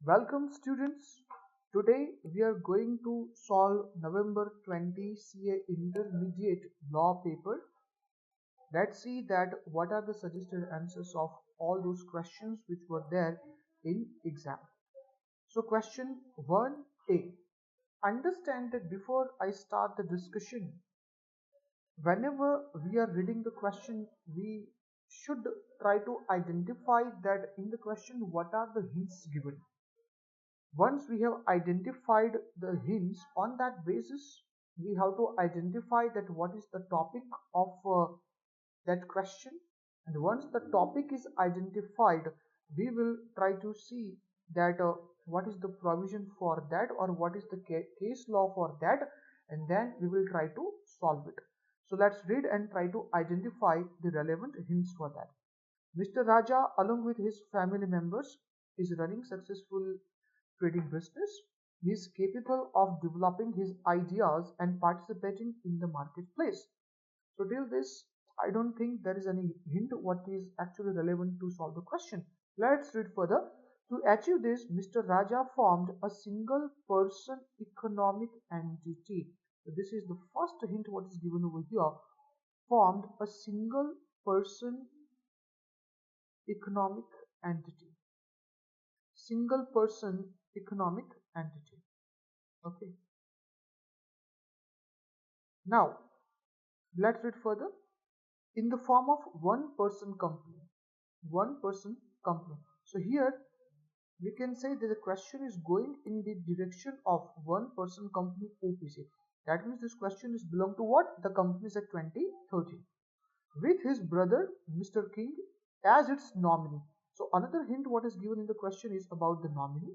Welcome students. Today we are going to solve November 20 CA Intermediate Law paper. Let's see that what are the suggested answers of all those questions which were there in exam. So question 1A. Understand that before I start the discussion, whenever we are reading the question, we should try to identify that in the question what are the hints given. Once we have identified the hints, on that basis we have to identify that what is the topic of that question, and once the topic is identified we will try to see that what is the provision for that or what is the case law for that, and then we will try to solve it. So let's read and try to identify the relevant hints for that. Mr. Raja, along with his family members, is running successful trading business. He is capable of developing his ideas and participating in the marketplace. So till this, I don't think there is any hint what is actually relevant to solve the question. Let's read further. To achieve this, Mr. Raja formed a single person economic entity. So this is the first hint what is given over here. Formed a single person economic entity. Single person economic entity. Okay. Now, let's read further. In the form of one person company. One person company. So here we can say that the question is going in the direction of one person company OPC. That means this question is belong to what? The companies at 2013. With his brother Mr. King as its nominee. So another hint what is given in the question is about the nominee.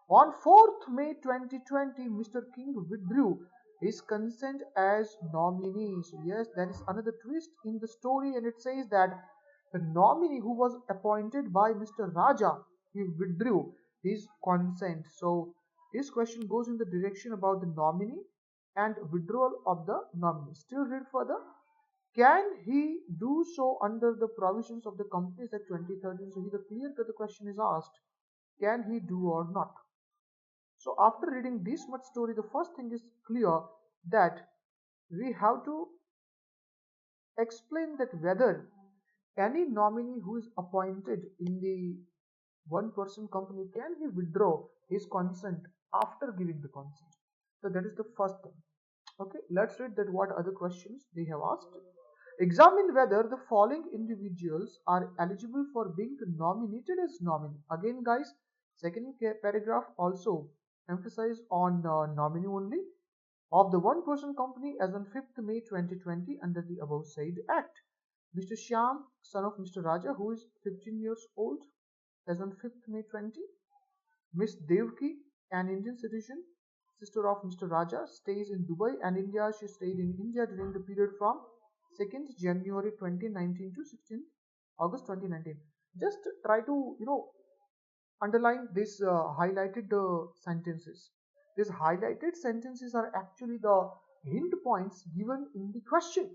On 4th May 2020, Mr. King withdrew his consent as nominee. So yes, there is another twist in the story, and it says that the nominee who was appointed by Mr. Raja, he withdrew his consent. So this question goes in the direction about the nominee and withdrawal of the nominee. Still read further. Can he do so under the provisions of the Companies Act 2013? So here clear that the question is asked, can he do or not? So after reading this much story, the first thing is clear that we have to explain that whether any nominee who is appointed in the one person company, can he withdraw his consent after giving the consent. So that is the first thing. Okay, let's read that what other questions they have asked. Examine whether the following individuals are eligible for being nominated as nominee. Again guys, second paragraph also emphasize on nominee only of the one person company as on 5th May 2020 under the above said act. Mr. Shyam, son of Mr. Raja, who is 15 years old as on 5th May 20. Miss Devki, an Indian citizen, sister of Mr. Raja, stays in Dubai and India. She stayed in India during the period from 2nd January 2019 to 16th August 2019. Just try to underline this highlighted sentences. These highlighted sentences are actually the hint points given in the question.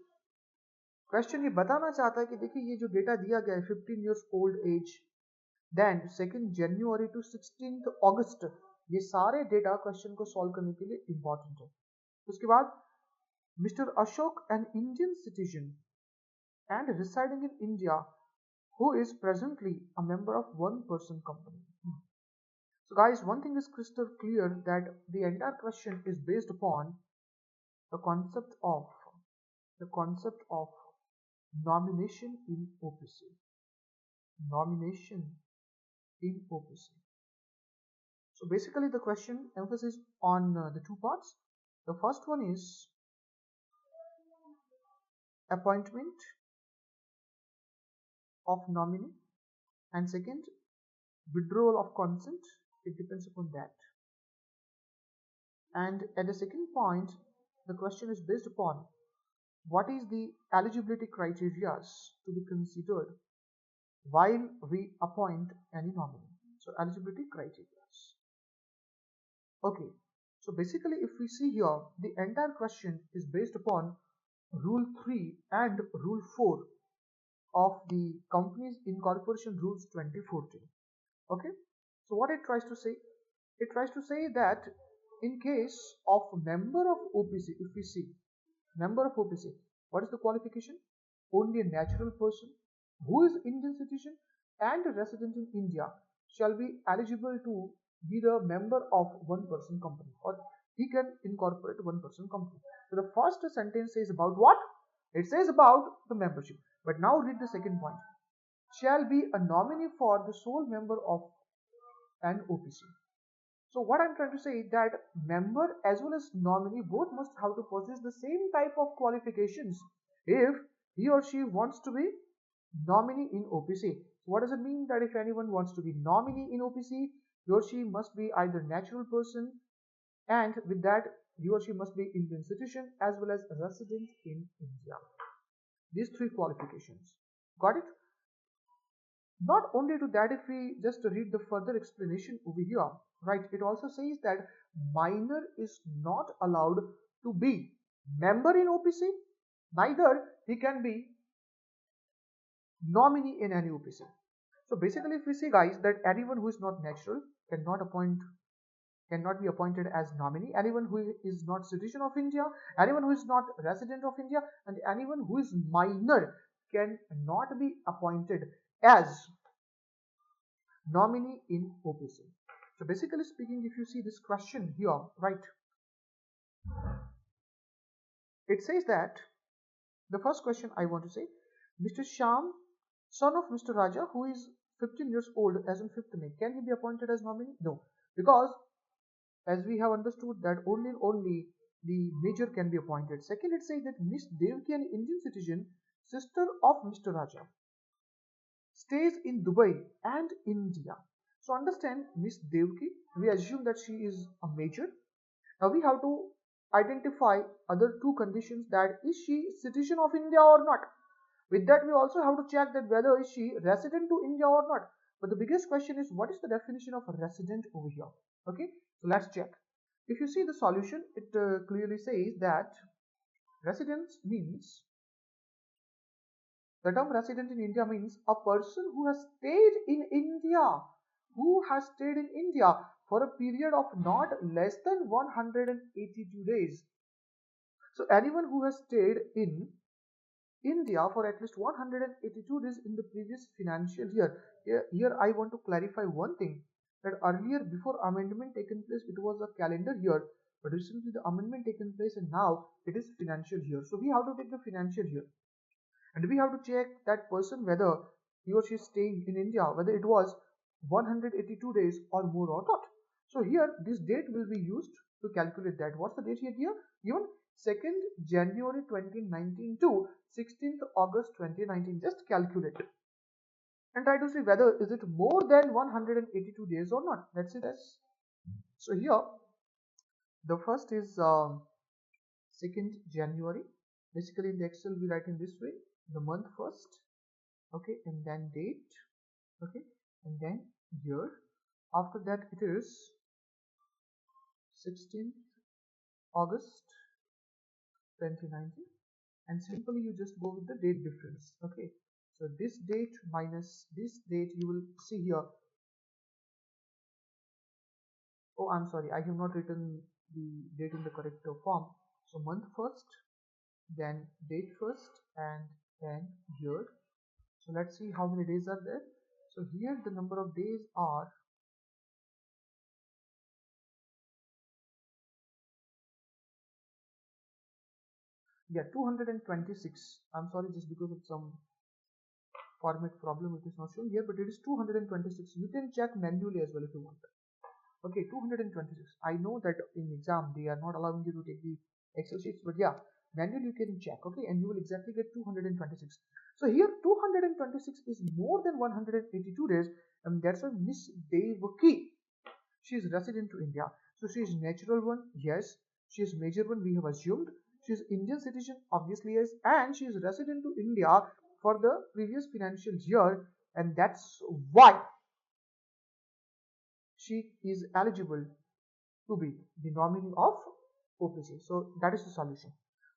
Question ये बताना चाहता है कि देखिए ये जो data दिया गया है 15 years old age, then 2nd January to 16th August, ये सारे डेटा क्वेश्चन को सॉल्व करने के लिए इंपॉर्टेंट है. उसके बाद Mr. Ashok, an Indian citizen and residing in India, who is presently a member of one person company. So guys, one thing is crystal clear that the entire question is based upon the concept of nomination in OPC. Nomination in OPC. So basically the question emphasizes on the two parts. The first one is appointment of nominee, and second, withdrawal of consent. It depends upon that. And at the second point, the question is based upon what is the eligibility criteria to be considered while we appoint any nominee. So eligibility criteria. Okay, so basically if we see here, the entire question is based upon Rule 3 and Rule 4 of the Companies Incorporation Rules 2014. Okay, so So what it tries to say? It tries to say that in case of member of OPC, if we see member of OPC, what is the qualification? Only a natural person who is Indian citizen and a resident in India shall be eligible to be the member of one person company, or he can incorporate one person company. So the first sentence says about what? It says about the membership. But now read the second point. Shall be a nominee for the sole member of an OPC. So what I'm trying to say is that member as well as nominee both must have to possess the same type of qualifications if he or she wants to be nominee in OPC. So what does it mean? That if anyone wants to be nominee in OPC, he or she must be either natural person, and with that he or she must be Indian citizen as well as a resident in India. These three qualifications. Got it? Not only to that, if we just read the further explanation over here, right, it also says that minor is not allowed to be member in OPC, neither he can be nominee in any OPC. So basically, if we see, guys, that anyone who is not natural cannot be appointed as nominee, anyone who is not citizen of India, anyone who is not resident of India, and anyone who is minor cannot be appointed as nominee in OPC. So basically speaking, if you see this question here, right, it says that the first question I want to say, Mr. Sham, son of Mr. Raja, who is 15 years old as on 5th May, can he be appointed as nominee? No, because as we have understood that only the major can be appointed. Second, it says that Miss Devki, an Indian citizen, sister of Mr. Raja, stays in Dubai and India. So understand Miss Devki, we assume that she is a major. Now we have to identify other two conditions, that is she citizen of India or not. With that we also have to check that whether is she resident to India or not. But the biggest question is, what is the definition of a resident over here? Okay, so let's check. If you see the solution, it clearly says that residence means, the term resident in India means a person who has stayed in India, for a period of not less than 182 days. So anyone who has stayed in India for at least 182 days in the previous financial year. Here I want to clarify one thing, that earlier before amendment taken place it was a calendar year, but recently the amendment taken place and now it is financial year. So we have to take the financial year and we have to check that person whether he or she is staying in India, whether it was 182 days or more or not. So here this date will be used to calculate that. What's the date here? Given 2nd January 2019 to 16th August 2019. Just calculate it and try to see whether is it more than 182 days or not. Let's see this. So here the first is 2nd January. Basically in the Excel we write in this way, the month first, okay, and then date, okay, and then year. After that it is 16th August 2019, and simply you just go with the date difference. Okay, so this date minus this date, you will see here. Oh, I'm sorry, I have not written the date in the correct form. So month first, then date first, and then year. So let's see how many days are there. So here the number of days are 226. I'm sorry, just because of some format problem it is not shown here, but it is 226. You can check manually as well if you want. Okay, 226. I know that in exam they are not allowing you to take the Excel sheets, but yeah, manually you can check, okay, and you will exactly get 226. So here 226 is more than 182 days, and that's why Miss Devaki, she is resident to India. So she is natural one, yes. She is major one, we have assumed. She is Indian citizen, obviously yes, and she is resident to India for the previous financial year, and that's why she is eligible to be the nominee of OPC. So that is the solution.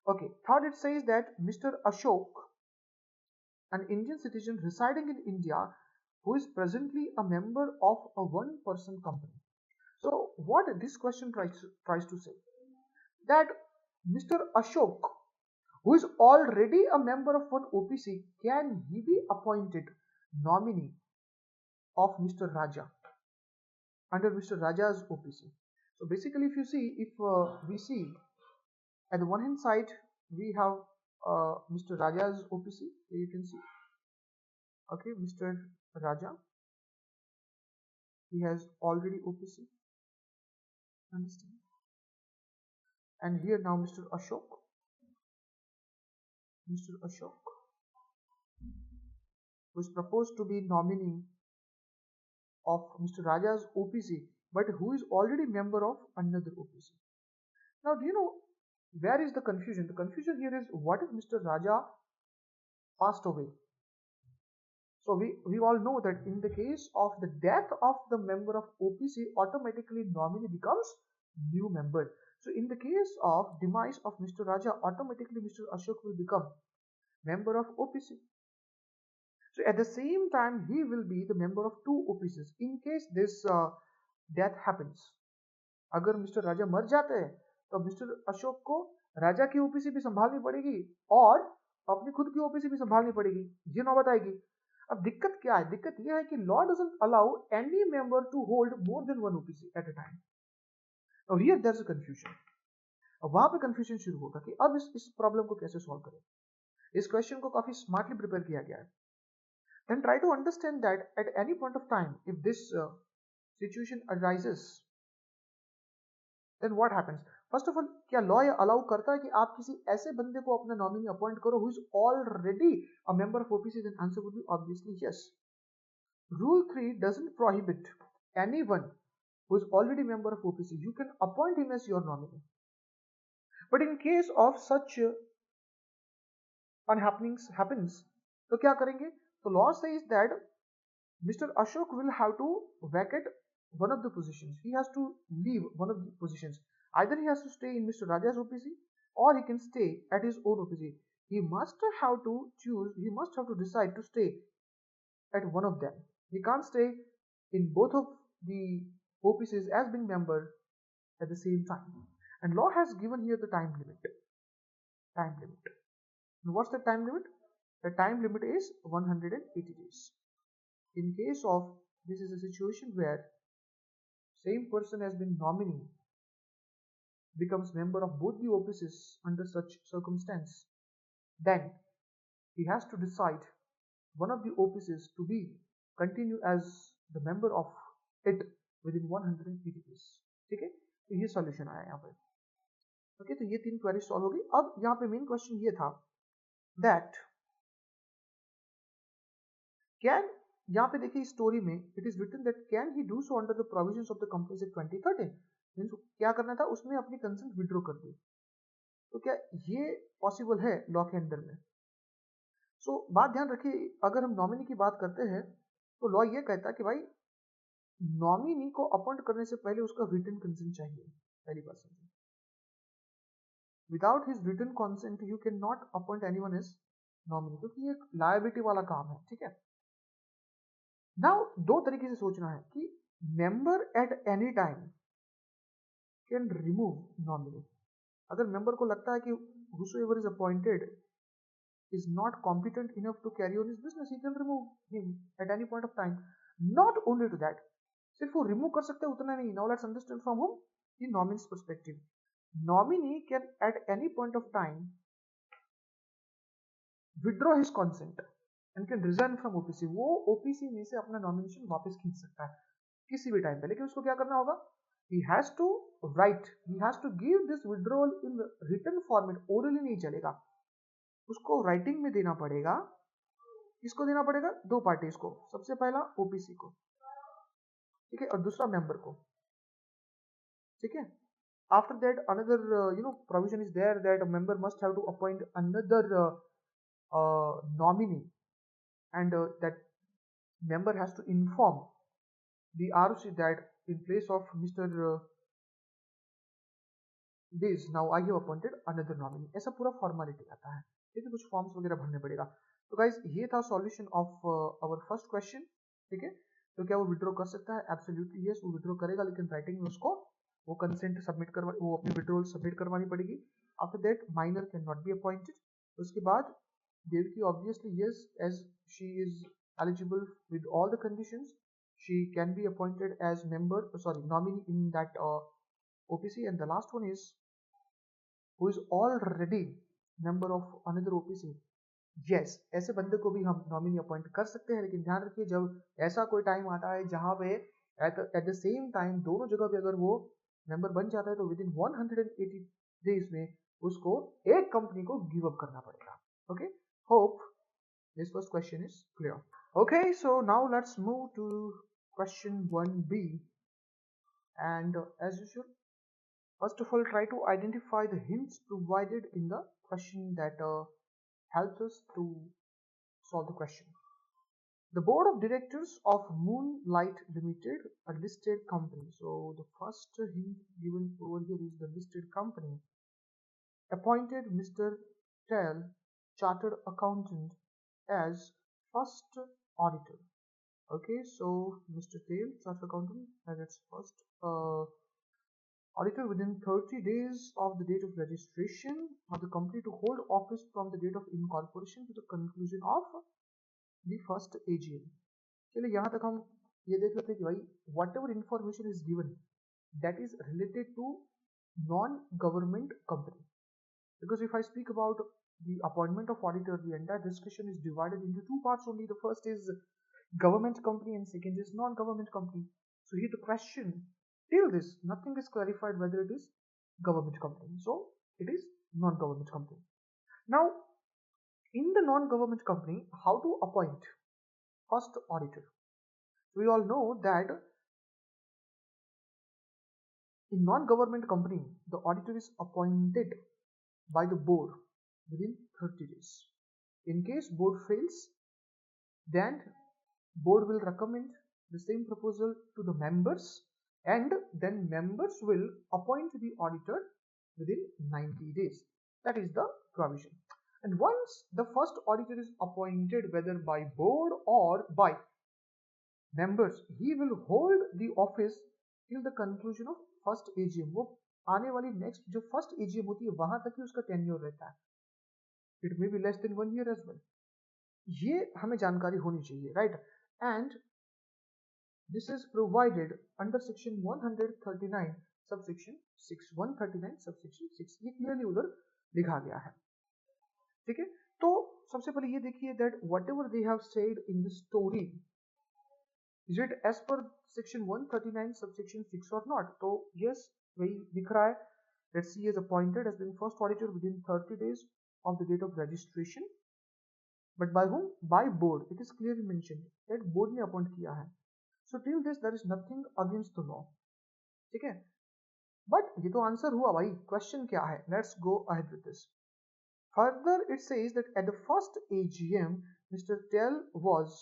Okay, third it says that Mr. Ashok, an Indian citizen residing in India, who is presently a member of a one-person company. So what this question tries to say, that Mr. Ashok, who is already a member of one OPC, can he be appointed nominee of Mr. Raja under Mr. Raja's OPC? So basically, if you see, if we see at the one hand side, we have Mr. Raja's OPC. Here you can see, okay, Mr. Raja, he has already OPC. Understand? And here now Mr. Ashok, who is proposed to be nominee of Mr. Raja's OPC, but who is already member of another OPC. Now, do you know where is the confusion? The confusion here is, what if Mr. Raja passed away? So we all know that in the case of the death of the member of OPC, automatically nominee becomes new member. So in the case of demise of Mr. Raja, automatically Mr. Ashok will become member of OPC. So at the same time, he will be the member of two OPCs in case this death happens. अगर mister राजा मर जाते हैं तो mister Ashok को राजा की OPC भी संभालनी पड़ेगी और अपनी खुद की ओपीसी भी संभालनी पड़ेगी, ये नौबत आएगी. अब दिक्कत क्या है? दिक्कत यह है कि law doesn't allow any member to hold more than one OPC at a time. Now here there is a confusion. अब वहां पे कंफ्यूजन शुरू होगा कि अब इस प्रॉब्लम को कैसे सॉल्व करें. इस क्वेश्चन को काफी स्मार्टली प्रिपेयर किया गया है. Then try to understand that at any point of time, if this situation arises, then what happens? First of all, क्या लॉ ये अलाउ करता है कि आप किसी ऐसे बंदे को अपना नॉमिनी अपॉइंट करो who is already a member of OPC? Then answer would be obviously yes. Rule 3 doesn't prohibit anyone who is already member of OPC. You can appoint him as your nominee. But in case of such unhappenings happens, तो क्या करेंगे? The law says that Mr. Ashok will have to vacate one of the positions. He has to leave one of the positions. Either he has to stay in Mr. Raja's OPC or he can stay at his own OPC. He must have to choose, he must have to decide to stay at one of them. He can't stay in both of the OPCs as being member at the same time. And law has given here the time limit. And what's the time limit? The time limit is 180 days. In case of, this is a situation where same person has been nominee, becomes member of both the OPCs under such circumstance, then he has to decide one of the OPCs to be continue as the member of it within 180 days. ठीक है, तो ये solution आया यहाँ पे. Okay, तो ये तीन क्वेरी सॉल्व हो गई. अब यहाँ पे मेन क्वेश्चन ये था दैट कैन, यहाँ पे देखिए स्टोरी में it is written that can he do so under the provisions of the companies Act 2013. Means क्या करना था, उसने अपनी कंसेंट विड्रॉ कर दी. तो क्या ये पॉसिबल है लॉ के अंडर में? सो बात ध्यान रखिए, अगर हम नॉमिनी की बात करते हैं तो लॉ ये कहता है कि भाई नॉमिनी को अपॉइंट करने से पहले उसका रिटन कंसेंट चाहिए. पहली बात समझिए, without his written consent you can not appoint anyone as nominee, क्योंकि ये एक लायबिलिटी वाला काम है. ठीक है. नाउ दो तरीके से सोचना है कि member eight any time can remove nominee. अगर मेंबर को लगता है कि whosoever is appointed is not competent enough to carry on his business, he can remove him at any point of time. Not only to that, सिर्फ वो remove कर सकते हैं उतना नहीं. Now let's understand from whom? The nominee's perspective. Nominee can at any point of time withdraw his consent and can resign from OPC. वो OPC में से अपना नॉमिनेशन वापस खींच सकता है किसी भी टाइम पे, लेकिन उसको क्या करना होगा? He has to write, he has to give this withdrawal in written format. orally नहीं चलेगा, उसको राइटिंग में देना पड़ेगा. किसको देना पड़ेगा? दो पार्टीज को. सबसे पहला ओपीसी को, ठीक है, और दूसरा मेंबर को. ठीक है. After that another provision is there that a member must have to appoint another nominee, and that member has to inform the ROC that in place of Mr. this, now I have appointed another nominee. ऐसा पूरा formality आता है. ठीक है, कुछ forms वगैरह भरने पड़ेगा. तो गाइज ये था solution of our first question. ठीक है, तो क्या वो विड्रॉ कर सकता है? एब्सोल्युटली यस, वो विड्रॉ करेगा, लेकिन राइटिंग में उसको वो कंसेंट सबमिट करवा, वो अपनी विड्रॉल सबमिट करवानी पड़ेगी। After that minor can not be appointed. उसके बाद Devaki obviously yes, as she is eligible with all the conditions, she can be appointed as member, sorry, nominee in that OPC. And the last one is who is already member of another OPC. Yes, ऐसे बंदे को भी हम nominee appoint कर सकते हैं, लेकिन ध्यान रखिए जब ऐसा कोई टाइम आता है जहां पे एट द सेम टाइम दोनों जगह पे अगर वो मेंबर बन जाता है तो विद इन 180 डेज में उसको एक कंपनी को गिव अप करना पड़ेगा। Okay, hope this first question is clear. Okay, so now let's move to question 1B, and as usual, first of all, try to identify the hints provided in the question that helps us to solve the question. The board of directors of Moonlight Limited, a listed company. So the first hint given over here is the listed company, appointed Mr. Tell, chartered accountant, as first auditor. Okay, so Mr. Tell, chartered accountant, as its first auditor within 30 days of the date of registration of the company to hold office from the date of incorporation to the conclusion of the first AGM. चलिए यहाँ तक हम ये देख लेते हैं कि भाई whatever information is given that is related to non-government company. Because if I speak about the appointment of auditor, the entire discussion is divided into two parts only. The first is government company and second is non-government company. So here the question, till this, nothing is clarified whether it is government company. So it is non-government company. Now, in the non-government company, how to appoint first auditor? We all know that in non-government company, the auditor is appointed by the board within 30 days. In case board fails, then board will recommend the same proposal to the members, and then members will appoint the auditor within 90 days. That is the provision. And once the first auditor is appointed, whether by board or by members, he will hold the office till the conclusion of first AGM. वो आने वाली next जो first AGM होती है वहां तक ही उसका tenure रहता है. It may be less than 1 year as well. ये हमें जानकारी होनी चाहिए, right? And this is provided under section 139 subsection 6, 139 subsection 6. ये clearly उधर लिखा गया है, ठीक है? तो सबसे पहले ये देखिए that whatever they have said in the story, is it as per section 139 subsection 6 or not? तो yes, वही दिख रहा है that C is appointed as being first auditor within 30 days of the date of registration. But by whom? By board. It is clearly mentioned that board ने appoint किया है. So till this there is nothing against the law. ठीक है? But ये तो answer हुआ भाई. Question क्या है? Let's go ahead with this. Further, it says that at the first AGM, Mr. Tell was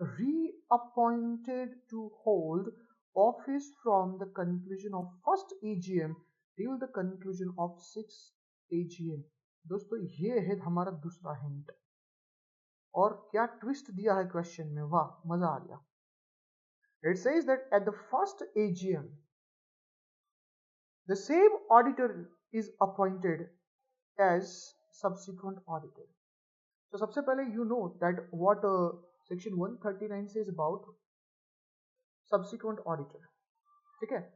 reappointed to hold office from the conclusion of first AGM till the conclusion of sixth AGM. दोस्तों ये है हमारा दूसरा hint. और क्या twist दिया है question में, वाह मजा आ गया. It says that at the first AGM, the same auditor is appointed as subsequent auditor. So सबसे पहले you know that what section 139 says about subsequent auditor. ठीक है?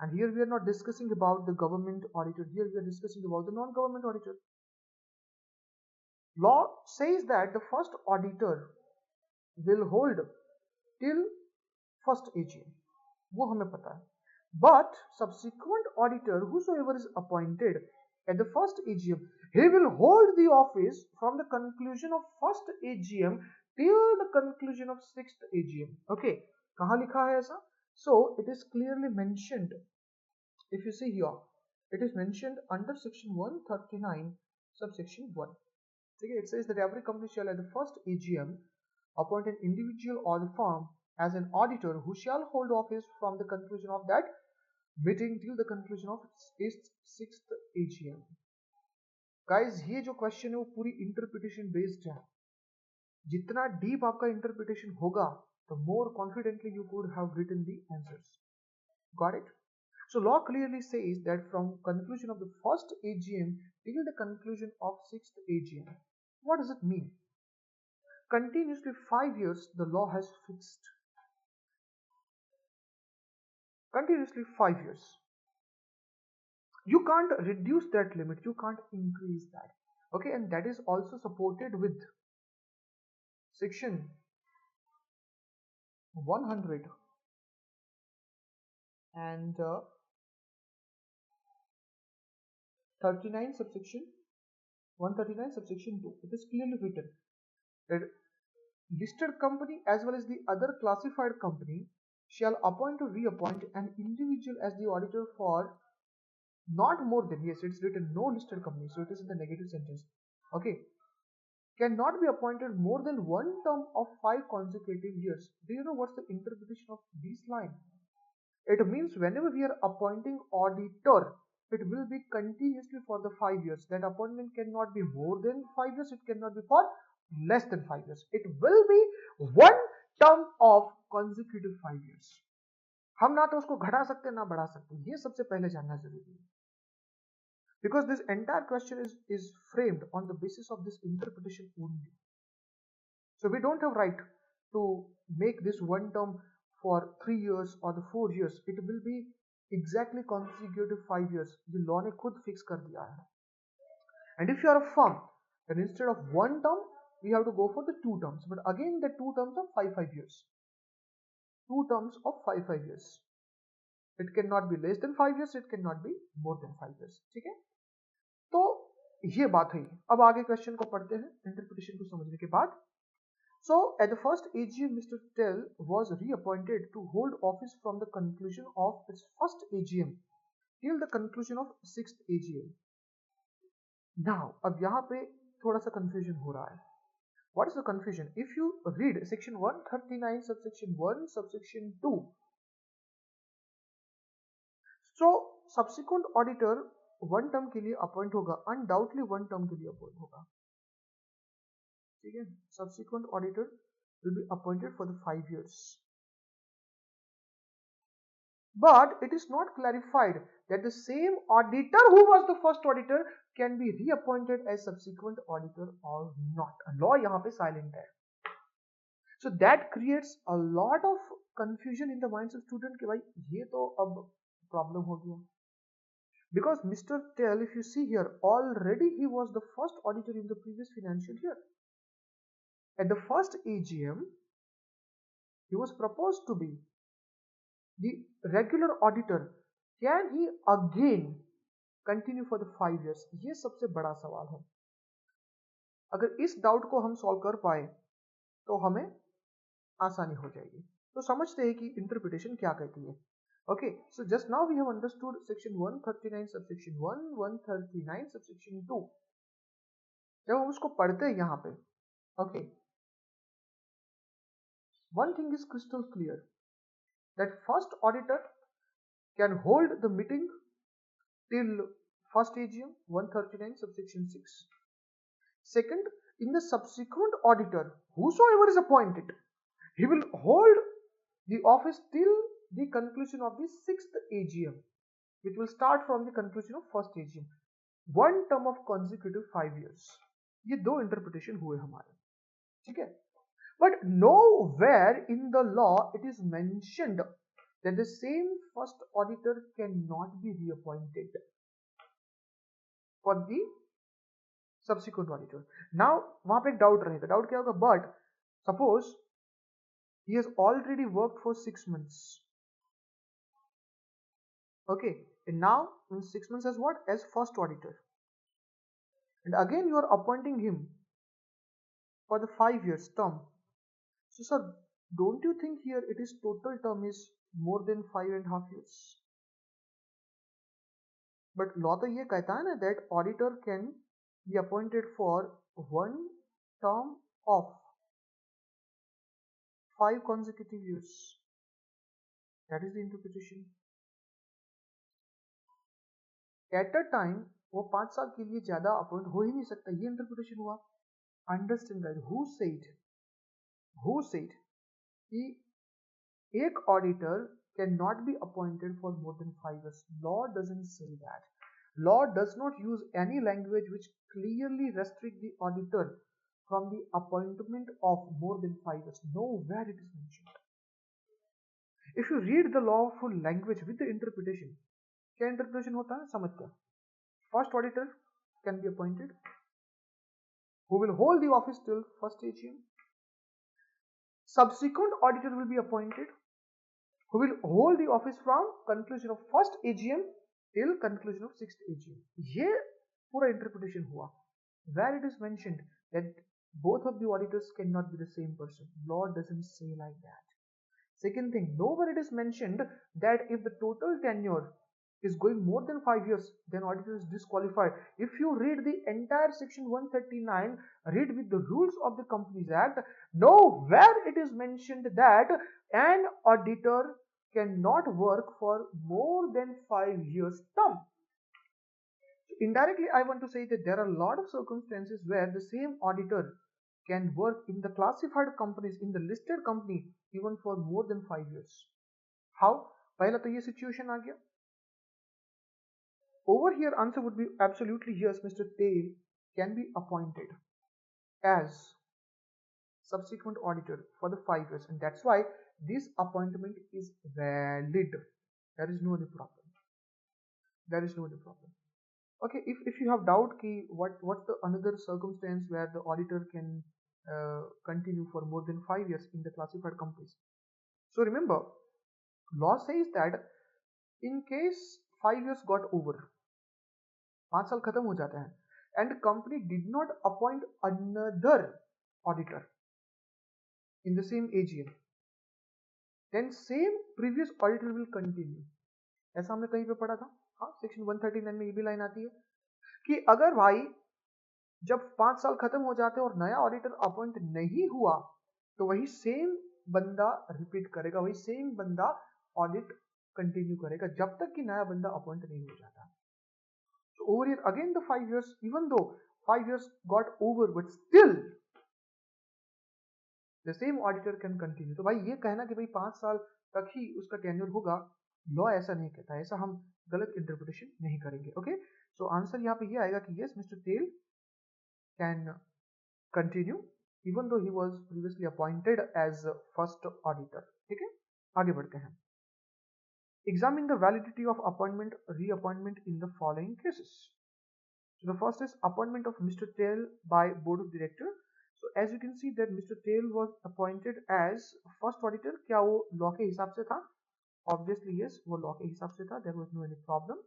And here we are not discussing about the government auditor. Here we are discussing about the non-government auditor. Law says that the first auditor will hold till first AGM. वो हमें पता है. But subsequent auditor, whosoever is appointed at the first AGM, he will hold the office from the conclusion of first AGM till the conclusion of sixth AGM. Okay, कहाँ लिखा है ऐसा? So it is clearly mentioned. If you see here, it is mentioned under section 139 subsection 1. Okay, it says that every company shall at the first AGM appoint an individual or the firm as an auditor who shall hold office from the conclusion of that meeting till the conclusion of its sixth AGM. Guys, ये जो question है वो पूरी interpretation based है. जितना deep आपका interpretation होगा the more confidently you could have written the answers. Got it? So law clearly says that from conclusion of the first AGM till the conclusion of sixth AGM. What does it mean? Continuously 5 years the law has fixed. Continuously 5 years. You can't reduce that limit, you can't increase that. Okay, and that is also supported with section 100 and 39 subsection 139 subsection 2. It is clearly written that listed company as well as the other classified company shall appoint or reappoint an individual as the auditor for not more than, yes, it's written no listed company, so it is in the negative sentence. Okay, cannot be appointed more than one term of 5 consecutive years. Do you know what's the interpretation of this line? It means whenever we are appointing auditor, it will be continuously for the 5 years. That appointment cannot be more than 5 years. It cannot be for less than 5 years. It will be one term of consecutive 5 years. हम ना तो उसको घटा सकते ना बढ़ा सकते, ये सबसे पहले जानना जरूरी है. Because this entire question is framed on the basis of this interpretation only. So we don't have right to make this one term for 3 years or the 4 years. It will be exactly consecutive 5 years. The law ने खुद fix कर दिया है. And if you are a firm, then instead of one term, we have to go for the 2 terms. But again, the 2 terms of 5 years. 2 terms of 5 years. It cannot be less than 5 years. It cannot be more than 5 years. ठीक है? तो ये बात हुई. अब आगे question को पढ़ते हैं इंटरप्रिटेशन को समझने के बाद. So at the first AGM, Mr. Tell was reappointed to hold office from the conclusion of its first AGM till the conclusion of sixth AGM. Now, अब यहाँ पे थोड़ा सा confusion हो रहा है. What is the confusion? If you read section 139 subsection 1 subsection 2, so subsequent auditor one term के लिए अपॉइंट होगा, undoubtedly one term के लिए अपॉइंट होगा. ठीक है, subsequent auditor will be appointed for the 5 years. But it is not clarified that the same auditor who was the first auditor can be reappointed as subsequent auditor or not. Law यहाँ पे silent है. So that creates a lot of confusion in the minds of student कि भाई ये तो अब problem हो गया. Because Mr. Tell, if you see here, already he was the first auditor in the previous financial year. At the first AGM, he was proposed to be the regular auditor. Can he again continue for the 5 years? ये सबसे बड़ा सवाल है. अगर इस doubt को हम solve कर पाए तो हमें आसानी हो जाएगी. तो समझते हैं कि इंटरप्रिटेशन क्या कहती है. Okay, so just now we have understood section 139 subsection 1, 139 subsection 2. जब हम उसको पढ़ते हैं यहाँ पे, okay, one thing is crystal clear that first auditor can hold the meeting till first AGM 139 subsection 6. Second, in the subsequent auditor, whosoever is appointed, he will hold the office till the conclusion of the sixth AGM, which will start from the conclusion of first AGM. One term of consecutive 5 years. ये दो interpretation हुए हमारे. ठीक है? But nowhere in the law it is mentioned that the same first auditor cannot be reappointed for the subsequent auditor. Now वहाँ पे एक doubt रहेगा. Doubt क्या होगा? But suppose he has already worked for 6 months. Okay, and now in 6 months as what? As first auditor. And again you are appointing him for the 5 years term. So sir, don't you think here it is total term is more than 5.5 years? But law तो ये कहता है ना that auditor can be appointed for one term of 5 consecutive years. That is the interpretation. At a time वो 5 साल के लिए ज्यादा अपॉइंट हो ही नहीं सकता. ये इंटरप्रिटेशन हुआ. Understand guys. Who said कि एक auditor cannot be appointed for more than 5 years. Law doesn't say that. Law does not use any language which clearly restrict the auditor from the appointment of more than 5 years. Nowhere it is mentioned. If you read the lawful language with the interpretation, क्या interpretation होता है समझ क्या? First auditor can be appointed who will hold the office till first AGM. Subsequent auditor will be appointed who will hold the office from conclusion of first AGM till conclusion of sixth AGM. ये पूरा interpretation हुआ. Where it is mentioned that both of the auditors cannot be the same person. Law doesn't say like that. Second thing, nowhere it is mentioned that if the total tenure is going more than 5 years, then auditor is disqualified. If you read the entire section 139, read with the rules of the Companies Act, nowhere it is mentioned that an auditor cannot work for more than 5 years term. Indirectly, I want to say that there are a lot of circumstances where the same auditor can work in the classified companies, in the listed company, even for more than 5 years. How? पहला तो ये situation आ गया. Over here, answer would be absolutely yes. Mr. Tail can be appointed as subsequent auditor for the 5 years, and that's why this appointment is valid. There is no any problem. There is no any problem. Okay, if you have doubt ki what's the another circumstance where the auditor can continue for more than 5 years in the classified companies. So remember, law says that in case 5 years got over, 5 साल खत्म हो जाते हैं, and company did not appoint another auditor in the same AGM, then same previous auditor will continue. ऐसा हमने कहीं पे पढ़ा था. हाँ, सेक्शन 139 में ये भी लाइन आती है कि अगर भाई जब 5 साल खत्म हो जाते हैं और नया ऑडिटर अपॉइंट नहीं हुआ, तो वही सेम बंदा रिपीट करेगा, वही सेम बंदा ऑडिट कंटिन्यू करेगा जब तक कि नया बंदा अपॉइंट नहीं हो जाता. So over here again the 5 years, even though 5 years got over, but still the same auditor can continue. तो भाई ये कहना कि भाई 5 साल तक ही उसका टेन्योर होगा, लॉ ऐसा नहीं कहता. ऐसा हम गलत इंटरप्रिटेशन नहीं करेंगे. ओके, सो आंसर यहाँ पे ये आएगा कि yes, mister Tell can continue even though he was previously appointed as first auditor. ठीक है, आगे बढ़ते हैं. Examine the validity of appointment, reappointment in the following cases. So the first is appointment of Mr. Tail by Board of Director. So as you can see that Mr. Tail was appointed as first auditor. क्या वो law के हिसाब से था? Obviously yes, वो law के हिसाब से था. There was no any problem.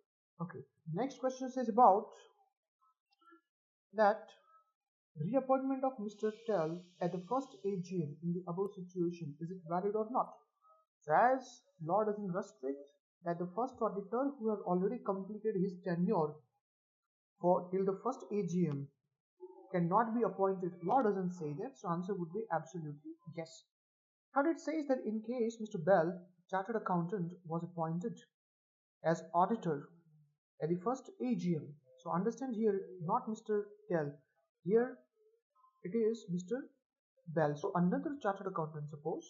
Okay. Next question says about that reappointment of Mr. Tail at the first AGM in the above situation, is it valid or not? So as law doesn't restrict that the first auditor who has already completed his tenure for till the first AGM cannot be appointed. Law doesn't say that, so answer would be absolutely yes. Third, it says that in case Mr. Bell, chartered accountant, was appointed as auditor at the first AGM. So understand here, not Mr. Bell. Here it is Mr. Bell. So another chartered accountant, suppose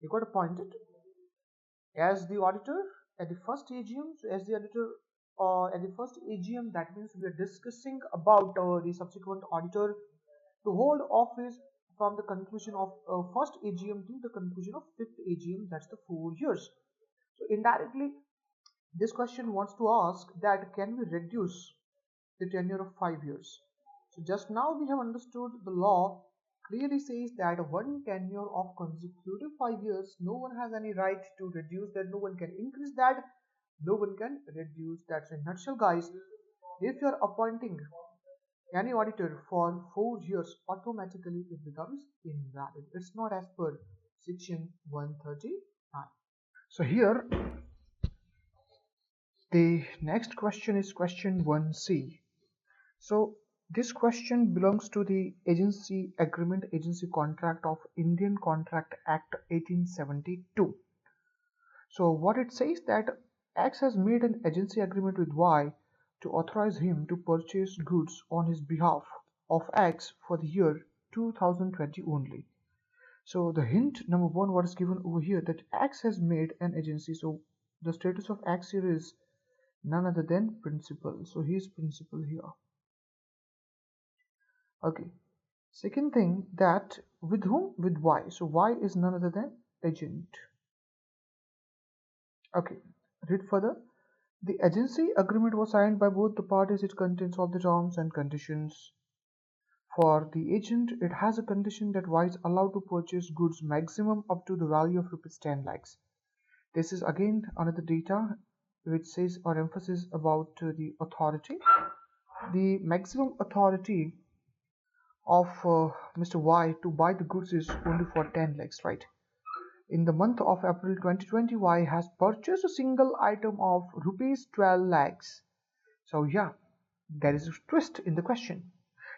he got appointed as the auditor at the first AGM. So as the auditor at the first AGM, that means we are discussing about the subsequent auditor to hold office from the conclusion of first AGM to the conclusion of fifth AGM. That's the 4 years. So indirectly, this question wants to ask that can we reduce the tenure of 5 years? So just now we have understood the law clearly says that one tenure of consecutive 5 years, no one has any right to reduce that, no one can increase that, no one can reduce that. So in a nutshell guys, if you are appointing any auditor for 4 years, automatically it becomes invalid. It's not as per section 139. So here the next question is question 1C. So this question belongs to the agency agreement, agency contract of Indian Contract Act 1872. So what it says that X has made an agency agreement with Y to authorize him to purchase goods on his behalf of X for the year 2020 only. So the hint number one, what is given over here, that X has made an agency. So the status of X here is none other than principal. So he is principal here. Okay. Second thing, that with whom? With Y. So Y is none other than agent. Okay. Read further. The agency agreement was signed by both the parties. It contains all the terms and conditions. For the agent, it has a condition that Y is allowed to purchase goods maximum up to the value of rupees 10 lakhs. This is again another data which says or emphasis about the authority. The maximum authority of Mr. Y to buy the goods is only for 10 lakhs, right? In the month of April 2020, Y has purchased a single item of rupees 12 lakhs. So yeah, there is a twist in the question.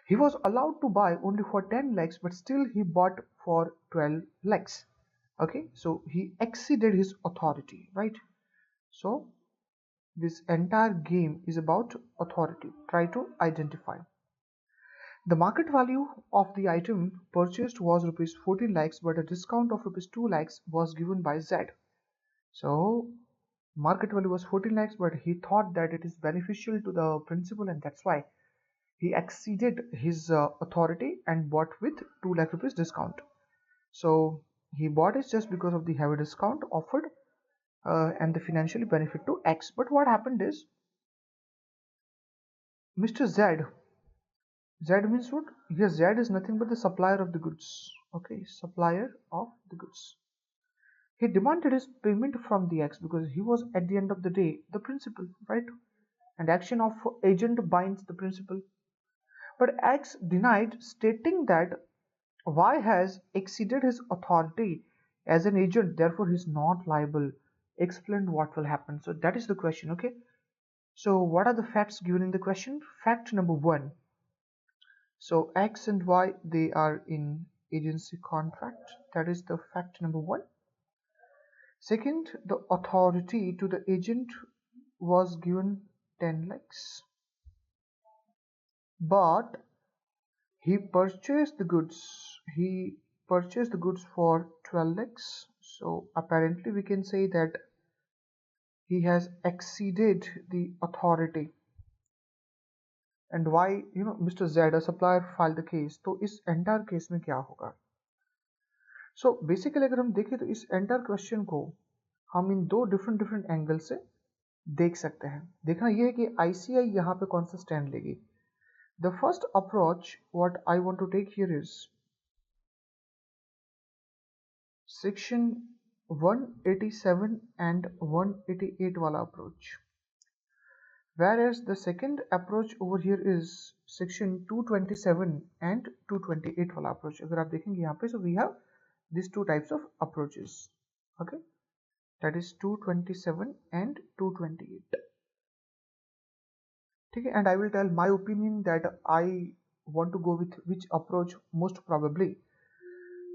He was allowed to buy only for 10 lakhs, but still he bought for 12 lakhs. Okay, so he exceeded his authority, right? So this entire game is about authority. Try to identify. The market value of the item purchased was rupees 14 lakhs, but a discount of rupees 2 lakhs was given by Z. So market value was 14 lakhs, but he thought that it is beneficial to the principal, and that's why he exceeded his authority and bought with 2 lakh rupees discount. So he bought it just because of the heavy discount offered and the financially benefit to X. But what happened is Mr. Z means what? Here Z is nothing but the supplier of the goods. Okay, supplier of the goods. He demanded his payment from the X because he was at the end of the day the principal, right? And action of agent binds the principal. But X denied, stating that Y has exceeded his authority as an agent, therefore he is not liable. Explained what will happen. So that is the question, okay? So what are the facts given in the question? Fact number one. So X and Y, they are in agency contract. That is the fact number one. Second, the authority to the agent was given 10 lakhs. But he purchased the goods. He purchased the goods for 12 lakhs. So apparently we can say that he has exceeded the authority. And why, Mr. Z, a supplier, filed the case. तो इस entire case में क्या होगा? So basically अगर हम देखें तो इस entire question को हम इन दो different एंगल से देख सकते हैं. देखना यह है कि ICI यहाँ पे कौन सा स्टैंड लेगी. The first approach what I want to take here is section 187 and 188 वाला approach, whereas the second approach over here is section 227 and 228 वाला approach. अगर आप देखेंगे यहाँ पे, so we have these two types of approaches. Okay, that is 227 and 228. ठीक है, and I will tell my opinion that I want to go with which approach most probably.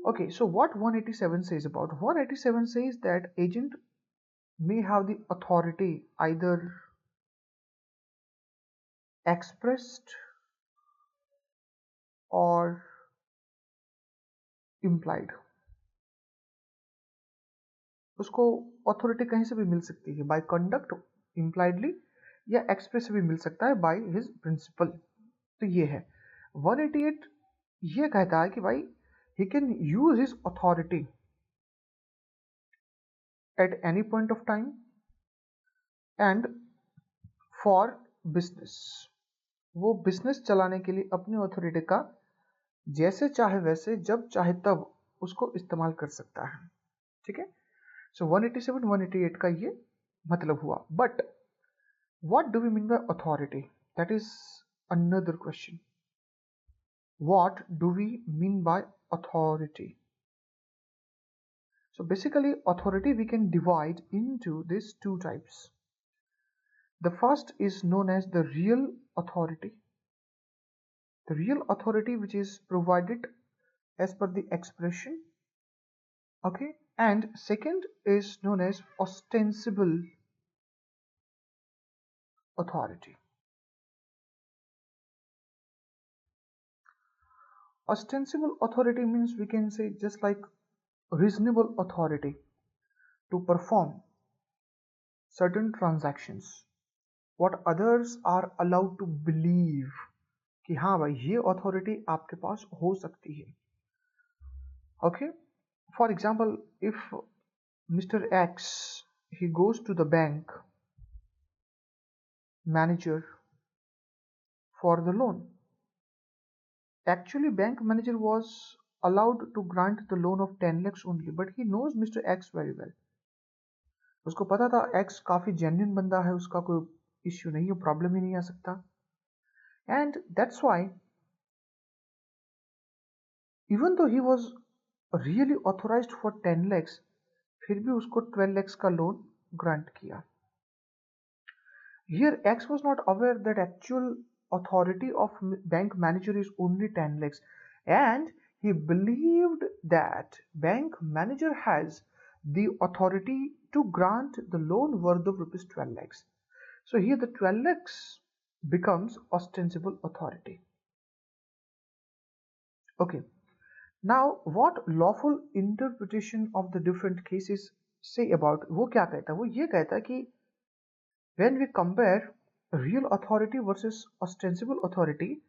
Okay, so what 187 says about? 187 says that agent may have the authority either expressed or implied. उसको authority कहीं से भी मिल सकती है, by conduct impliedly, या express से भी मिल सकता है by his principal. तो ये है 188. ये कहता है कि भाई he can use his authority at any point of time and for business. वो बिजनेस चलाने के लिए अपनी अथॉरिटी का जैसे चाहे वैसे जब चाहे तब उसको इस्तेमाल कर सकता है. ठीक है, सो 187 188 का ये मतलब हुआ. But what do we mean by authority? That is another question. What do we mean by authority? So basically authority we can divide into these two types. The first is known as the real authority. The real authority which is provided as per the expression. Okay, and second is known as ostensible authority. Ostensible authority means we can say just like reasonable authority to perform certain transactions, what others are allowed to believe कि हाँ भाई ये authority आपके पास हो सकती है. Okay, for example, if Mr. X, he goes to the bank manager for the loan. Actually, bank manager was allowed to grant the loan of 10 lakhs only, but he knows Mr. X very well. उसको पता था X काफी genuine बंदा है, उसका कोई issue नहीं है, problem ही नहीं आ सकता. And that's why, even though he was really authorized for 10 lakhs, फिर भी उसको 12 lakhs का loan grant किया. Here X was not aware that actual authority of bank manager is only 10 lakhs, and he believed that bank manager has the authority to grant the loan worth of rupees 12 lakhs. So here the 12 lakhs becomes ostensible authority. Okay, now what lawful interpretation of the different cases say about, वो क्या कहता है, वो ये कहता है कि when we compare real authority versus ostensible authority,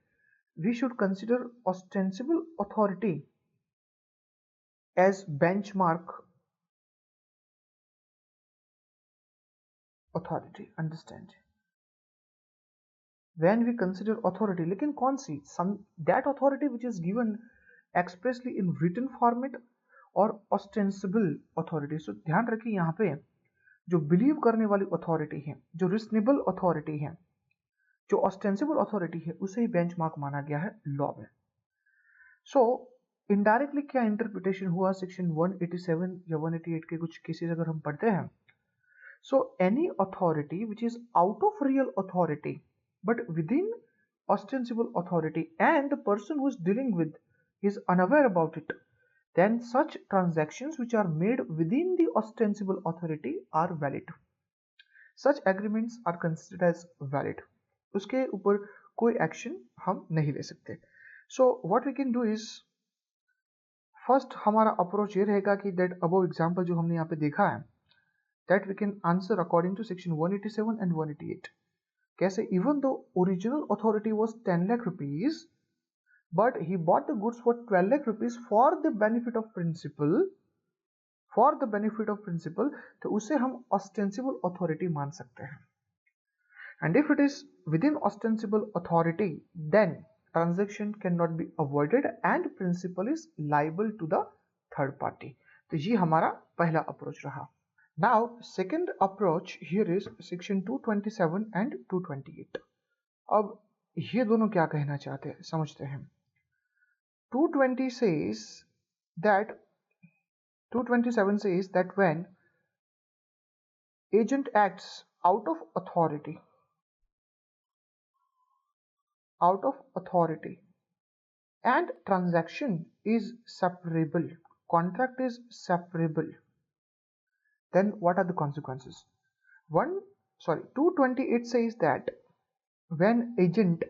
we should consider ostensible authority as benchmark authority. Understand? When we consider authority, लेकिन कौन सी? That authority which is given expressly in written format और ostensible authority. So ध्यान रखिए यहाँ पे जो believe करने वाली अथॉरिटी है, जो रिजनेबल अथॉरिटी है, जो ऑस्टेंसिबल अथॉरिटी है, उसे ही बेंचमार्क माना गया है लॉ में. सो इनडायरेक्टली क्या इंटरप्रिटेशन हुआ सेक्शन 187 या 188 के कुछ केसेस अगर हम पढ़ते हैं. So any authority which is out of real authority but with in ostensible authority and the person who is dealing with is unaware about it, then such transactions which are made within the ostensible authority are valid. Such agreements are considered as valid. उसके ऊपर कोई action हम नहीं ले सकते. So what we can do is, first हमारा approach ये रहेगा कि that above example जो हमने यहाँ पे देखा है, that we can answer according to section 187 and 188. कैसे? Even though original authority was 10 lakh rupees, but he bought the goods for 12 lakh rupees for the benefit of principal, तो उसे हम ostensible authority मान सकते हैं. And if it is within ostensible authority, then transaction cannot be avoided and principal is liable to the third party. तो ये हमारा पहला अप्रोच रहा. Now second approach here is section 227 and 228. अब ये दोनों क्या कहना चाहते हैं समझते हैं. 227 says that when agent acts out of authority and transaction is separable, contract is separable, then what are the consequences? 228 says that when agent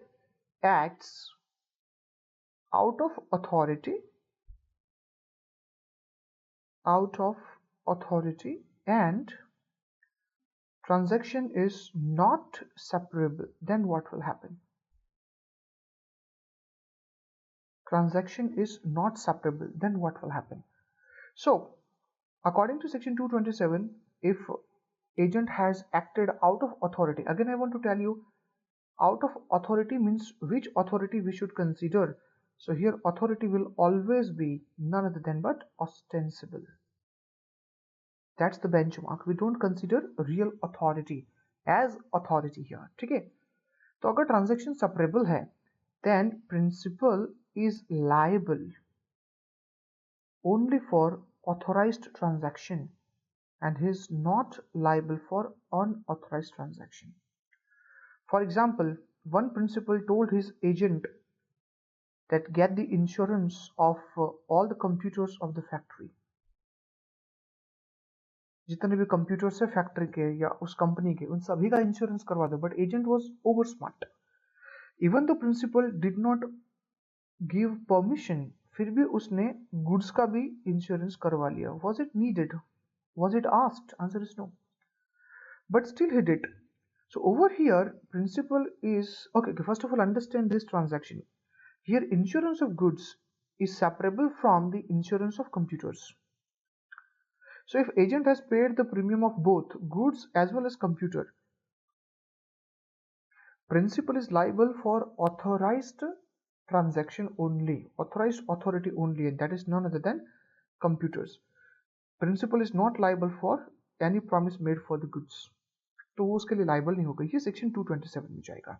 acts out of authority and transaction is not separable, then what will happen? Transaction is not separable, then what will happen? So according to section 227, if agent has acted out of authority, again I want to tell you, out of authority means which authority we should consider. So here authority will always be none other than but ostensible. That's the benchmark. We don't consider real authority as authority here. ठीक है? तो अगर transaction separable है, then principal is liable only for authorized transaction and he is not liable for unauthorized transaction. For example, one principal told his agent that get the insurance of all the computers of the factory. जितने भी computers है factory के या उस company के, उन सभी का इंश्योरेंस करवा दो. But agent was over smart. Even the principal did not give permission, फिर भी उसने गुड्स का भी इंश्योरेंस करवा लिया. Was it needed? Was it asked? Answer is no. But still he did. So over here, principle is okay. First of all, understand this transaction. Here, insurance of goods is separable from the insurance of computers. So if agent has paid the premium of both goods as well as computer, principal is liable for authorized transaction only, authorized authority only, and that is none other than computers. Principal is not liable for any promise made for the goods. तो वो उसके लिए liable नहीं होगा, ये section 227 में जाएगा.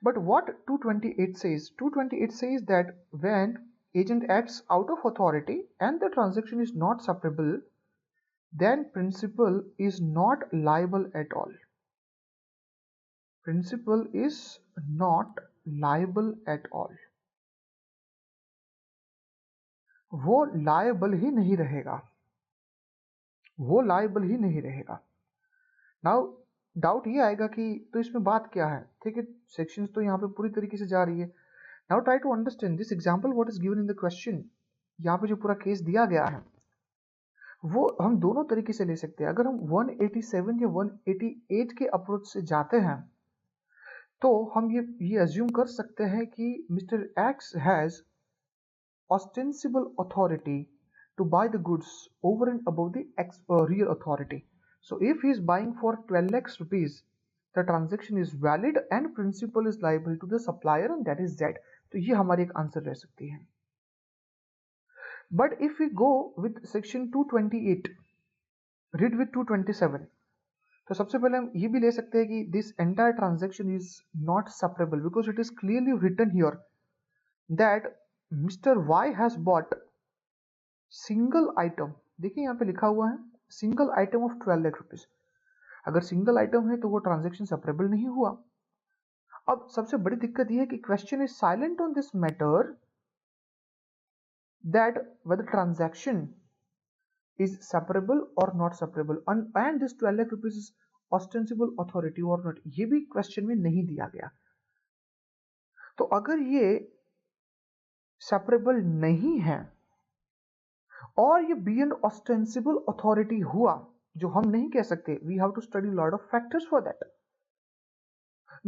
But what 228 says? 228 says that when agent acts out of authority and the transaction is not separable, then principal is not liable at all. Principal is not liable at all. वो liable ही नहीं रहेगा. वो liable ही नहीं रहेगा. Now doubt ये आएगा कि तो इसमें बात क्या है. ठीक है, सेक्शंस तो यहाँ पे पूरी तरीके से जा रही है. Now try to understand this example what is given in the question. यहाँ पे जो पूरा केस दिया गया है वो हम दोनों तरीके से ले सकते हैं. अगर हम 187 या 188 के अप्रोच से जाते हैं तो हम ये अज्यूम कर सकते हैं कि mister x has ostensible authority to buy the goods over and above the real authority. So if he is buying for 12 lakhs rupees, the transaction is valid and principal is liable to the supplier and that is Z. तो ये हमारी एक answer रह सकती है. But if we go with section 228, read with 227, तो सबसे पहले हम ये भी ले सकते हैं कि this entire transaction is not separable because it is clearly written here that Mr. Y has bought single item. देखिए यहाँ पे लिखा हुआ है single item of 12 lakh rupees. अगर सिंगल आइटम है तो वो ट्रांजेक्शन सेपरेबल नहीं हुआ. अब सबसे बड़ी दिक्कत ये है कि question is silent on this matter that whether transaction is separable or not separable and this 12 lakh rupees is ostensible authority or not. ये भी क्वेश्चन में नहीं दिया गया. तो अगर ये सेपरेबल नहीं है और ये बियॉन्ड ऑस्टेंसिबल अथॉरिटी हुआ, जो हम नहीं कह सकते, we have to study lot of factors for that,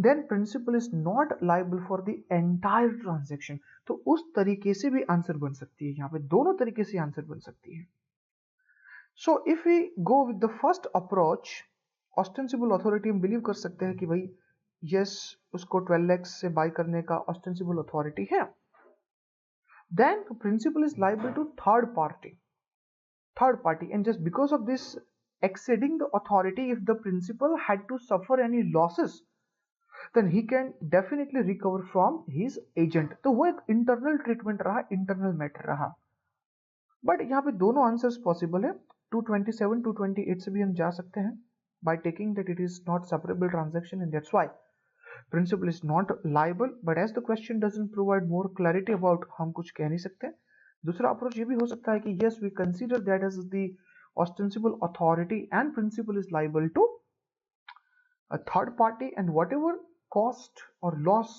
then principal is not liable for the entire transaction. तो उस तरीके से भी आंसर बन सकती है. यहाँ पे दोनों तरीके से आंसर बन सकती है. So if we go with the first approach, ostensible authority हम बिलीव कर सकते हैं कि भाई यस उसको 12 लाख से बाय करने का ऑस्टेंसिबल अथॉरिटी है, then the principal is liable to third party, and just because of this exceeding the authority, if the principal had to suffer any losses, then he can definitely recover from his agent. तो वो एक internal treatment रहा, internal matter रहा. But यहाँ पे दोनों answers possible है. 227 228 से भी हम जा सकते हैं by taking that it is not separable transaction, and that's why principal is not liable. But as the question doesn't provide more clarity about, हम कुछ कह नहीं सकते. दूसरा अप्रोच ये भी हो सकता है कि yes we consider that as the ostensible authority and principal is liable to a third party, and whatever cost or loss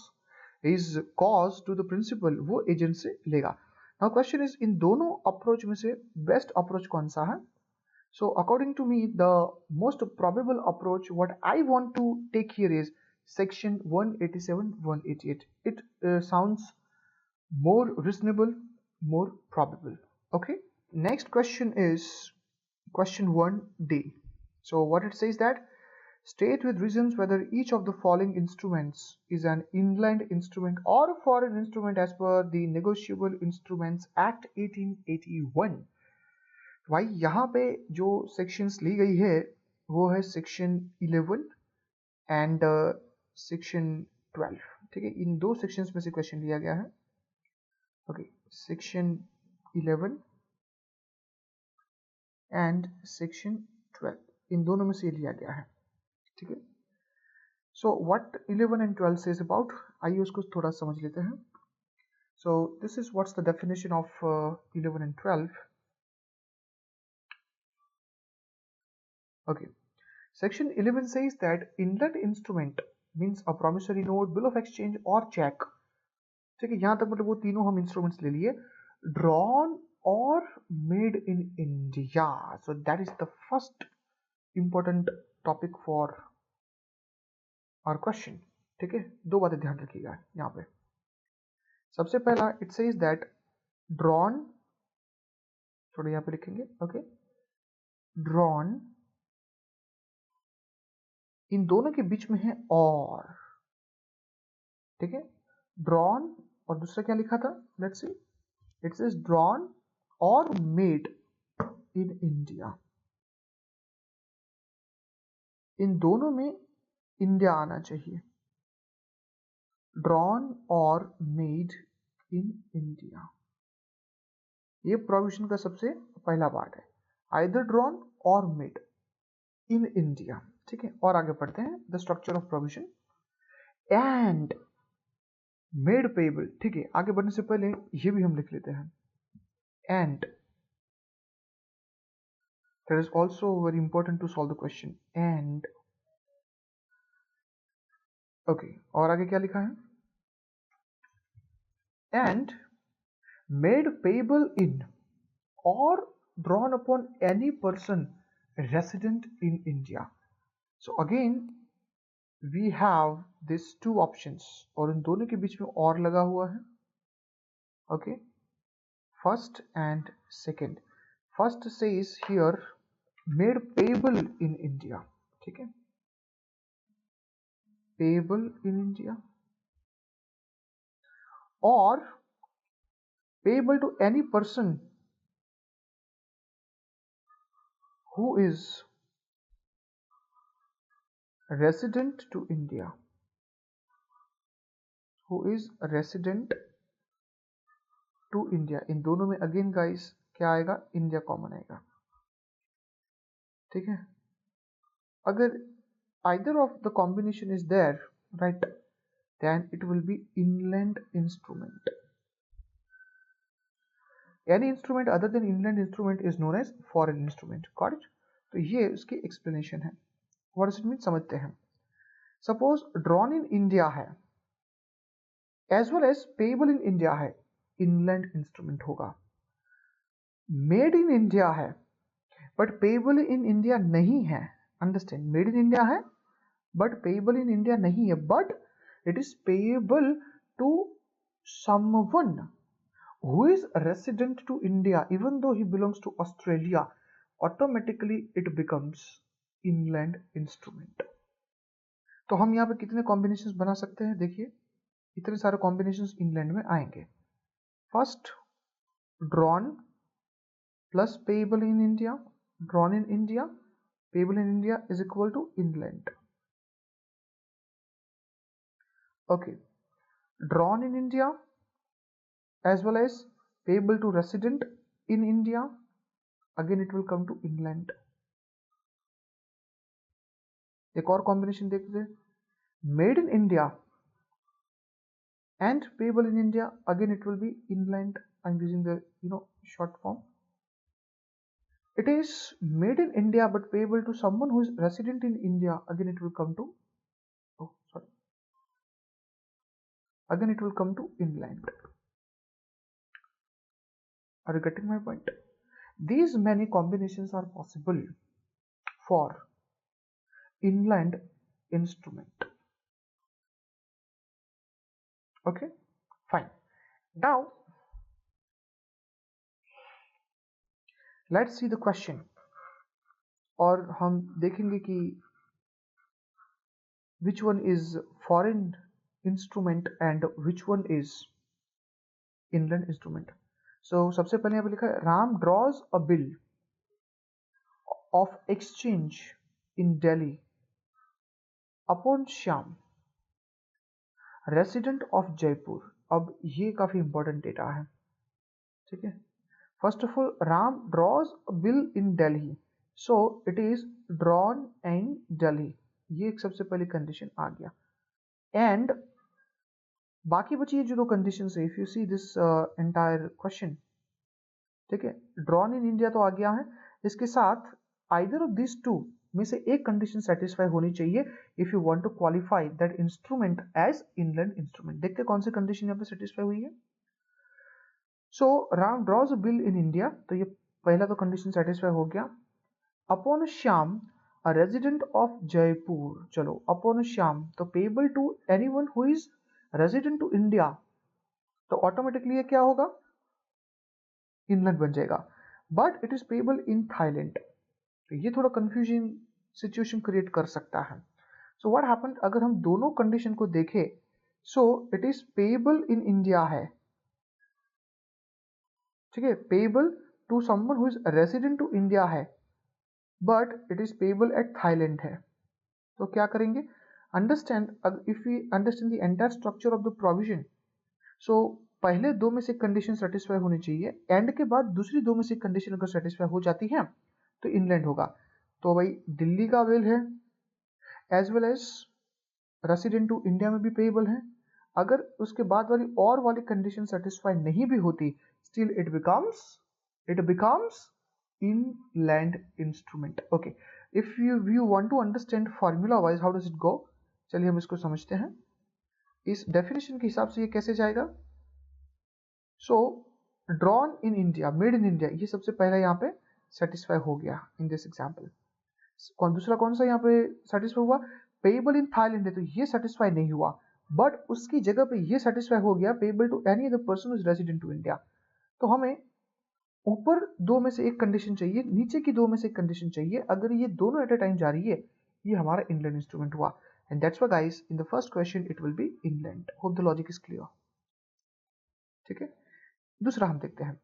is caused to the principal वो एजेंट से लेगा. Now question is, इन दोनों अप्रोच में से best approach कौन सा है? So according to me the most probable approach what I want to take here is section 187 188. It sounds more reasonable, more probable. Okay, next question is question 1D. So what it says that state with reasons whether each of the following instruments is an inland instrument or a foreign instrument as per the Negotiable Instruments Act 1881. भाई यहाँ पे जो sections ली गई है वो है section 11 and section 12. ठीक है, इन दो sections में से question लिया गया है. Okay, section 11 and section 12 इन दोनों में से लिया गया है. ठीक है, so what 11 and 12 says about, आइए उसको थोड़ा समझ लेते हैं. So this is what's the definition of 11 and 12. Okay, section 11 says that inland instrument means a promissory note, bill of exchange or check ठीक है, यहां तक मतलब वो तीनों हम इंस्ट्रूमेंट्स ले लिए, ड्रॉन और made in India. So that is the first important topic for our question. ठीक है, दो बातें ध्यान रखिएगा यहाँ पे. सबसे पहला इट सेज दैट ड्रॉन, थोड़ा यहाँ पे लिखेंगे, ओके, ड्रॉन, इन दोनों के बीच में है और. ठीक है, ड्रॉन और दूसरा क्या लिखा था, let's see, it says drawn और मेड इन इंडिया. इन दोनों में इंडिया आना चाहिए. ड्रॉन और मेड इन इंडिया, ये प्रोविजन का सबसे पहला पार्ट है, आइदर ड्रॉन और मेड इन इंडिया. ठीक है, और आगे पढ़ते हैं the structure of provision. And made payable. ठीक है, आगे बढ़ने से पहले ये भी हम लिख लेते हैं, and that is also very important to solve the question. And okay, और आगे क्या लिखा है, and made payable in or drawn upon any person resident in India. So again we have these two options, और इन दोनों के बीच में और लगा हुआ है. okay, first and second. First says here made payable in India. ठीक है, payable in India or payable to any person who is resident to India, who is resident to India. इन दोनों में अगेन गाइस क्या आएगा, India common आएगा. ठीक है, अगर either of the combination is there, right, then it will be inland instrument. Any instrument other than inland instrument is known as foreign instrument. Got it? तो ये उसकी explanation है. What does it mean? समझते हैं. Suppose drawn in India है, as well as payable in India है, inland instrument होगा. Made in India है, but payable in India नहीं है. Understand? Made in India है, but payable in India नहीं है, but it is payable to someone who is resident to India, even though he belongs to Australia. Automatically it becomes inland instrument. तो हम यहाँ पे कितने कॉम्बिनेशंस बना सकते हैं, देखिए इतने सारे कॉम्बिनेशंस इनलैंड में आएंगे. First drawn plus payable in India, drawn in India, payable in India is equal to inland. Okay, drawn in India as well as payable to resident in India, again it will come to inland. एक और combination देखते हैं, made in India and payable in India, again it will be inland. I'm using the short form. It is made in India but payable to someone who is resident in India, again it will come to again it will come to inland. Are you getting my point? These many combinations are possible for inland instrument. Okay, fine. Now let's see the question. और हम देखेंगे कि which one is foreign instrument and which one is inland instrument. So सबसे पहले यहाँ पे लिखा है Ram draws a bill of exchange in Delhi upon Shyam, resident of Jaipur. अब ये काफी important डेटा है. ठीक है, first of all Ram draws a bill in Delhi, so it is drawn in Delhi. ये एक सबसे पहली कंडीशन आ गया. एंड बाकी बची ये जो दो कंडीशन है, if you see this entire question, ठीक है, ड्रॉन इन इंडिया तो आ गया है, इसके साथ आइदर ऑफ दिस टू में से एक कंडीशन सेटिस्फाई होनी चाहिए if you want to qualify that instrument as inland instrument. देखते हैं कौन सी कंडीशन यहाँ पे सेटिस्फाई हुई है। So Ram draws a bill in India, तो ये पहला तो कंडीशन सेटिस्फाई हो गया। Upon Shyam a resident of Jaipur, चलो अपॉन श्याम तो payable to anyone who is resident to India, तो ऑटोमेटिकली ये क्या होगा, इनलैंड बन जाएगा। But it is payable in Thailand, तो ये थोड़ा कंफ्यूजिंग सिचुएशन क्रिएट कर सकता है। सो व्हाट हैपेंड अगर हम दोनों कंडीशन को देखें, so it is payable in India है, ठीक है, payable to someone who is resident to India है, but it is payable at Thailand है। तो क्या करेंगे, understand, if we understand the entire structure of the provision, so पहले दो में से कंडीशन सेटिस्फाई होनी चाहिए, एंड के बाद दूसरी दो में से कंडीशन अगर सेटिस्फाई हो जाती है तो इनलैंड होगा। तो भाई दिल्ली का बिल है as well as resident to India में भी पेबल है, अगर उसके बाद वाली कंडीशन सेटिस्फाई नहीं भी होती, still it becomes inland instrument. Okay, if you want to understand formula wise how does it go, चलिए हम इसको समझते हैं। इस डेफिनेशन के हिसाब से ये कैसे जाएगा, so drawn in India, made in India, ये सबसे पहला यहाँ पे सेटिस्फाई हो गया इन दिस एग्जाम्पल। दूसरा कौन सा यहाँ पे सेटिस्फाई हुआ, पेबल इन थाईलैंड है, तो ये सेटिस्फाई नहीं हुआ, बट उसकी जगह पे ये सेटिस्फाई हो गया, payable to any other person is resident to India. तो हमें ऊपर दो में से एक कंडीशन चाहिए, नीचे की दो में से एक कंडीशन चाहिए, अगर ये दोनों एट अ टाइम जा रही है, ये हमारा इनलैंड इंस्ट्रूमेंट हुआ। And that's why guys in the first question it will be inland. Hope the logic is clear, ठीक है। दूसरा हम देखते हैं,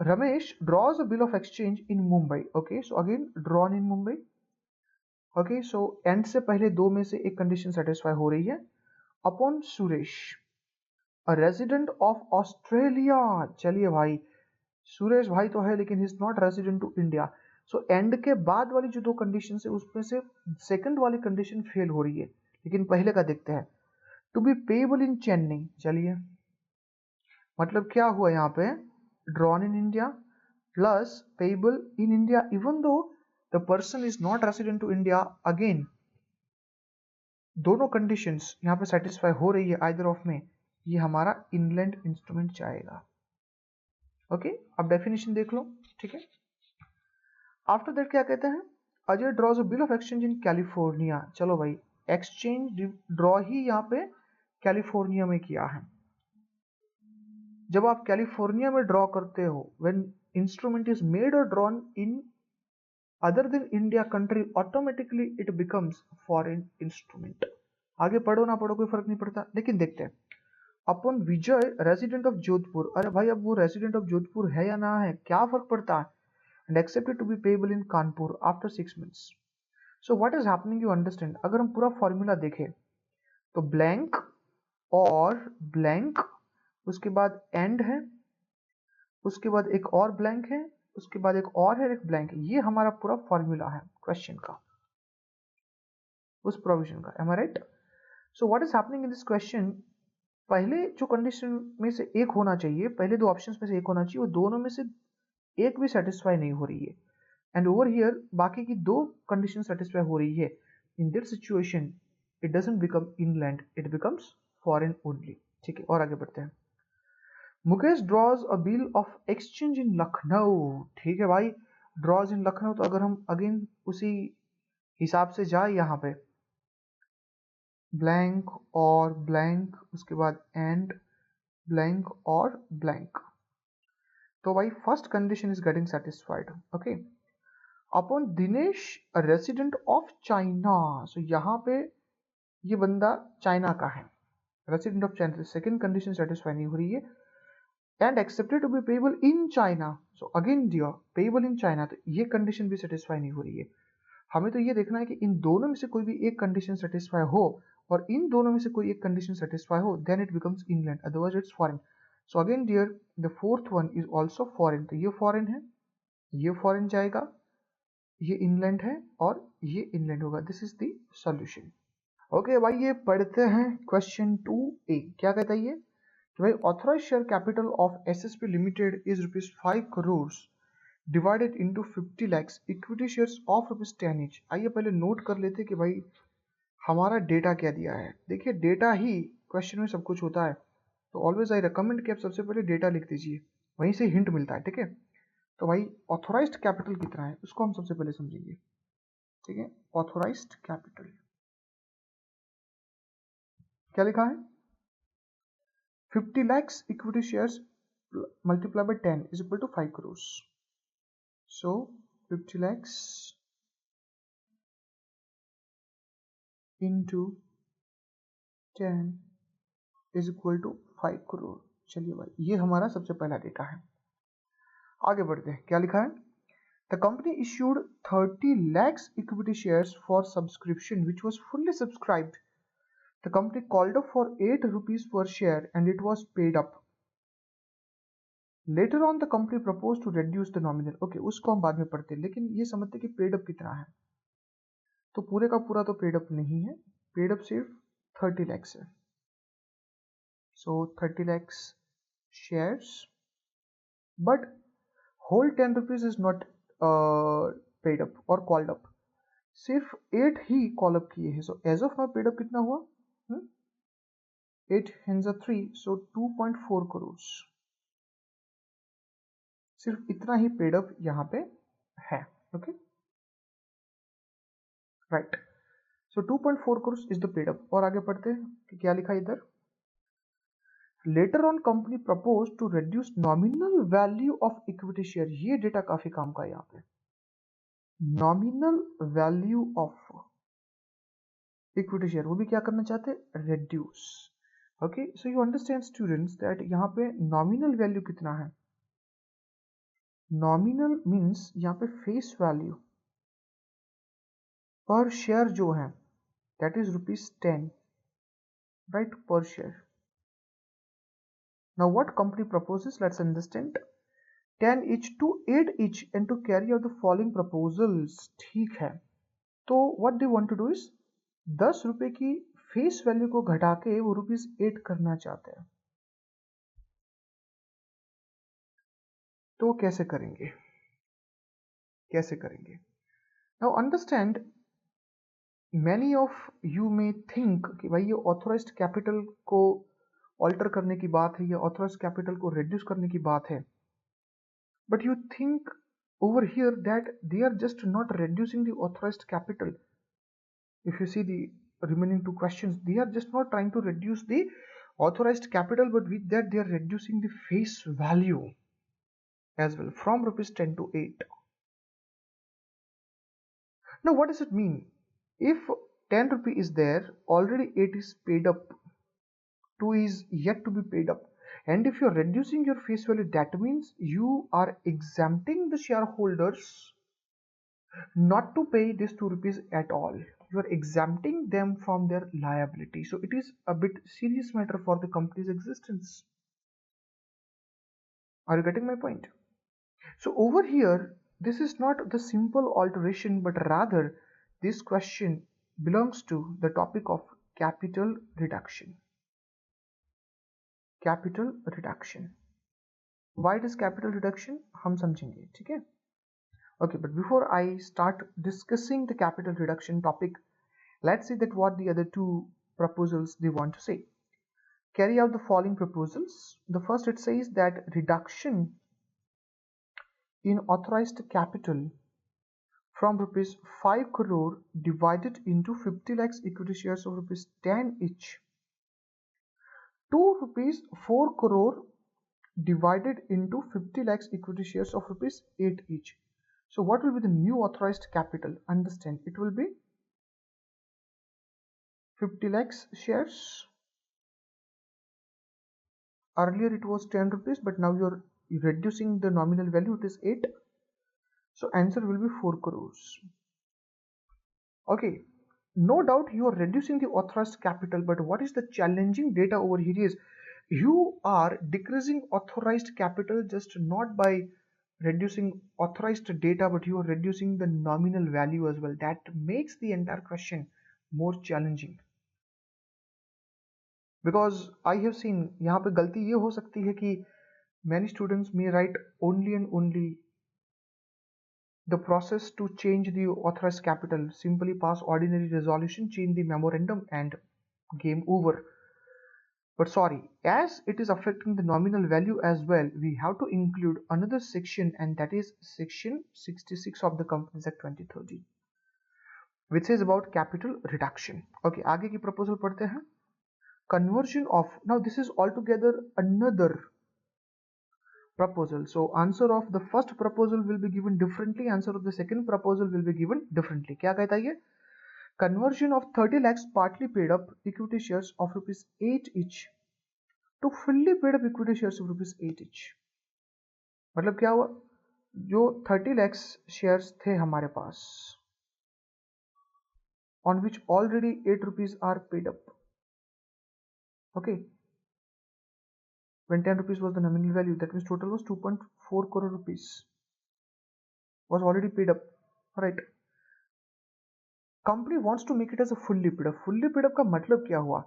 Ramesh drawers a bill of exchange in Mumbai. Okay, so again drawn in Mumbai. Okay, so and से पहले दो में से एक कंडीशन सेटिस्फाई हो रही है। Upon Suresh a resident of Australia, चलिए भाई सुरेश भाई तो है लेकिन he is not resident to India, so and के बाद वाली जो दो कंडीशन है उसमें से सेकंड वाली कंडीशन फेल हो रही है, लेकिन पहले का देखते हैं। To be payable in Chennai, चलिए मतलब क्या हुआ यहाँ पे, drawn in India plus payable in India even though the person is not resident to India, again दोनों कंडीशंस यहाँ पे सेटिस्फाई हो रही है आइदर ऑफ में, ये हमारा इनलैंड इंस्ट्रूमेंट जाएगा। ओके, अब डेफिनेशन देख लो, ठीक है। आफ्टर दैट क्या कहते हैं, Ajay drawers a bill of exchange in California, चलो भाई एक्सचेंज ड्रॉ ही यहाँ पे कैलिफोर्निया में किया है। जब आप कैलिफोर्निया में ड्रॉ करते हो, व्हेन इंस्ट्रूमेंट इज मेड और drawn in other than India country, automatically it becomes foreign instrument. आगे पढ़ो ना पढ़ो कोई फर्क नहीं पड़ता, लेकिन देखते हैं। अपन विजय रेसिडेंट ऑफ जोधपुर, अरे भाई अब वो रेसिडेंट ऑफ जोधपुर है या ना है, क्या फर्क पड़ता है, and accepted to be payable in Kanpur after 6 months। So what is happening, you understand, अगर हम पूरा फॉर्मूला देखें तो ब्लैंक और ब्लैंक, उसके बाद एंड है, उसके बाद एक और ब्लैंक है, उसके बाद एक और है, एक ब्लैंक, ये हमारा पूरा फॉर्मूला है क्वेश्चन का, उस प्रोविजन का, am I right. So what is happening in this question, पहले जो कंडीशन में से एक होना चाहिए, पहले दो ऑप्शंस में से एक होना चाहिए, वो दोनों में से एक भी सेटिस्फाई नहीं हो रही है, एंड ओवर हियर बाकी की दो कंडीशन सेटिस्फाई हो रही है। In this situation it doesn't become inland, it becomes foreign only, ठीक है। और आगे बढ़ते हैं, Mukesh drawers a bill of exchange इन लखनऊ, ठीक है भाई, ड्रॉज इन लखनऊ, तो अगर हम अगेन उसी हिसाब से जाए यहाँ पे ब्लैंक और ब्लैंक, उसके बाद एंड ब्लैंक और ब्लैंक, तो भाई first condition is getting satisfied. Okay, upon Dinesh resident of China, so यहाँ पे ये बंदा चाइना का है, resident of China, second condition satisfy नहीं हो रही है, and accepted to be payable in China, so again dear payable in China, तो ये कंडीशन भी सेटिस्फाई नहीं हो रही है। हमें तो ये देखना है कि इन दोनों में से कोई भी एक कंडीशन सेटिस्फाई हो, और इन दोनों में से कोई एक कंडीशन सेटिस्फाई हो, then it becomes inland, otherwise it's foreign. So again dear the fourth one is also foreign, तो ये फॉरेन है, ये फॉरेन जाएगा, ये इनलैंड है और ये इनलैंड होगा। This is the solution. Okay भाई, ये पढ़ते हैं क्वेश्चन 2A, क्या कहता है ये कि भाई authorise share capital of SSP limited is ₹5 crores divided into 50 lakhs equity shares of ₹10 each। आइए पहले नोट कर लेते कि भाई हमारा डेटा क्या दिया है। देखिए डेटा ही क्वेश्चन में सब कुछ होता है, तो ऑलवेज आई रिकमेंड कि आप सबसे पहले डेटा लिख दीजिए, वहीं से हिंट मिलता है। ठीक है, तो भाई ऑथोराइज्ड कैपिटल कितना है उसको हम सबसे पहले समझेंगे। ठीक है, ऑथोराइज्ड कैपिटल क्या लिखा है, 50 lakhs equity shares multiply by 10 is equal to 5 crores। सो 50 lakhs into 10 is equal to 5 crore। चलिए भाई ये हमारा सबसे पहला डेटा है। आगे बढ़ते हैं, क्या लिखा है, the company issued 30 lakhs equity shares for subscription which was fully subscribed. The company called up for 8 rupees per share and it was paid up. Later on the company proposed to reduce the nominal. Okay, उसको हम बाद में पढ़ते हैं, लेकिन ये समझते कि पेड अप कितना है। तो पूरे का पूरा तो पेड अप नहीं है, पेड अप सिर्फ 30 lakhs है। So 30 lakhs shares, but whole 10 rupees is not paid up or called up, सिर्फ 8 ही कॉल अप किए हैं। So as of now paid up कितना हुआ, 8 hens are 3, so 2.4 crores। सिर्फ इतना ही पेड अप यहाँ पे है। Okay right, so 2.4 crores is the paid up. और आगे पढ़ते हैं कि क्या लिखा इधर, later on company propose to reduce nominal value of equity share. ये डेटा काफी काम का है यहाँ पे, nominal value of equity share, वो भी क्या करना चाहते हैं, reduce. Okay, so you understand students that यहाँ पे नॉमिनल वैल्यू कितना है, नॉमिनल मीन्स यहाँ पे फेस वैल्यू पर शेयर जो है दैट इज ₹10, राइट, पर share. Now what company proposes, let's understand, 10 each to 8 each and to carry out the following proposals। ठीक है, तो what they want to do is 10 रुपए की फेस वैल्यू को घटा के वो ₹8 करना चाहते हैं। तो कैसे करेंगे, कैसे करेंगे, now understand, many of you may think कि भाई ये ऑथोराइज्ड कैपिटल को ऑल्टर करने की बात है, या ऑथोराइज्ड कैपिटल को रिड्यूस करने की बात है, but you think over here that they are just not reducing the authorized capital. If you see the remaining two questions, they are just not trying to reduce the authorized capital, but with that they are reducing the face value as well from ₹10 to 8. Now what does it mean? If 10 rupee is there, already 8 is paid up, 2 is yet to be paid up, and if you are reducing your face value, that means you are exempting the shareholders not to pay this 2 rupees at all. You are exempting them from their liability. So it is a bit serious matter for the company's existence. Are you getting my point? So over here, this is not the simple alteration, but rather this question belongs to the topic of capital reduction. Capital reduction. Why does capital reduction? हम समझेंगे, ठीक है? Okay, but before I start discussing the capital reduction topic, let's see that what the other two proposals they want to say. Carry out the following proposals. The first, it says that reduction in authorized capital from ₹5 crore divided into 50 lakhs equity shares of ₹10 each to ₹4 crore divided into 50 lakhs equity shares of ₹8 each. So what will be the new authorized capital? Understand, it will be 50 lakhs shares. Earlier it was 10 rupees, but now you're reducing the nominal value, it is 8. So answer will be 4 crores. Okay, no doubt you are reducing the authorized capital, but what is the challenging data over here is you are decreasing authorized capital just not by reducing authorized data, but you are reducing the nominal value as well. That makes the entire question more challenging. Because I have seen यहाँ पे गलती ये हो सकती है कि many students may write only and only The process to change the authorized capital, simply pass ordinary resolution, change the memorandum, and game over. But sorry, as it is affecting the nominal value as well, we have to include another section, and that is section 66 of the Companies Act 2013, which is about capital reduction. Okay, आगे की proposal पढ़ते हैं. Conversion of, now this is altogether another proposal. So answer of the first proposal will be given differently, answer of the second proposal will be given differently. क्या कहता है ये? Conversion of 30 lakhs partly paid up equity shares of rupees 8 each to fully paid up equity shares of rupees 8 each. मतलब क्या हुआ? जो 30 lakhs shares थे हमारे पास, on which already 8 rupees are paid up. Okay. When 10 rupees was the nominal value, that means total was 2.4 crore rupees was already paid up, right? Company wants to make it as a fully paid up. Fully paid up का मतलब क्या हुआ?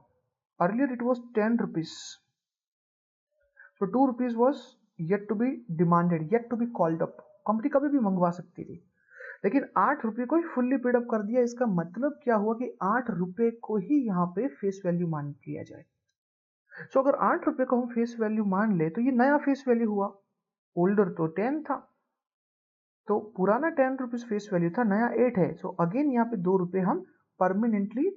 Earlier it was 10 rupees. So 2 rupees was yet to be demanded, yet to be called up. Company कभी भी मंगवा सकती थी, लेकिन 8 रुपये को ही फुल्ली पेड अप कर दिया. इसका मतलब क्या हुआ कि 8 रुपये को ही यहाँ पे फेस वैल्यू मान लिया जाए. सो अगर 8 रुपये को हम फेस वैल्यू मान ले तो ये नया फेस वैल्यू हुआ. ओल्डर तो 10 था, तो पुराना 10 रुपीज फेस वैल्यू था, नया 8 है. सो अगेन यहाँ पे 2 रुपये हम परमानेंटली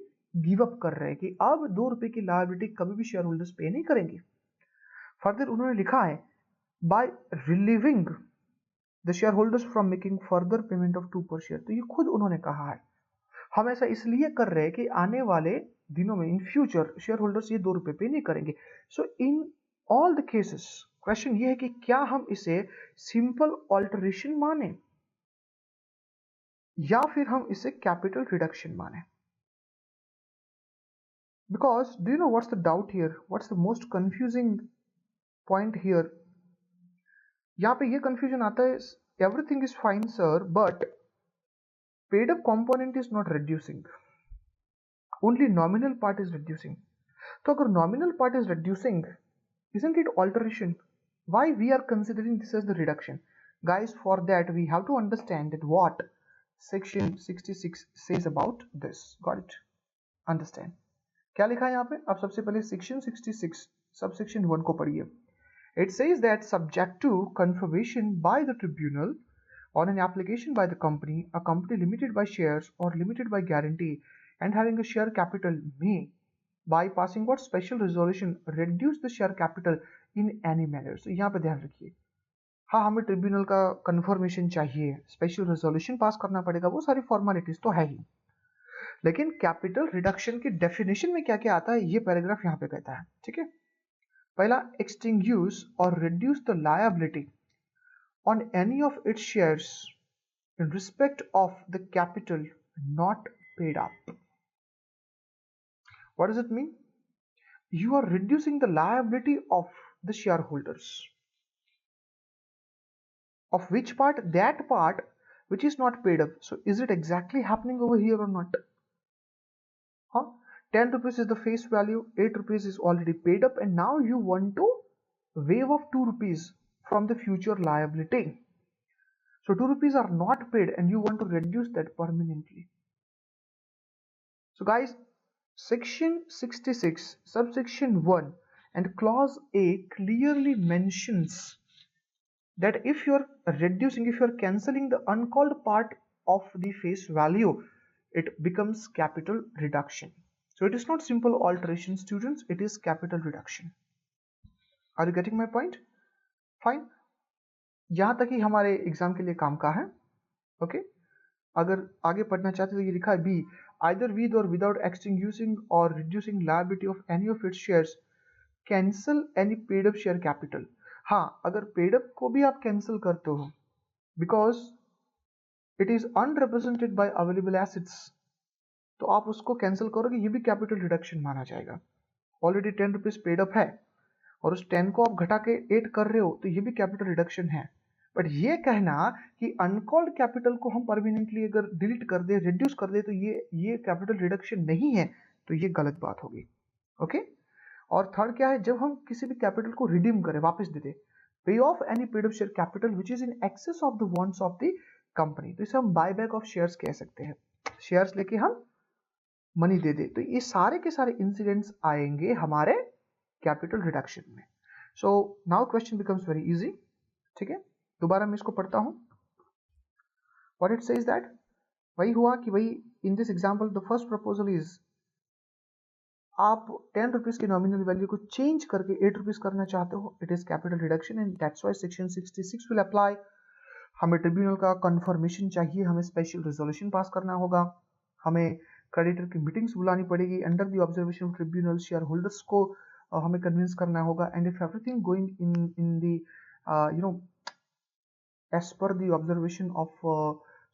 गिव अप कर रहे हैं कि अब 2 रुपये की लायबिलिटी कभी भी शेयर होल्डर्स पे नहीं करेंगे. फर्दर उन्होंने लिखा है by relieving the share holders from making further payment of 2 per share. तो ये खुद उन्होंने कहा है. हम ऐसा इसलिए कर रहे हैं कि आने वाले दिनों में इन फ्यूचर शेयर होल्डर्स ये 2 रुपये पे नहीं करेंगे. So in all the cases question ये है कि क्या हम इसे सिंपल ऑल्टरेशन माने या फिर हम इसे कैपिटल रिडक्शन माने. Because do you know what's the doubt here, what's the most confusing point here. यहां पे ये कंफ्यूजन आता है, everything is fine sir but paid up component is not reducing, only nominal part is reducing. तो अगर nominal part is reducing, isn't it alteration? Why we are considering this as the reduction? Guys, for that we have to understand that what section 66 says about this. Got it? Understand? क्या लिखा है यहाँ पे? अब सबसे पहले section 66 subsection 1 को पढ़िए. It says that subject to confirmation by the tribunal on an application by the company, a company limited by shares or limited by guarantee and having a share capital may by passing what special resolution reduce the share capital in any manner. So यहाँ पे ध्यान रखिए, हाँ हमें tribunal का confirmation चाहिए, special resolution pass करना पड़ेगा, वो सारी फॉर्मेलिटीज तो है ही, लेकिन कैपिटल रिडक्शन की डेफिनेशन में क्या क्या आता है ये पैराग्राफ यहाँ पे कहता है. ठीक है. पहला, एक्सटिंग्यूश और reduce the liability on any of its shares in respect of the capital not paid up. What does it mean? You are reducing the liability of the shareholders. Of which part? That part which is not paid up. So is it exactly happening over here or not? Huh? 10 rupees is the face value, 8 rupees is already paid up, and now you want to waive off 2 rupees from the future liability. So 2 rupees are not paid and you want to reduce that permanently. So guys, Section 66 subsection 1 and clause A clearly mentions that if you are reducing, if you are cancelling the uncalled part of the face value, it becomes capital reduction. So it is not simple alteration students, it is capital reduction. Are you getting my point? Fine. यहाँ तक ही हमारे exam के लिए काम का है. Okay. अगर आगे पढ़ना चाहते तो ये लिखा है B, either with or without extinguishing or reducing liability of any of its shares, cancel any paid up share capital. हाँ, अगर paid up को भी आप cancel करते हो because it is unrepresented by available assets, तो आप उसको cancel करोगे, ये भी capital reduction माना जाएगा. Already 10 rupees paid up है और उस 10 को आप घटा के 8 कर रहे हो, तो ये भी capital reduction है. बट ये कहना कि अनकॉल्ड कैपिटल को हम परमानेंटली अगर डिलीट कर दे, रिड्यूस कर दे, तो ये कैपिटल रिडक्शन नहीं है, तो ये गलत बात होगी. ओके. और थर्ड क्या है, जब हम किसी भी कैपिटल को रिडीम करें, वापस दे दे, पे of any paid up share capital which is in excess of the wants of the company, तो इसे हम बाय बैक ऑफ शेयर्स कह सकते हैं, शेयर्स लेके हम मनी दे दे। तो ये सारे के सारे इंसिडेंट्स आएंगे हमारे कैपिटल रिडक्शन में। So now question becomes very easy, ठीक है। दोबारा मैं इसको पढ़ता हूं। व्हाट इट सेज दैट, वही हुआ कि वही in this example the first proposal is, आप 10 रुपीज की नॉमिनल वैल्यू को चेंज करके 8 रुपीज करना चाहते हो, it is capital reduction and that's why section 66 will apply. हमें ट्रिब्यूनल का कंफर्मेशन चाहिए, हमें स्पेशल रेजोल्यूशन पास करना होगा, हमें क्रेडिटर की मीटिंग्स बुलानी पड़ेगी, under the observation of tribunal share holders को हमें कन्विंस करना होगा, and if everything going in the you know as per the observation of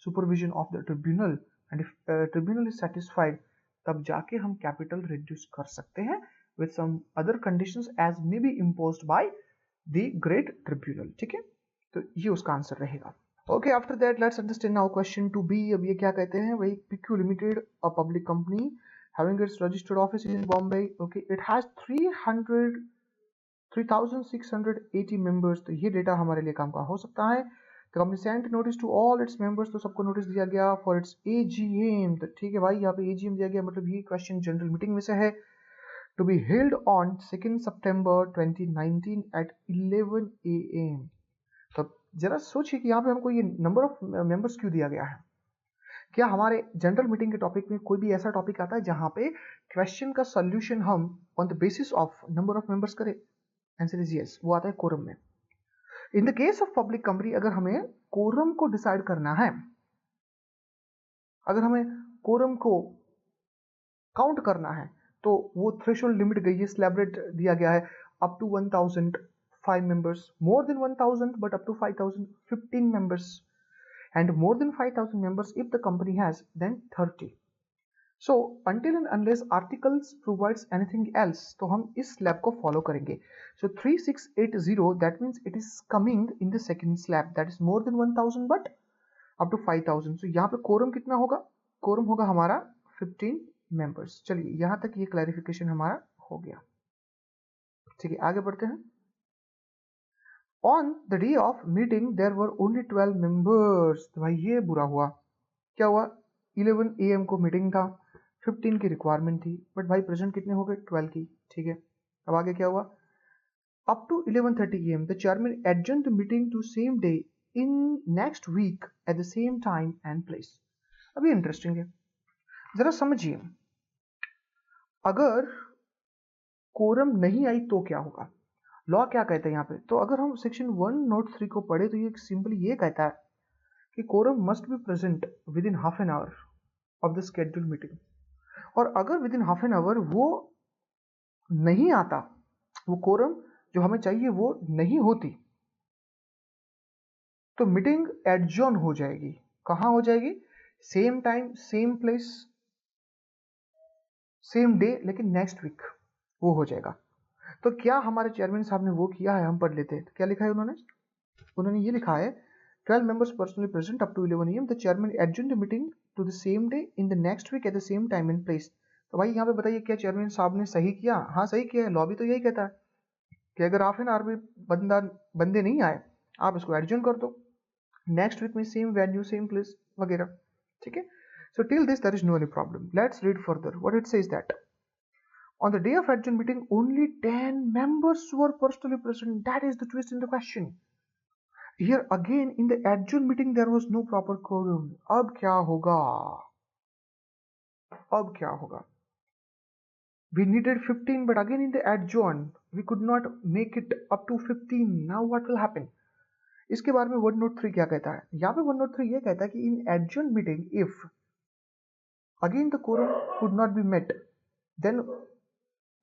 supervision of the tribunal, and if tribunal is satisfied, तब जाके हम capital reduce कर सकते हैं with some other conditions as may be imposed by the great tribunal, ठीक है। तो ये उसका आंसर रहेगा। Okay, after that let's understand now question 2b। अब ये क्या कहते हैं, वही PQ Limited, a public company having its registered office in Bombay, okay, it has 3680 members। तो ये डेटा हमारे लिए काम का हो सकता है। तो company sent notice to all its members, तो सबको नोटिस दिया गया फॉर इट्स एजीएम। तो ठीक है भाई, यहाँ पे एजीएम दिया गया, मतलब ये क्वेश्चन जनरल मीटिंग में से है, टू बी हेल्ड ऑन 2 सितंबर 2019 एट 11 AM। तो जरा सोचिए कि यहाँ पे हमको ये नंबर ऑफ मेंबर्स क्यों दिया गया है। क्या हमारे जनरल मीटिंग के टॉपिक में कोई भी ऐसा टॉपिक आता है जहाँ पे क्वेश्चन का सोल्यूशन हम on the basis of number of members करें? आंसर इज यस, वो आता है कोरम में। In the case of public company, अगर हमें कोरम को डिसाइड करना है, अगर हमें कोरम को काउंट करना है, तो वो थ्रेशोल्ड लिमिट गई है, स्लैब रेट दिया गया है up to 1005 members, more than 1000 but up to 5000 15 members, and more than 5000 members if the company has then 30। So until and unless articles provides anything else, तो हम इस स्लैब को follow करेंगे। So 3680 that means it is coming in the second slab, that is more than 1000 but up to 5000। So यहाँ पे quorum कितना होगा? Quorum होगा हमारा 15 members। चलिए यहाँ तक ये क्लैरिफिकेशन हमारा हो गया, ठीक है। आगे बढ़ते हैं। On the day of meeting there were only 12 members। तो भाई ये बुरा हुआ, क्या हुआ? 11 AM को मीटिंग था, 15 की रिक्वायरमेंट थी, बट भाई प्रेजेंट कितने हो गए? 12 की, ठीक है। अब आगे क्या हुआ? Up to 11:30 AM the chairman adjourned the meeting to same day in next week at the same time and place। अभी इंटरेस्टिंग है, जरा समझिए। अगर कोरम नहीं आई तो क्या होगा? लॉ क्या कहता है यहाँ पे? तो अगर हम सेक्शन 103 को पढ़े तो ये सिंपली ये कहता है कि quorum must be present within half an hour of the scheduled meeting. और अगर within half an hour वो नहीं आता, वो कोरम जो हमें चाहिए वो नहीं होती, तो मीटिंग एडजॉर्न हो जाएगी। कहाँ हो जाएगी? Same time same place same day, लेकिन नेक्स्ट वीक वो हो जाएगा। तो क्या हमारे चेयरमैन साहब ने वो किया है? हम पढ़ लेते हैं। तो क्या लिखा है उन्होंने ये लिखा है 12 members personally present up to 11 AM, the chairman adjourned the meeting to the same day in the next week at the same time and place। तो भाई यहाँ पे बताइए, क्या चेयरमैन साहब ने सही किया? हाँ सही किया है। लॉ भी तो यही कहता है कि अगर हाफ एन आवर में बंदे नहीं आए, आप इसको एडजर्न कर दो, नेक्स्ट वीक में सेम वेन्यू सेम प्लेस वगैरह, ठीक है। So till this there is no any problem. Let's read further what it says that on the day of adjourned meeting only 10 members were personally present। that is the twist in the question here again। in the adjourned meeting there was no proper quorum। अब क्या होगा? we needed 15 but again in the adjourned we could not make it up to 15। now what will happen? इसके बारे में 103 क्या कहता है? यहाँ पे 103 ये कहता है कि in adjourned meeting if again the quorum could not be met then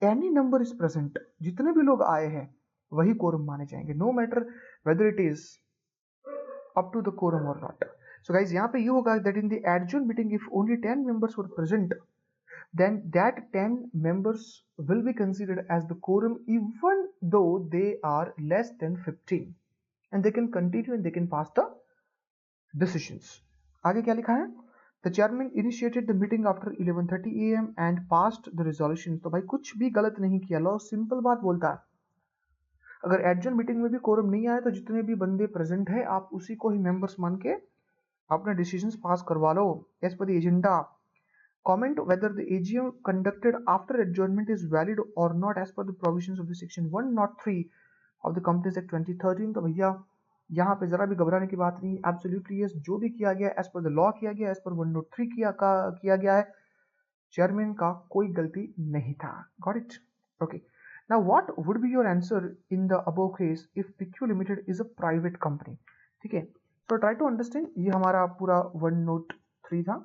any number is present, जितने भी लोग आए हैं वही कोरम माने जाएंगे, no matter whether it is up to the quorum or not। so guys यहाँ पे ये होगा that in the adjourned meeting if only 10 members were present then that 10 members will be considered as the quorum even though they are less than 15 and they can continue and they can pass the decisions। आगे क्या लिखा है? The chairman initiated the meeting after 11:30 AM and passed the resolution। तो भाई कुछ भी गलत नहीं किया, लॉ सिंपल बात बोलता है। अगर एडजर्न मीटिंग में भी कोरम नहीं आया तो जितने भी बंदे प्रेजेंट है आप उसी को ही मेंबर्स मान के अपने डिसीजंस पास करवा लो as per the agenda. Comment whether the AGM conducted after adjournment is valid or not as per the provisions of the section 103 of the Companies Act 2013. तो भैया यहाँ पे जरा भी घबराने की बात नहीं. एब्सोल्युटली यस, जो भी किया गया एज पर द लॉ किया गया, एज पर 103 किया गया है. चेयरमैन का कोई गलती नहीं था. Got it? Okay. Now what would be your answer in the above case if PQ Limited is a private company? ठीक है, so try to understand. ये हमारा पूरा 103 था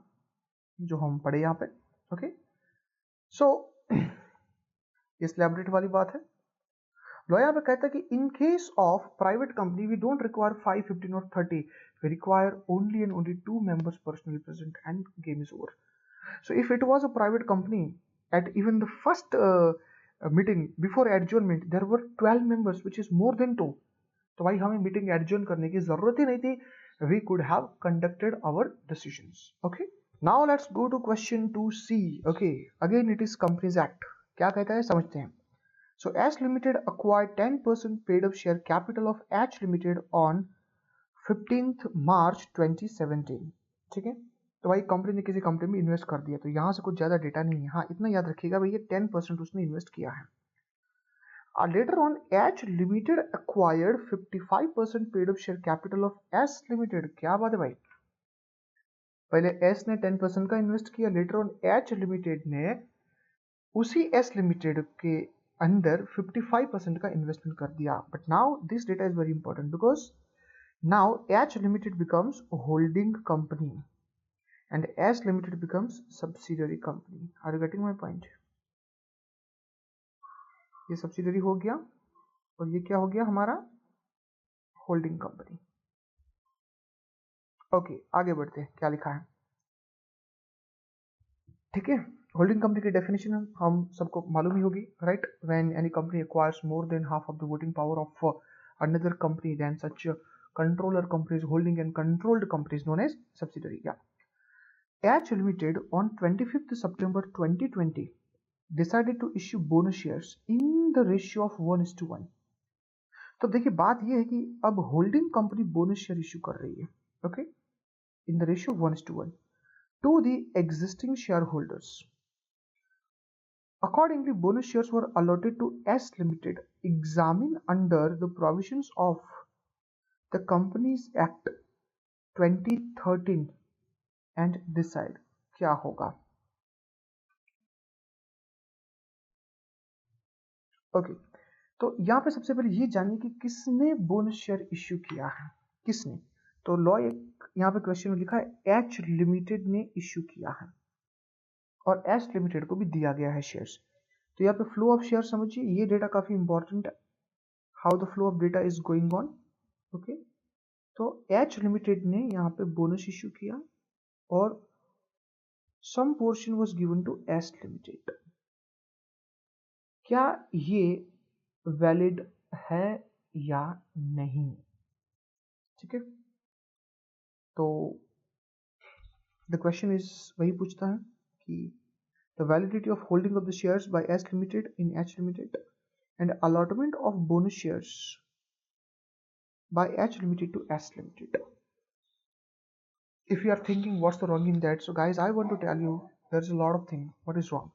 जो हम पढ़े यहाँ पे. ओके, सो ये स्लैबरेट वाली बात है. लॉ यहाँ पे कहता है कि in case of private company we don't require 5, 15 और 30, we require only and only 2 members personally present and game is over. So if it was a private company, at even the first meeting before adjournment there were 12 members which is more than 2. तो भाई हमें meeting adjourn करने की जरूरत ही नहीं थी. We could have conducted our decisions. Okay. Now let's go to question 2C. Okay. Again it is Companies Act. क्या कहता है समझते हैं. So H Limited acquired 10% paid up share capital of H Limited on 15th March 2017. ठीक है. तो भाई company ने किसी कंपनी में इन्वेस्ट कर दिया. तो यहाँ से कुछ ज्यादा डेटा नहीं है. हाँ इतना याद रखिएगा भैया 10% उसने इन्वेस्ट किया है. Later on, H Limited acquired 55% paid up share capital of S Limited. क्या बात है भाई. पहले S ने 10% का इन्वेस्ट किया. Later on, H Limited ने उसी S Limited के अंदर 55% का इन्वेस्टमेंट कर दिया. But now this data is very important because now H Limited becomes holding company and S Limited becomes subsidiary company. Are you getting my point? ये subsidiary हो गया और ये क्या हो गया हमारा होल्डिंग कंपनी. ओके, आगे बढ़ते हैं. क्या लिखा है. ठीक है, होल्डिंग कंपनी की डेफिनेशन हम सबको मालूम ही होगी, right. When any company acquires more than half of the voting power of another company then such controller companies holding and controlled companies known as subsidiary. या H Limited on 25th September 2020 decided to issue bonus shares in the ratio of 1:1. तो देखिए बात यह है कि अब holding company bonus share issue कर रही है. Okay, in the ratio 1:1 to the existing shareholders. Accordingly, bonus shares were allotted to S Limited, examined under the provisions of the Companies Act 2013 and decide क्या होगा. Okay, तो यहाँ पे सबसे पहले ये जानिए कि किसने बोनस शेयर इश्यू किया है. किसने? तो लॉ एक यहाँ पे क्वेश्चन में लिखा है एच लिमिटेड ने इश्यू किया है और एच लिमिटेड को भी दिया गया है शेयर्स. तो यहाँ पे फ्लो ऑफ शेयर समझिए, ये डेटा काफी इंपॉर्टेंट है. How the flow of data is going on. Okay, तो एच लिमिटेड ने यहाँ पे बोनस इश्यू किया और some portion was given to S limited. क्या ये वैलिड है या नहीं? ठीक है, तो द क्वेश्चन इज वही पूछता है कि the validity of holding of the shares by S limited in H limited and allotment of bonus shares by H limited to S limited. If you are thinking what's the wrong in that, so guys, I want to tell you there's a lot of things what is wrong.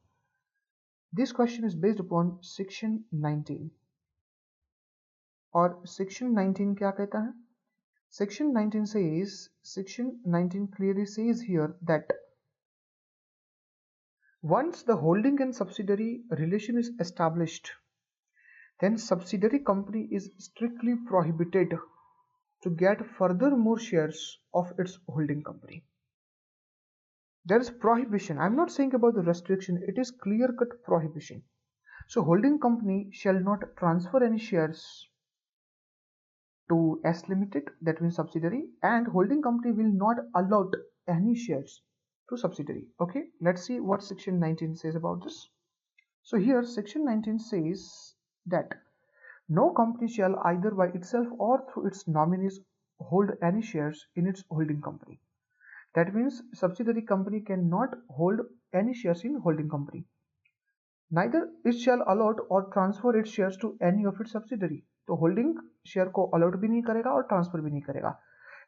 This question is based upon section 19 और section 19 क्या कहता है? Section 19 clearly says here that once the holding and subsidiary relation is established, then subsidiary company is strictly prohibited to get further more shares of its holding company. There is prohibition. I'm not saying about the restriction, it is clear-cut prohibition. So holding company shall not transfer any shares to S Limited, that means subsidiary, and holding company will not allot any shares to subsidiary. Okay, let's see what section 19 says about this. So here section 19 says that no company shall either by itself or through its nominees hold any shares in its holding company. That means subsidiary company cannot hold any shares in holding company. Neither it shall allot or transfer its shares to any of its subsidiary. तो holding share को allot भी नहीं करेगा और transfer भी नहीं करेगा.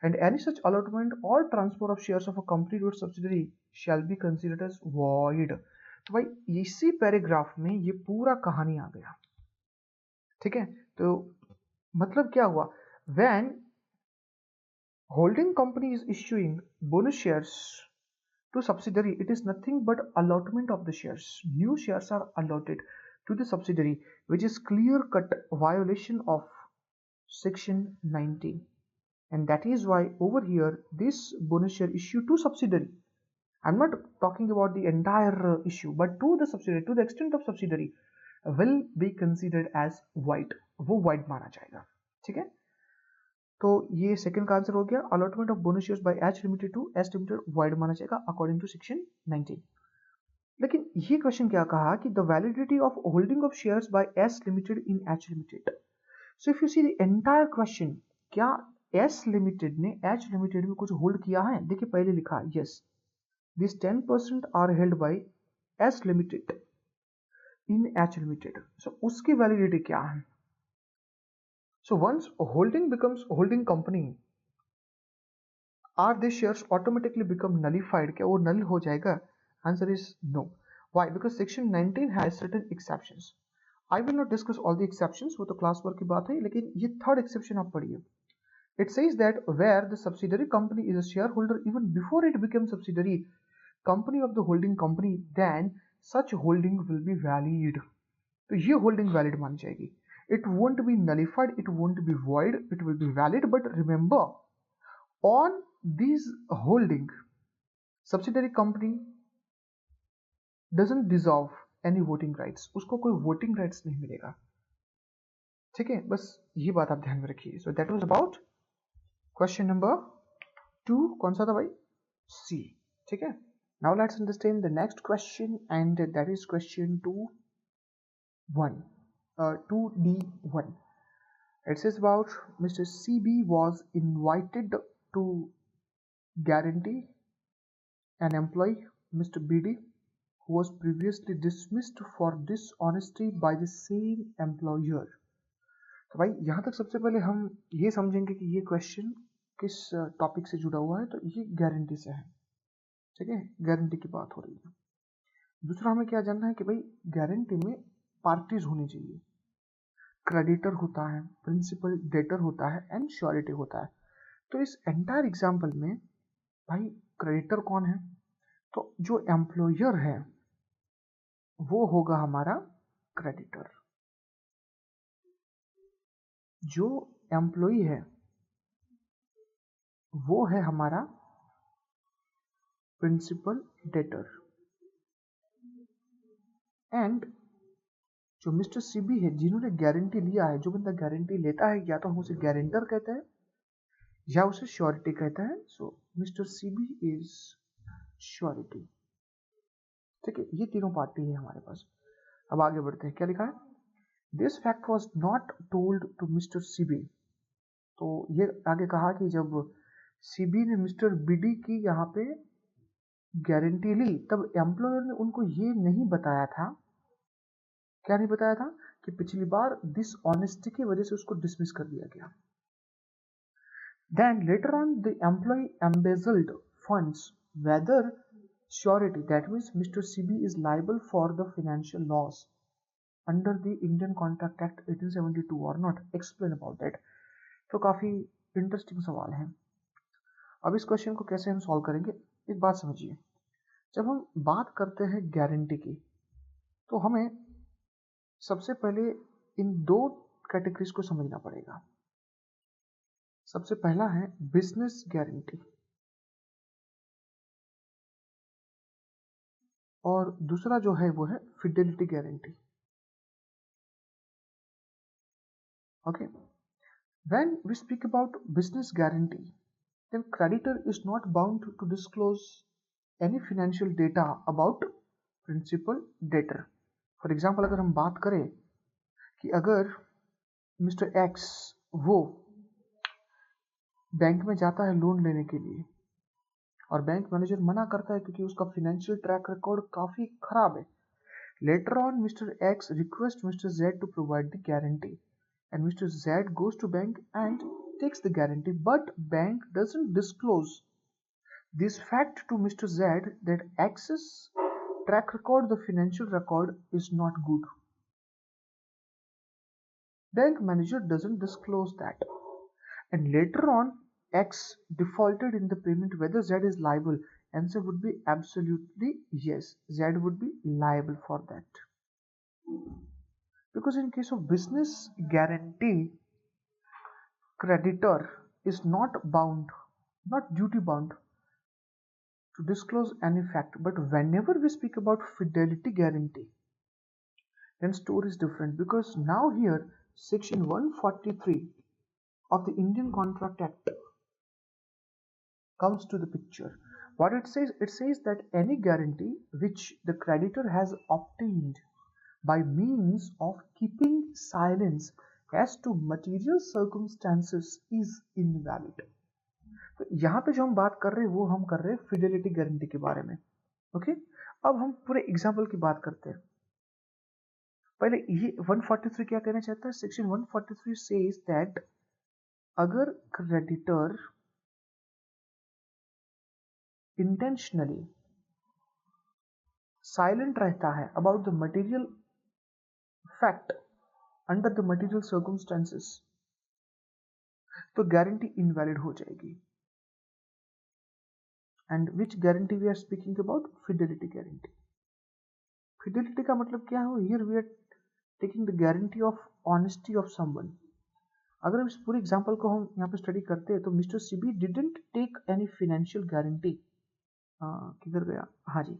and any such allotment or transfer of shares of a company to its subsidiary shall be considered as void। तो भाई इसी पैराग्राफ में ये पूरा कहानी आ गया, ठीक है। तो मतलब क्या हुआ, when holding company is issuing bonus shares to subsidiary, it is nothing but allotment of the shares. New shares are allotted to the subsidiary, which is clear cut violation of section 19, and that is why over here this bonus share issue to subsidiary, I'm not talking about the entire issue, but to the subsidiary, to the extent of subsidiary, will be considered as void, वो void माना जाएगा, ठीक है। तो ये second का answer हो गया, allotment of bonus shares by H limited to S limited void माना जाएगा अकॉर्डिंग टू सेक्शन 19। लेकिन ये क्वेश्चन क्या कहा कि the validity of holding of shares by S limited in H limited. So if you see the entire question, क्या S limited ने H limited में कुछ होल्ड किया है? देखिए पहले लिखा yes, this 10% are held by S limited in H limited. सो उसकी वैलिडिटी क्या है? So once holding becomes holding company, are these shares automatically become nullified? क्या वो null हो जाएगा? Answer is no. Why? Because section 19 has certain exceptions. I will not discuss all the exceptions, वो तो class work की बात है, लेकिन ये third exception आप पढ़िए। It says that where the subsidiary company is a shareholder even before it becomes subsidiary company of the holding company, then such holding will be valid. तो ये holding valid मानी जाएगी। It won't be nullified, it won't be void, it will be valid. But remember, on these holding, subsidiary company doesn't deserve any voting rights. उसको कोई voting rights नहीं मिलेगा, ठीक है। बस ये बात आप ध्यान में रखिए। So that was about question number 2। कौन सा था भाई? C, ठीक है। Now let's understand the next question, and that is question 2D1. It says about Mr. CB was invited to guarantee an employee, Mr. BD, who was previously dismissed for dishonesty by the same employer। तो भाई यहाँ तक सबसे पहले हम ये समझेंगे कि ये क्वेश्चन किस टॉपिक से जुड़ा हुआ है। तो ये गारंटी से है, ठीक है, गारंटी की बात हो रही है। दूसरा हमें क्या जानना है कि भाई गारंटी में पार्टीज होनी चाहिए, क्रेडिटर होता है, प्रिंसिपल डेटर होता है, एंड श्योरिटी होता है। तो इस एंटायर एग्जाम्पल में भाई क्रेडिटर कौन है? तो जो एम्प्लॉयर है वो होगा हमारा क्रेडिटर, जो एम्प्लॉई है वो है हमारा प्रिंसिपल डेटर, एंड जो मिस्टर सीबी है जिन्होंने गारंटी लिया है, जो बंदा गारंटी लेता है या तो हम उसे गारंटर कहते हैं या उसे श्योरिटी कहते हैं। सो मिस्टर सीबी इज श्योरिटी, ठीक है। ये तीनों पार्टी है हमारे पास। अब आगे बढ़ते हैं, क्या लिखा है? This fact was not told to mister CB. तो ये आगे कहा कि जब सीबी ने मिस्टर बीडी की यहाँ पे गारंटी ली तब एम्प्लॉयर ने उनको ये नहीं बताया था, क्या नहीं बताया था? कि पिछली बार डिसऑनेस्टी की वजह से उसको डिसमिस कर दिया गया। Then later on the employee embezzled funds, whether surety, that means Mr. CB is liable for the financial loss under the Indian Contract Act 1872 or not? Explain about that। तो काफी interesting सवाल है। अब इस question को कैसे हम solve करेंगे, एक बात समझिए। जब हम बात करते हैं गारंटी की तो हमें सबसे पहले इन दो कैटेगरीज को समझना पड़ेगा। सबसे पहला है बिजनेस गारंटी और दूसरा जो है वो है fidelity guarantee. Okay, when we speak about business guarantee then creditor is not bound to disclose any financial data about principal debtor। For example अगर हम बात करें कि अगर मिस्टर एक्स वो बैंक में जाता है लोन लेने के लिए और बैंक मैनेजर मना करता है क्योंकि उसका फाइनेंशियल ट्रैक रिकॉर्ड काफी खराब है। Later on mister X request mister Z to provide the guarantee, and Mr. Z goes to bank and takes the guarantee, but bank doesn't disclose this fact to Mr. Z that X's track record, the financial record, is not good. Bank manager doesn't disclose that, and later on X defaulted in the payment. Whether Z is liable, answer would be absolutely yes. Z would be liable for that, because in case of business guarantee, creditor is not bound, not duty bound to disclose any fact. But whenever we speak about fidelity guarantee, then story is different, because now here section 143 of the Indian Contract Act comes to the picture. What it says that any guarantee which the creditor has obtained by means of keeping silence as to material circumstances is invalid. तो यहाँ पे जो हम बात कर रहे हैं वो हम कर रहे हैं फिडेलिटी गारंटी के बारे में. ओके, अब हम पूरे एग्जाम्पल की बात करते हैं. पहले ये 143 क्या कहना चाहता है? सेक्शन 143 सेज दैट अगर क्रेडिटर इंटेंशनली साइलेंट रहता है about the material fact under the material circumstances, तो गारंटी इनवैलिड हो जाएगी. And which guarantee we are speaking about? Fidelity guarantee. Fidelity का मतलब क्या है? Here we are taking the guarantee of honesty of someone. अगर हम इस पूरे एग्जांपल को हम यहाँ पे स्टडी करते हैं तो mister CB didn't take any financial guarantee. किधर गया? हाँ जी,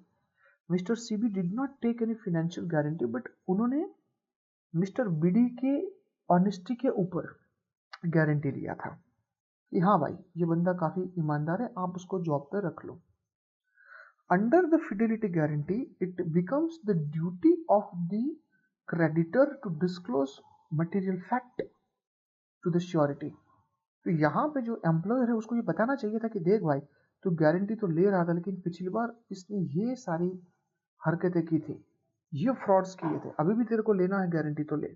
mister CB did not take any financial guarantee, but उन्होंने मिस्टर बीडी के ऑनेस्टी के ऊपर गारंटी लिया था कि हाँ भाई ये बंदा काफी ईमानदार है, आप उसको जॉब पे रख लो. Under the fidelity guarantee it becomes the duty of the creditor to disclose material fact to the surety. तो यहाँ पे जो एम्प्लॉयर है उसको ये बताना चाहिए था कि देख भाई तू गारंटी तो ले रहा था, लेकिन पिछली बार इसने ये सारी हरकतें की थी, ये फ्रॉड्स किए थे, अभी भी तेरे को लेना है गारंटी तो ले.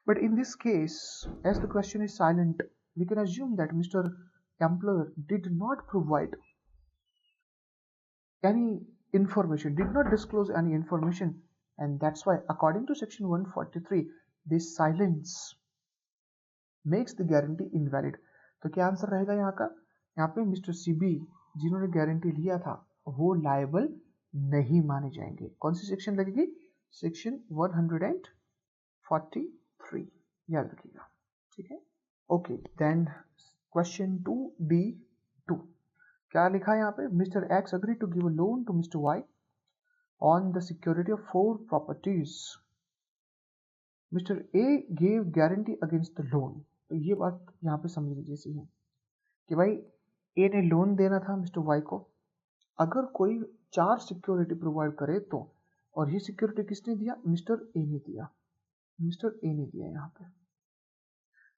But in this case, as the question is silent, we can assume that Mr. Employer did not provide any information, did not disclose any information, and that's why according to section 143, this silence makes the guarantee invalid. तो क्या answer रहेगा यहाँ का? यहाँ पे mister CB जिन्होंने guarantee लिया था वो लायबल नहीं माने जाएंगे. कौन सी सेक्शन लगेगी? सेक्शन 143, याद रखिएगा. ठीक है, ओके. देन क्वेश्चन 2D2 क्या लिखा है यहाँ पे? Mister X agree to give a loan to mister Y on the security of 4 properties. Mister A gave guarantee against the loan. तो ये बात यहाँ पे समझने जैसी है कि भाई ए ने लोन देना था मिस्टर वाई को. अगर कोई 4 सिक्योरिटी प्रोवाइड करे तो, और ये सिक्योरिटी किसने दिया? मिस्टर ए ने दिया. मिस्टर ए ने दिया. यहाँ पे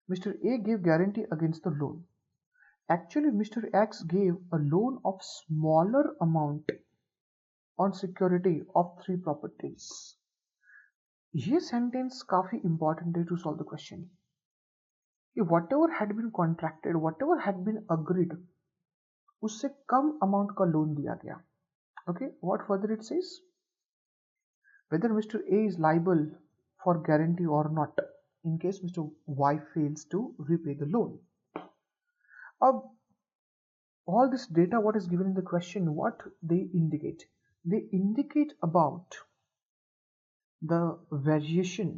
mister A give guarantee against the loan. Actually mister x give a loan of smaller amount on security of 3 properties. ये सेंटेंस काफी इंपॉर्टेंट है टू सॉल्व द क्वेश्चन. कि whatever had been contracted, whatever had been agreed, उससे कम amount का loan दिया गया. Okay, what further it says? Whether Mr. A is liable for guarantee or not in case Mr. Y fails to repay the loan. Ab, all this data what is given in the question, what they indicate? They indicate about the variation,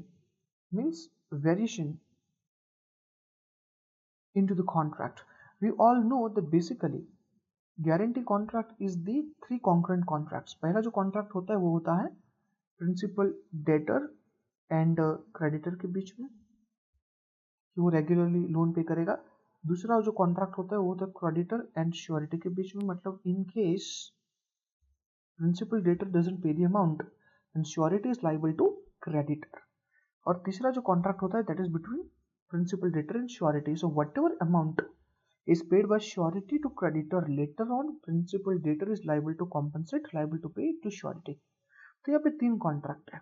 means variation into the contract. We all know that basically guarantee contract is the 3 concurrent contracts. पहला जो contract होता है वो होता है principal debtor and creditor के बीच में कि वो रेगुलरली लोन पे करेगा. दूसरा जो कॉन्ट्रैक्ट होता है वो होता है क्रेडिटर एंड श्योरिटी के बीच में, मतलब in case principal debtor doesn't pay the amount and surety is liable to creditor. और तीसरा जो कॉन्ट्रैक्ट होता है that is between principal debtor and surety. So whatever amount is paid by surety to creditor, later on principal debtor is liable to compensate, liable to pay to surety. तो यहाँ पे 3 contract है.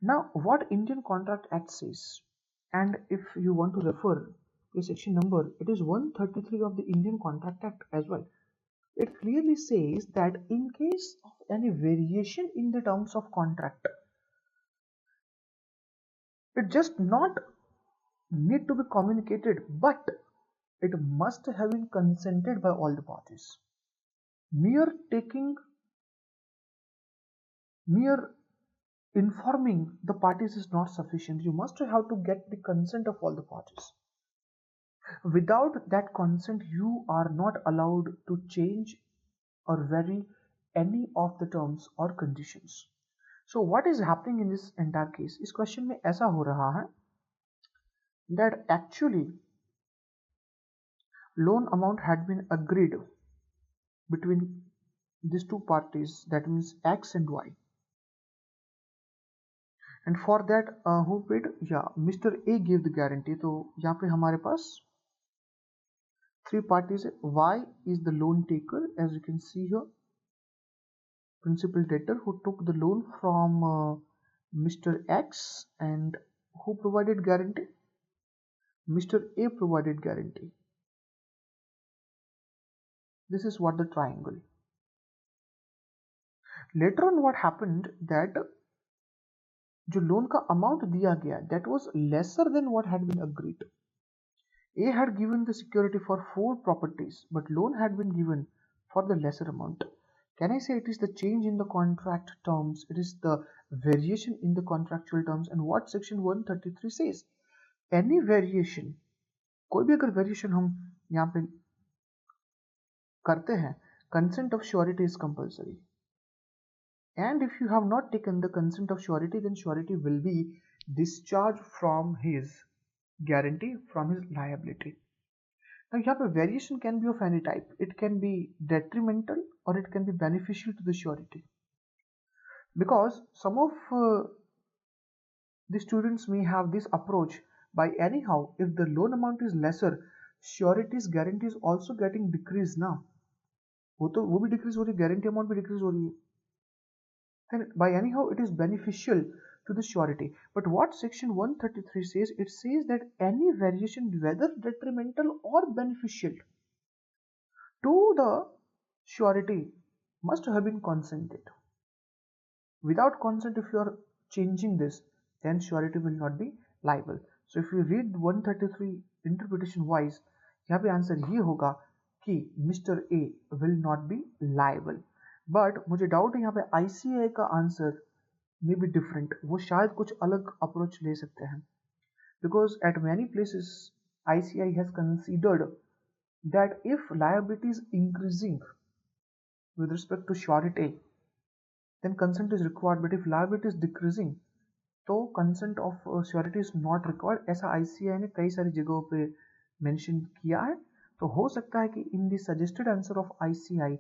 Now what Indian Contract Act says, and if you want to refer the section number, it is 133 of the Indian Contract Act as well. It clearly says that in case of any variation in the terms of contract, it just not need to be communicated, but it must have been consented by all the parties. Mere taking, mere informing the parties is not sufficient. You must have to get the consent of all the parties. Without that consent, you are not allowed to change or vary any of the terms or conditions. So what is happening in this entire case? इस question में ऐसा हो रहा है that actually loan amount had been agreed between these two parties, that means X and Y. And for that who paid? Yeah, Mr. A gave the guarantee. तो यहाँ पे हमारे पास three parties. Y is the loan taker, as you can see here, principal debtor who took the loan from Mr. X, and who provided guarantee? Mr. A provided guarantee. This is what the triangle. Later on what happened that जो loan का amount दिया गया, that was lesser than what had been agreed. A had given the security for 4 properties, but loan had been given for the lesser amount. Can I say it is the change in the contract terms? It is the variation in the contractual terms. And what section 133 says? Any variation, कोई भी अगर variation हम यहाँ पे करते हैं, consent of surety is compulsory. And if you have not taken the consent of surety, then surety will be discharged from his guarantee, from his liability. Now यहाँ पे variation can be of any type. It can be detrimental or it can be beneficial to the surety. Because some of the students may have this approach by anyhow, if the loan amount is lesser, surety's guarantee is also getting decreased now. वो भी decrease हो रही है, guarantee amount भी decrease हो रही है. Then by anyhow it is beneficial to the surety. But what section 133 says, it says that any variation, whether detrimental or beneficial to the surety, must have been consented. Without consent, if you are changing this, then surety will not be liable. So if you read 133 interpretation wise, यहाँ पे answer ये होगा कि Mr. A will not be liable. But मुझे doubt है यहाँ पे ICAI का आंसर मे बी डिफरेंट. वो शायद कुछ अलग अप्रोच ले सकते हैं, because at many places ICAI has considered that if liability is increasing with respect to surety, then consent is required. But if liability is decreasing, तो consent of surety is not required. ऐसा ICAI ने कई सारी जगहों पे mention किया है. तो हो सकता है कि in the suggested answer of ICAI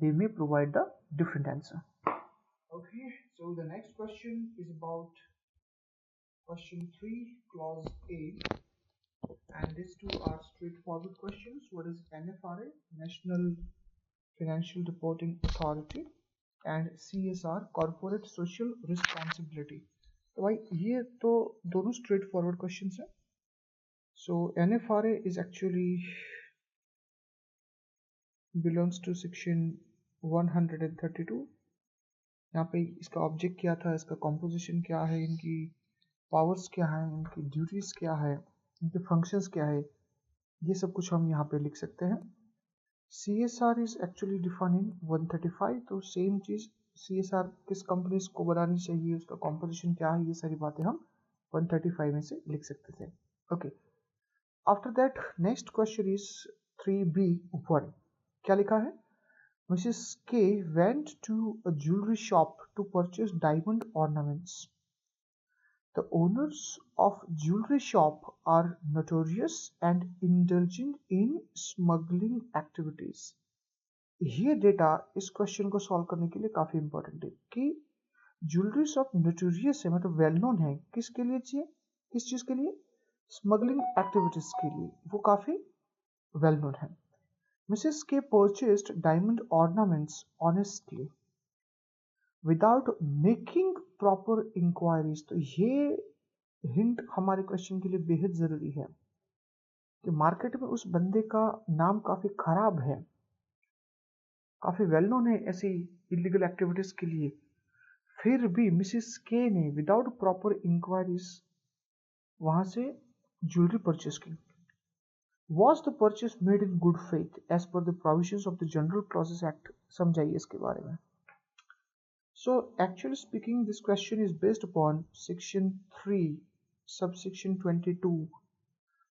they may provide the different answer. Okay, so the next question is about question 3, clause A, and these two are straightforward questions. What is NFRA, National Financial Reporting Authority, and CSR, Corporate Social Responsibility. तो भाई ये तो दोनों straightforward questions हैं. So NFRA is actually belongs to section 132. यहाँ पे इसका object क्या था, इसका कॉम्पोजिशन क्या है, इनकी पावर्स क्या है, इनकी ड्यूटीज क्या है, इनके फंक्शंस क्या है, ये सब कुछ हम यहाँ पे लिख सकते हैं. CSR इज एक्चुअली डिफाइन इन 135. तो सेम चीज CSR किस कंपनीज को बनानी चाहिए, उसका कॉम्पोजिशन क्या है, ये सारी बातें हम 135 में से लिख सकते थे. Okay, after that next question is 3B1. क्या लिखा है? Mrs. K went to a jewelry shop to purchase diamond ornaments. The owners of jewelry shop are notorious and indulging in smuggling activities. ये डेटा इस question को solve करने के लिए काफी इंपॉर्टेंट है कि ज्वेलरी शॉप नोटोरियस है, मतलब वेल नोन है. किसके लिए चाहिए, किस चीज के लिए? स्मगलिंग एक्टिविटीज के लिए. वो काफी वेल नोन है. Mrs. K purchased diamond ornaments honestly. Without making proper inquiries. तो ये हिंट हमारे क्वेश्चन के लिए बेहद जरूरी है कि मार्केट में उस बंदे का नाम काफी खराब है, काफी वेल नोन है ऐसी इलीगल एक्टिविटीज के लिए, फिर भी मिसिस के ने विदाउट प्रॉपर इंक्वायरीज वहां से ज्वेलरी परचेस की। Was the purchase made in good faith as per the provisions of the General Clauses Act? समझाइए इसके बारे में। So actually speaking, this question is based upon section 3 subsection 22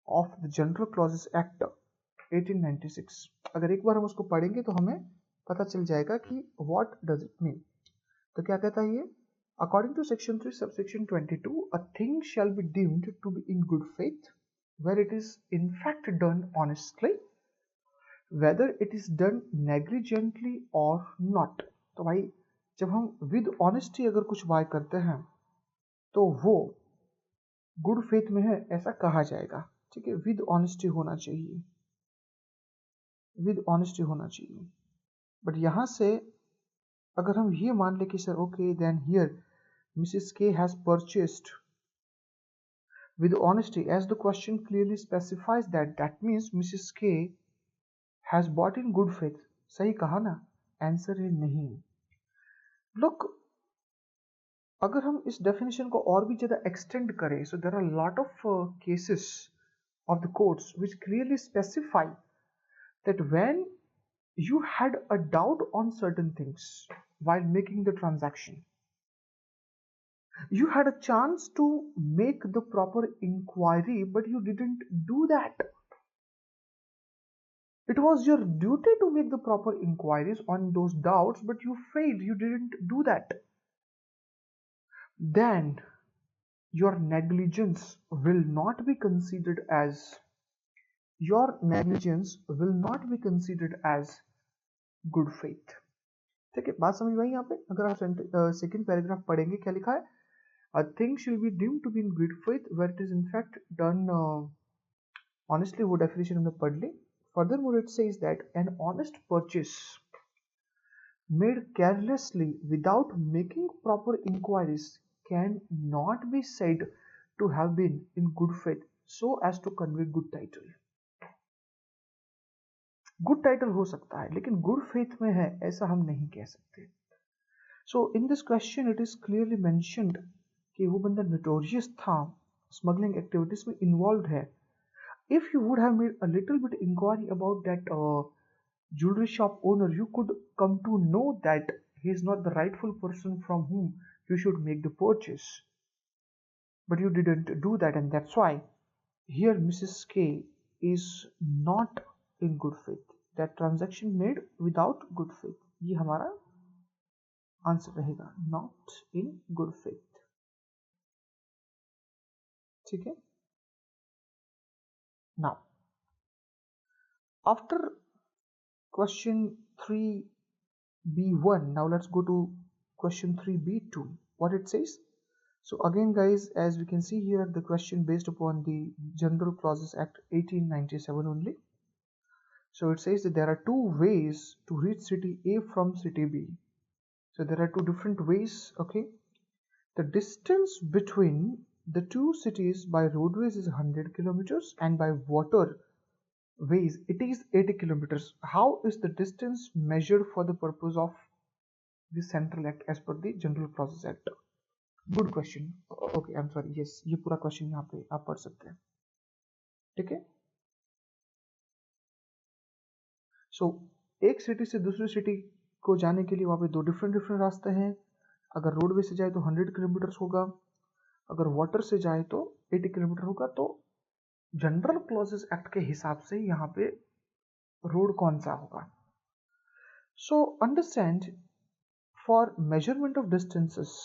of the General Clauses Act 1896। अगर एक बार हम उसको पढ़ेंगे तो हमें पता चल जाएगा कि what does it mean। तो क्या कहता है ये? According to section 3 subsection 22, a thing shall be deemed to be in good faith where it is in fact done honestly, whether it is done negligently or not। तो भाई जब हम with honesty अगर कुछ बाय करते हैं तो वो गुड फेथ में है ऐसा कहा जाएगा। ठीक है, विद ऑनेस्टी होना चाहिए, विद ऑनेस्टी होना चाहिए। बट यहां से अगर हम ये मान ले कि sir okay then here Mrs K has purchased with honesty, as the question clearly specifies that means Mrs. K has bought in good faith। सही कहा ना? आंसर है नहीं। Look, अगर हम इस डेफिनेशन को और भी ज्यादा एक्सटेंड करें, so there are a lot of cases of the courts which clearly specify that when you had a doubt on certain things while making the transaction, you had a chance to make the proper inquiry, but you didn't do that. It was your duty to make the proper inquiries on those doubts, but you failed, you didn't do that. Then your negligence will not be considered as good faith। ठीक है, बात समझ में आई यहाँ पे? अगर आप second paragraph पढ़ेंगे क्या लिखा है? A thing shall be deemed to be in good faith where it is in fact done honestly। वो डेफिनेशन हमने पढ़ ली। Furthermore, it says that an honest purchase made carelessly without making proper inquiries can not be said to have been in good faith so as to convey good title। Good title हो सकता है लेकिन good faith में है ऐसा हम नहीं कह सकते। So in this question it is clearly mentioned कि वो बंदा नोटोरियस था, स्मगलिंग एक्टिविटीज में इन्वॉल्व है। If you would have made a little bit inquiry about that jewelry shop owner, you could come to know that he is not the rightful person from whom you should make the purchase. But you didn't do that, and that's why here Mrs. K is not in good faith। That transaction made without good faith। ये हमारा answer रहेगा, not in good faith। ठीक है। Now, after question 3b1, now let's go to question 3b2, what it says। So again guys, as we can see here, the question based upon the General Clauses Act 1897 only। So it says that there are two ways to reach city A from city B। So there are two different ways, okay। The distance between the two cities by roadways is 100 kilometers and by waterways it is 80 kilometers। How is the distance measured for the purpose of the Central Act as per the General Clauses Act? Good question। Okay, I'm sorry, yes, ये पूरा question यहाँ पे आप पढ़ सकते हैं। ठीक है। सो एक सिटी से दूसरी सिटी को जाने के लिए वहाँ पे दो डिफरेंट रास्ते हैं। अगर रोडवे से जाए तो 100 किलोमीटर होगा, अगर वाटर से जाए तो 80 किलोमीटर होगा। तो जनरल क्लॉजेस एक्ट के हिसाब से यहाँ पे रोड कौन सा होगा? So understand, for measurement of distances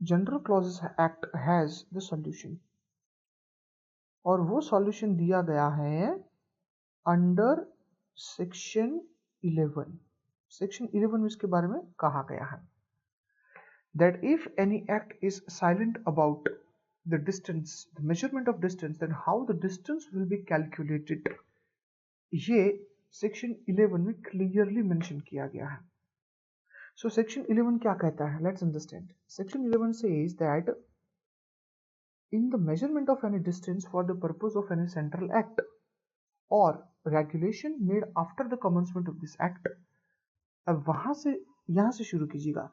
general clauses act has the solution, और वो सॉल्यूशन दिया गया है अंडर सेक्शन 11। सेक्शन 11 में इसके बारे में कहा गया है that if any act is silent about the distance, the measurement of distance, then how the distance will be calculated, ये सेक्शन 11 में क्लियरली मेंशन किया गया है। So section 11 क्या कहता है? Let's understand. Section 11 says that in the measurement of any distance for the purpose of any central act or regulation made after the commencement of this act, अब वहां से यहां से शुरू कीजिएगा.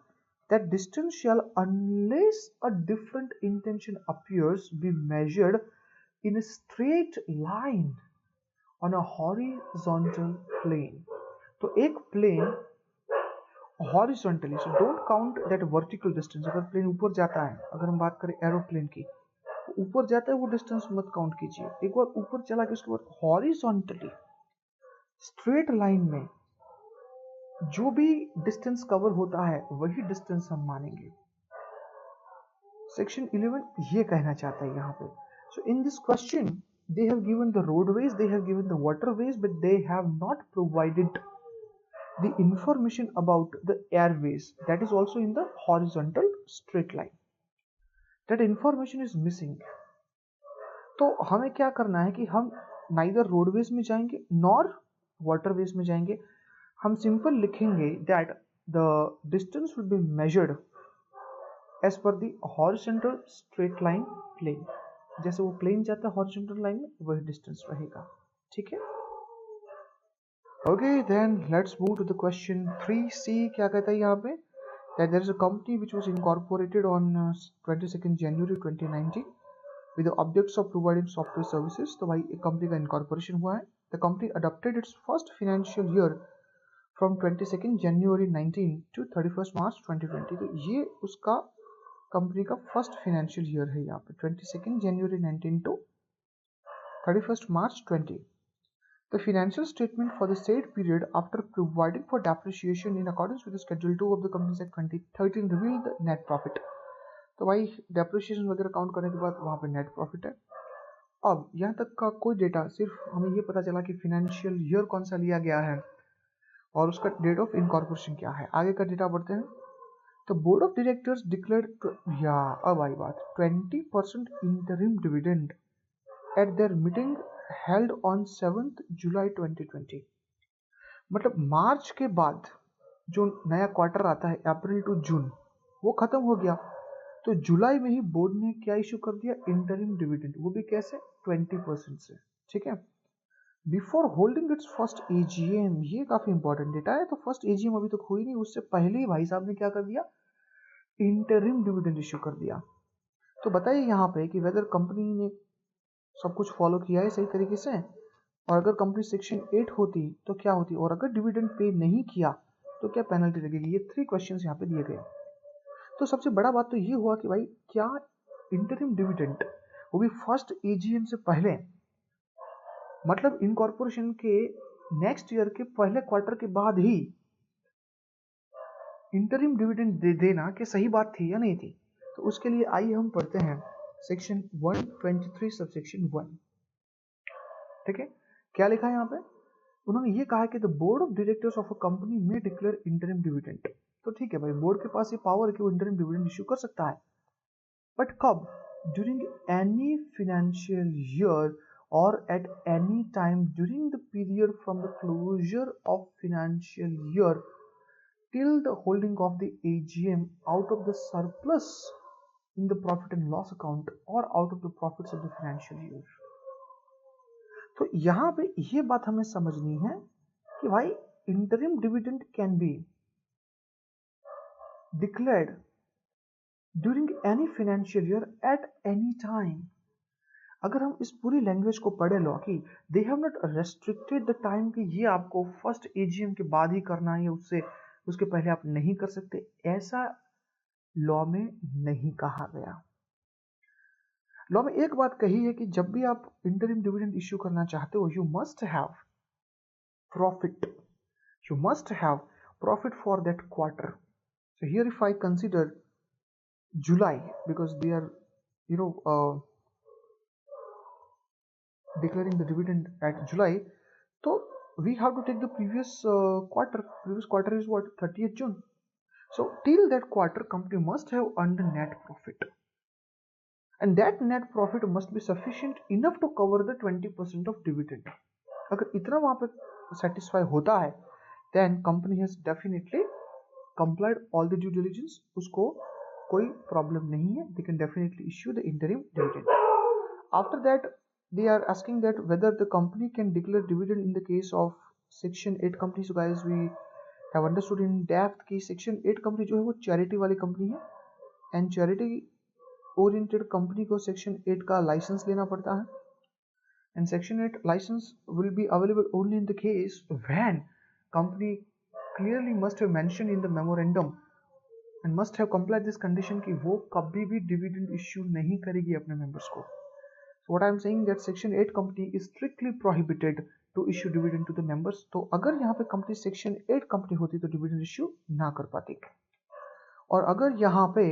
That distance shall, unless a different intention appears, be measured in a straight line on a horizontal plane. तो एक plane horizontally, so don't count that vertical distance. अगर प्लेन ऊपर जाता है, अगर हम बात करें एरोप्लेन की, ऊपर जाता है वो डिस्टेंस मत काउंट कीजिए. एक बार ऊपर चला के उसके बाद हॉरिजॉन्टली स्ट्रेट लाइन में जो भी डिस्टेंस कवर होता है वही डिस्टेंस हम मानेंगे. सेक्शन 11 ये कहना चाहता है यहाँ पे. So in this question they have given the roadways, they have given the waterways, but they have not provided the information about the airways that is also in the horizontal straight line. That information is missing. तो हमें क्या करना है कि हम neither roadways में जाएंगे nor waterways में जाएंगे. हम सिंपल लिखेंगे that the distance will be measured as per the horizontal straight line plane. जैसे वो प्लेन जाता है horizontal line में वही डिस्टेंस रहेगा. ठीक है. Okay, then let's move to the question 3C. क्या कहता है यहाँ पे? That there is a company which was incorporated on 22nd January 2019 with the objects of providing software services. तो भाई एक कंपनी का incorporation हुआ है. The company adopted its first financial year from 22nd January 19 to 31st March 2020. तो ये उसका company का फर्स्ट फाइनेंशियल ईयर है यहाँ पे 22nd January 19 to 31st March 20. The financial statement for the said period after providing for depreciation in accordance with the Schedule 2 of the Companies Act 2013 revealed the net profit. तो भाई depreciation वगैरह count करने के बाद वहाँ पे net profit है. अब यहाँ तक का कोई डेटा, सिर्फ हमें ये पता चला कि financial year कौन सा लिया गया है और उसका date of incorporation क्या है. आगे का डेटा बढ़ते हैं. तो बोर्ड ऑफ डायरेक्टर्स डिक्लेयर्ड अब आई बात 20% interim dividend at their meeting held on 7th July 2020. मतलब मार्च के बाद जो नया क्वार्टर आता है अप्रैल टू जून वो खत्म हो गया, तो जुलाई में ही बोर्ड ने क्या इशू कर दिया? Interim dividend. वो भी कैसे? 20% से. ठीक है. Before holding it's first AGM, ये काफी इंपॉर्टेंट डेटा है. तो फर्स्ट एजीएम अभी तक हुई नहीं, उससे पहले ही भाई साहब ने क्या कर दिया? इंटरिम डिविडेंड इशू कर दिया. तो बताइए यहाँ पे कि वेदर कंपनी ने सब कुछ फॉलो किया है सही तरीके से, और अगर कंपनी सेक्शन 8 होती तो क्या होती, और अगर डिविडेंड पे नहीं किया तो क्या पेनल्टी लगेगी. ये 3 क्वेश्चंस यहाँ पे दिए गए. तो सबसे बड़ा बात तो ये हुआ कि भाई क्या इंटरिम डिविडेंड वो भी फर्स्ट एजीएम से पहले, मतलब इनकॉर्पोरेशन के नेक्स्ट ईयर के पहले क्वार्टर के बाद ही इंटरिम डिविडेंड दे देना कि सही बात थी या नहीं थी. तो उसके लिए आइए हम पढ़ते हैं सेक्शन 123 सबसेक्शन 1. ठीक है. क्या लिखा है यहाँ पे? उन्होंने ये कहा कि the board of directors of a company में डिक्लेयर इंटरिम डिविडेंड. तो ठीक है भाई, बोर्ड के पास ये पावर है कि वो इंटरिम डिविडेंड इश्यू कर सकता है. बट कब? ड्यूरिंग एनी फाइनेंशियल ईयर और at any time during the period from the closure of financial year till the holding of the AGM out of the surplus in the profit and loss account or out of the profits of the financial year. तो यहाँ पे ये बात हमें समझनी है कि भाई interim dividend can be declared during any financial year at any time. अगर हम इस पूरी लैंग्वेज को पढ़े लो कि they have not restricted the time कि ये आपको फर्स्ट AGM के बाद ही करना है, उसके पहले आप नहीं कर सकते, ऐसा लॉ में नहीं कहा गया. लॉ में एक बात कही है कि जब भी आप इंटरिम डिविडेंड इश्यू करना चाहते हो, you must have profit for that quarter. So here if I consider July, because they are declaring the dividend at July, तो we have to take the previous quarter. Previous quarter is what? 30th June. So till that quarter company must have earned net profit, and that net profit must be sufficient enough to cover the 20% of dividend. अगर इतना वहां पे satisfy होता है then company has definitely complied all the due diligence, उसको कोई problem नहीं है, they can definitely issue the interim dividend. After that they are asking that whether the company can declare dividend in the case of section 8 company. So guys, we have understood in depth कि section 8 company जो है वो charity वाली company है, and charity oriented company को section 8 का license लेना पड़ता है, and section 8 license will be available only in the case when company clearly must have mentioned in the memorandum and must have complied this condition कि वो कभी भी dividend issue नहीं करेगी अपने members को. So what I am saying that section 8 company is strictly prohibited to issue dividend to the members. तो अगर यहाँ पे company section 8 company होती तो dividend issue ना कर पाती, और अगर यहाँ पे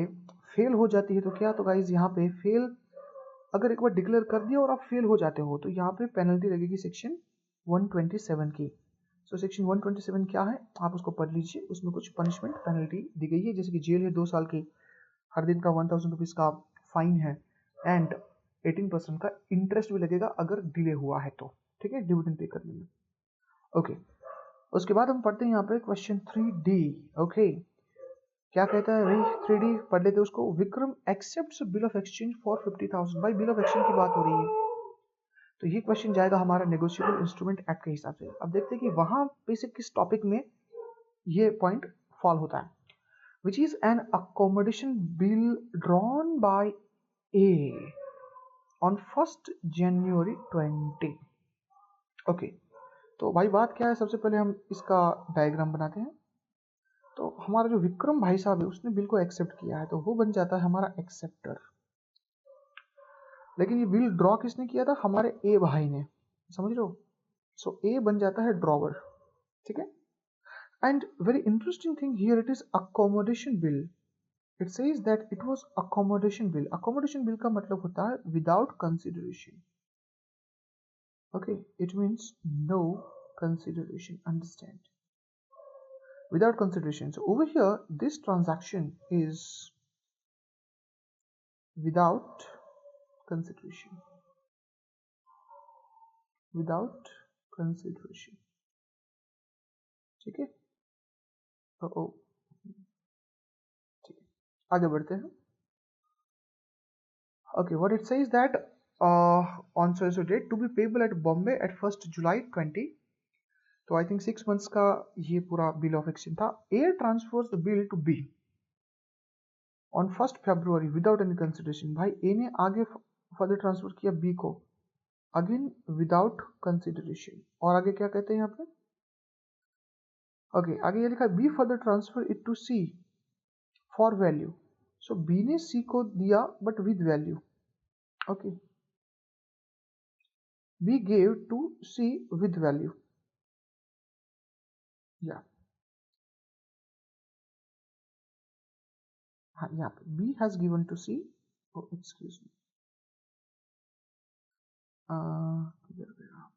fail हो जाती है तो क्या, तो guys यहाँ पे fail अगर एक बार डिक्लेयर कर दिया और आप फेल हो जाते हो तो यहाँ पे पेनल्टी लगेगी सेक्शन 127 की. सो सेक्शन 127 क्या है आप उसको पढ़ लीजिए, उसमें कुछ पनिशमेंट पेनल्टी दी गई है, जैसे कि जेल है 2 साल की, हर दिन का 1000 रुपीज का फाइन है, एंड 18% का इंटरेस्ट भी लगेगा अगर डिले हुआ है तो, ठीक है, डिविडेंड पे करने में. ओके, उसके बाद हम पढ़ते हैं यहाँ पे क्वेश्चन 3D. ओके, क्या कहता है भाई, 3D पढ़ लेते उसको. Vikram accepts bill of exchange for 50,000. भाई बिल ऑफ एक्सचेंज की बात हो रही है तो ये क्वेश्चन जाएगा हमारा नेगोशिएबल इंस्ट्रूमेंट एक्ट के हिसाब से. अब देखते हैं कि वहां बेसिक किस टॉपिक में ये पॉइंट फॉल होता है. Which is an accommodation bill drawn by A on 1 January 20. Okay, तो भाई बात क्या है, सबसे पहले हम इसका डायग्राम बनाते हैं. तो हमारा जो विक्रम भाई साहब है उसने बिल को एक्सेप्ट किया है तो वो बन जाता है हमारा एक्सेप्टर. लेकिन ये बिल ड्रॉ किसने किया था, हमारे ए भाई ने, समझ लो. सो ए बन जाता है ड्रॉवर, ठीक है. And very interesting thing here, it is accommodation bill. It says that it was accommodation bill. Accommodation bill का मतलब होता है without consideration. Okay, it means no consideration, understand, without consideration. So over here this transaction is without consideration, without consideration, ठीक है. ओ ठीक है, आगे बढ़ते हैं. Okay, what it says that on so date to be payable at Bombay at 1st July 20. तो I think 6 months का ये पूरा बिल ऑफ एक्सचेंज था. A transfers the bill to B on 1 February without any consideration. भाई A ने आगे further transfer किया B को, अगेन विदाउट कंसिडरेशन. और आगे क्या कहते हैं यहाँ पे, ओके, आगे ये लिखा B further transfer it to C for value. So B ने सी को दिया but with value. Okay, B gave to C with value. या हाँ, यहाँ पे B has given to C. Oh, excuse me. किधर गया?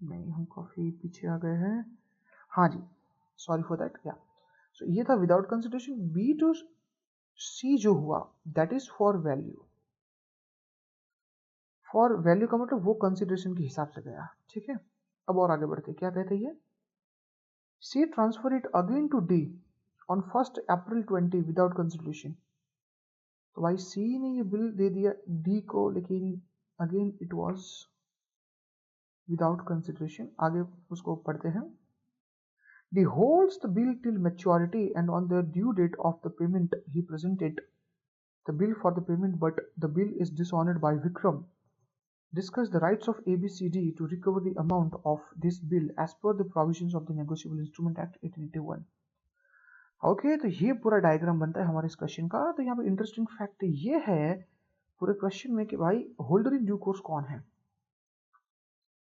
नहीं, हम काफी पीछे आ गए हैं. हाँ जी, सॉरी फॉर दैट. या सो ये था विदाउट कंसिडरेशन. बी टू सी जो हुआ that is for value. For value का मतलब वो कंसिडरेशन के हिसाब से गया, ठीक है. अब और आगे बढ़ते, क्या कहते हैं, C transfer it again to D on 1 April 20 without consideration. तो भाई सी ने ये बिल दे दिया डी को, लेकिन again it was without consideration. आगे उसको पढ़ते हैं. D holds the bill till maturity and on the due date of the payment he presented the bill for the payment but the bill is dishonoured by Vikram. Discuss the rights of ABCD to recover the amount of this bill as per the provisions of the Negotiable Instrument Act 1881. Okay, तो ये पूरा diagram बनता है हमारे इस question का. तो यहाँ पे इंटरेस्टिंग फैक्ट ये है पूरे क्वेश्चन में कि भाई होल्डर इन ड्यू कोर्स कौन है.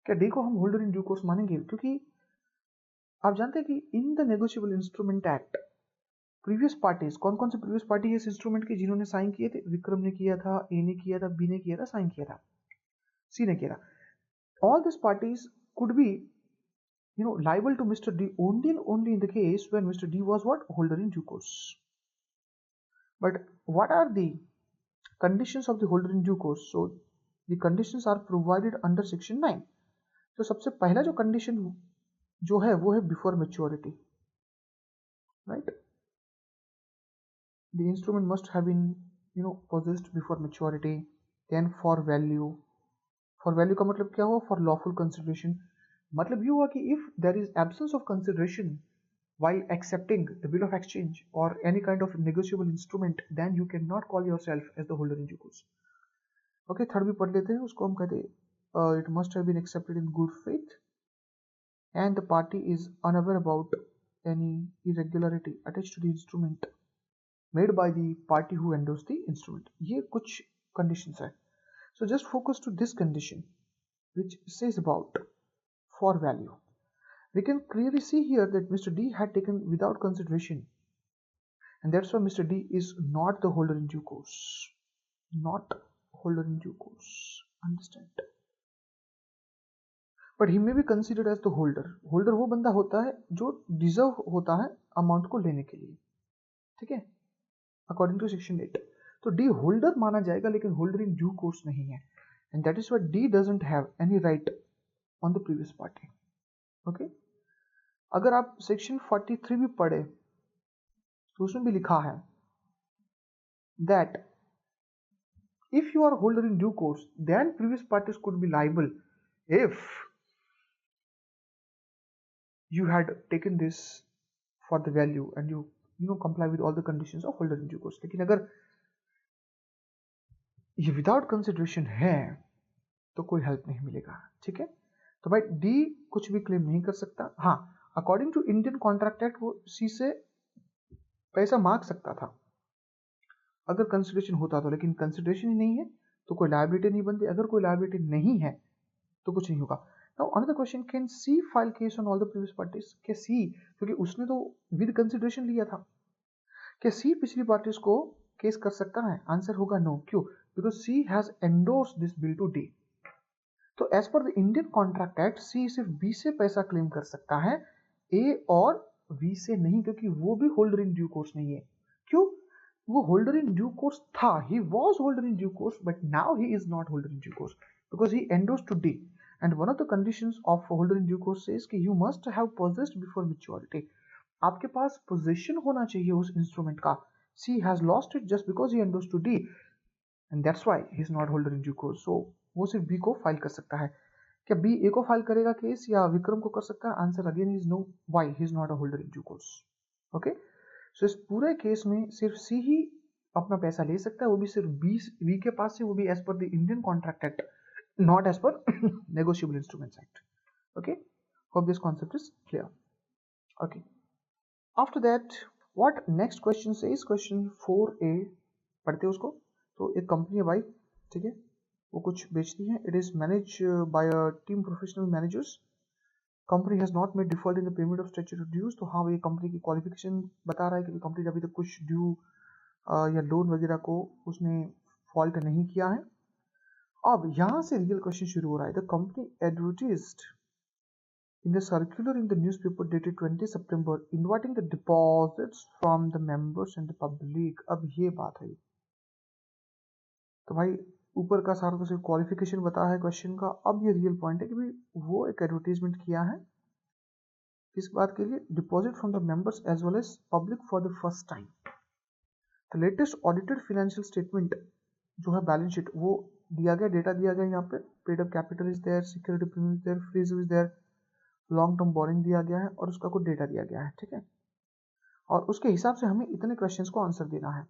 क्या डी को हम होल्डर इन ड्यू कोर्स मानेंगे, क्योंकि आप जानते हैं कि in the negotiable instrument act previous parties, कौन कौन से प्रीवियस पार्टी है इस इंस्ट्रूमेंट के जिन्होंने साइन किए थे, विक्रम ने किया था, ए ने किया था, बी ने किया था, साइन किया था, सी ने किया था. All this parties could be liable to Mr. D only and only in the case when Mr. D was what? Holder in due course. But what are the conditions of the holder in due course? So the conditions are provided under section 9. तो सबसे पहला जो condition जो है वो है before maturity, right? The instrument must have been possessed before maturity. Then for value का मतलब क्या हुआ? For lawful consideration. मतलब ये हुआ कि if there is absence of consideration while accepting the bill of exchange or any kind of negotiable instrument, then you cannot call yourself as the holder in due course. Okay, third भी पढ़ लेते हैं, उसको हम कहते हैं it must have been accepted in good faith and the party is unaware about any irregularity attached to the instrument made by the party who endorsed the instrument. ये कुछ conditions है. So just focus to this condition which says about for value. We can clearly see here that Mr. D had taken without consideration, and that's why Mr. D is not the holder in due course. Not holder in due course. Understand? But he may be considered as the holder. Holder वो बंदा होता है जो deserve होता है amount को लेने के लिए, ठीक है? According to section 8. तो D holder माना जाएगा लेकिन holder in due course नहीं है, and that is why D doesn't have any right on the previous party. Okay? अगर आप section 43 भी पढ़े तो उसमें भी लिखा है that if you are holder in due course, then previous parties could be liable if you had taken this for the value and you comply with all the conditions of holder in due course. लेकिन अगर ये without consideration है तो कोई help नहीं मिलेगा, ठीक है? तो भाई डी कुछ भी क्लेम नहीं कर सकता. हाँ, according to Indian contract act वो सी से पैसा मांग सकता था अगर कंसिडरेशन होता तो, लेकिन कंसिडरेशन ही नहीं है तो कोई लायबिलिटी नहीं बनती. अगर कोई लायबिलिटी नहीं है तो कुछ नहीं होगा. Now another question, can see file case on all the previous parties? क्या सी, क्योंकि उसने तो विद कंसिडरेशन लिया था, क्या सी पिछली पार्टीज को केस कर सकता है? आंसर होगा नो. क्यों? Because C has endorsed this bill to D. तो as per the Indian contract Act C सिर्फ बी से पैसा क्लेम कर सकता है, ए और वी से नहीं, क्योंकि वो भी होल्डर इन ड्यू कोर्स नहीं है. क्यों? वो होल्डर इन ड्यू कोर्स था, he was holder in due course, but now he is not holder in due course because he endorsed to D. And one of the conditions of holder in due course is कि you must have possessed before maturity. आपके पास possession होना चाहिए उस instrument का. C has lost it just because he endorsed to D, and that's why he is not holder in due course. सो वो सिर्फ B को फाइल कर सकता है. क्या बी ए को फाइल करेगा केस या विक्रम को कर सकता है? Answer again is no. Why? He is not a holder in due course. Okay, so इस पूरे केस में सिर्फ सी ही अपना पैसा ले सकता है, वो भी सिर्फ बी के पास से, वो भी as per the Indian contract act, not as per negotiable instruments act. Okay, hope this concept is clear. Okay, after that what next question says, question 4A पढ़ते हैं उसको. तो एक कंपनी है भाई, ठीक है, वो कुछ बेचती है. It is manage by a team professional managers. Company has not made default in the payment of statutory dues. तो हाँ, ये कंपनी की क्वालिफिकेशन बता रहा है कि कंपनी ने अभी तक कुछ ड्यू या लोन वगैरह को उसने फॉल्ट नहीं किया है. अब यहाँ से रियल क्वेश्चन शुरू हो रहा है. The company advertised in the circular in the newspaper dated 20 September inviting the deposits from the members and the public. अब ये बात है. तो भाई ऊपर का सारा तो सिर्फ क्वालिफिकेशन बता है क्वेश्चन का. अब ये रियल पॉइंट है कि भाई वो एक एडवर्टीजमेंट किया है किस बात के लिए? Deposit from the members as well as public for the first time. The latest audited financial statement जो है बैलेंस शीट वो दिया गया, डेटा दिया गया यहाँ पे. Paid up capital is there, security premium is there, frees is there, long term borrowing दिया गया है और उसका कुछ डेटा दिया गया है, ठीक है. और उसके हिसाब से हमें इतने क्वेश्चंस को आंसर देना है.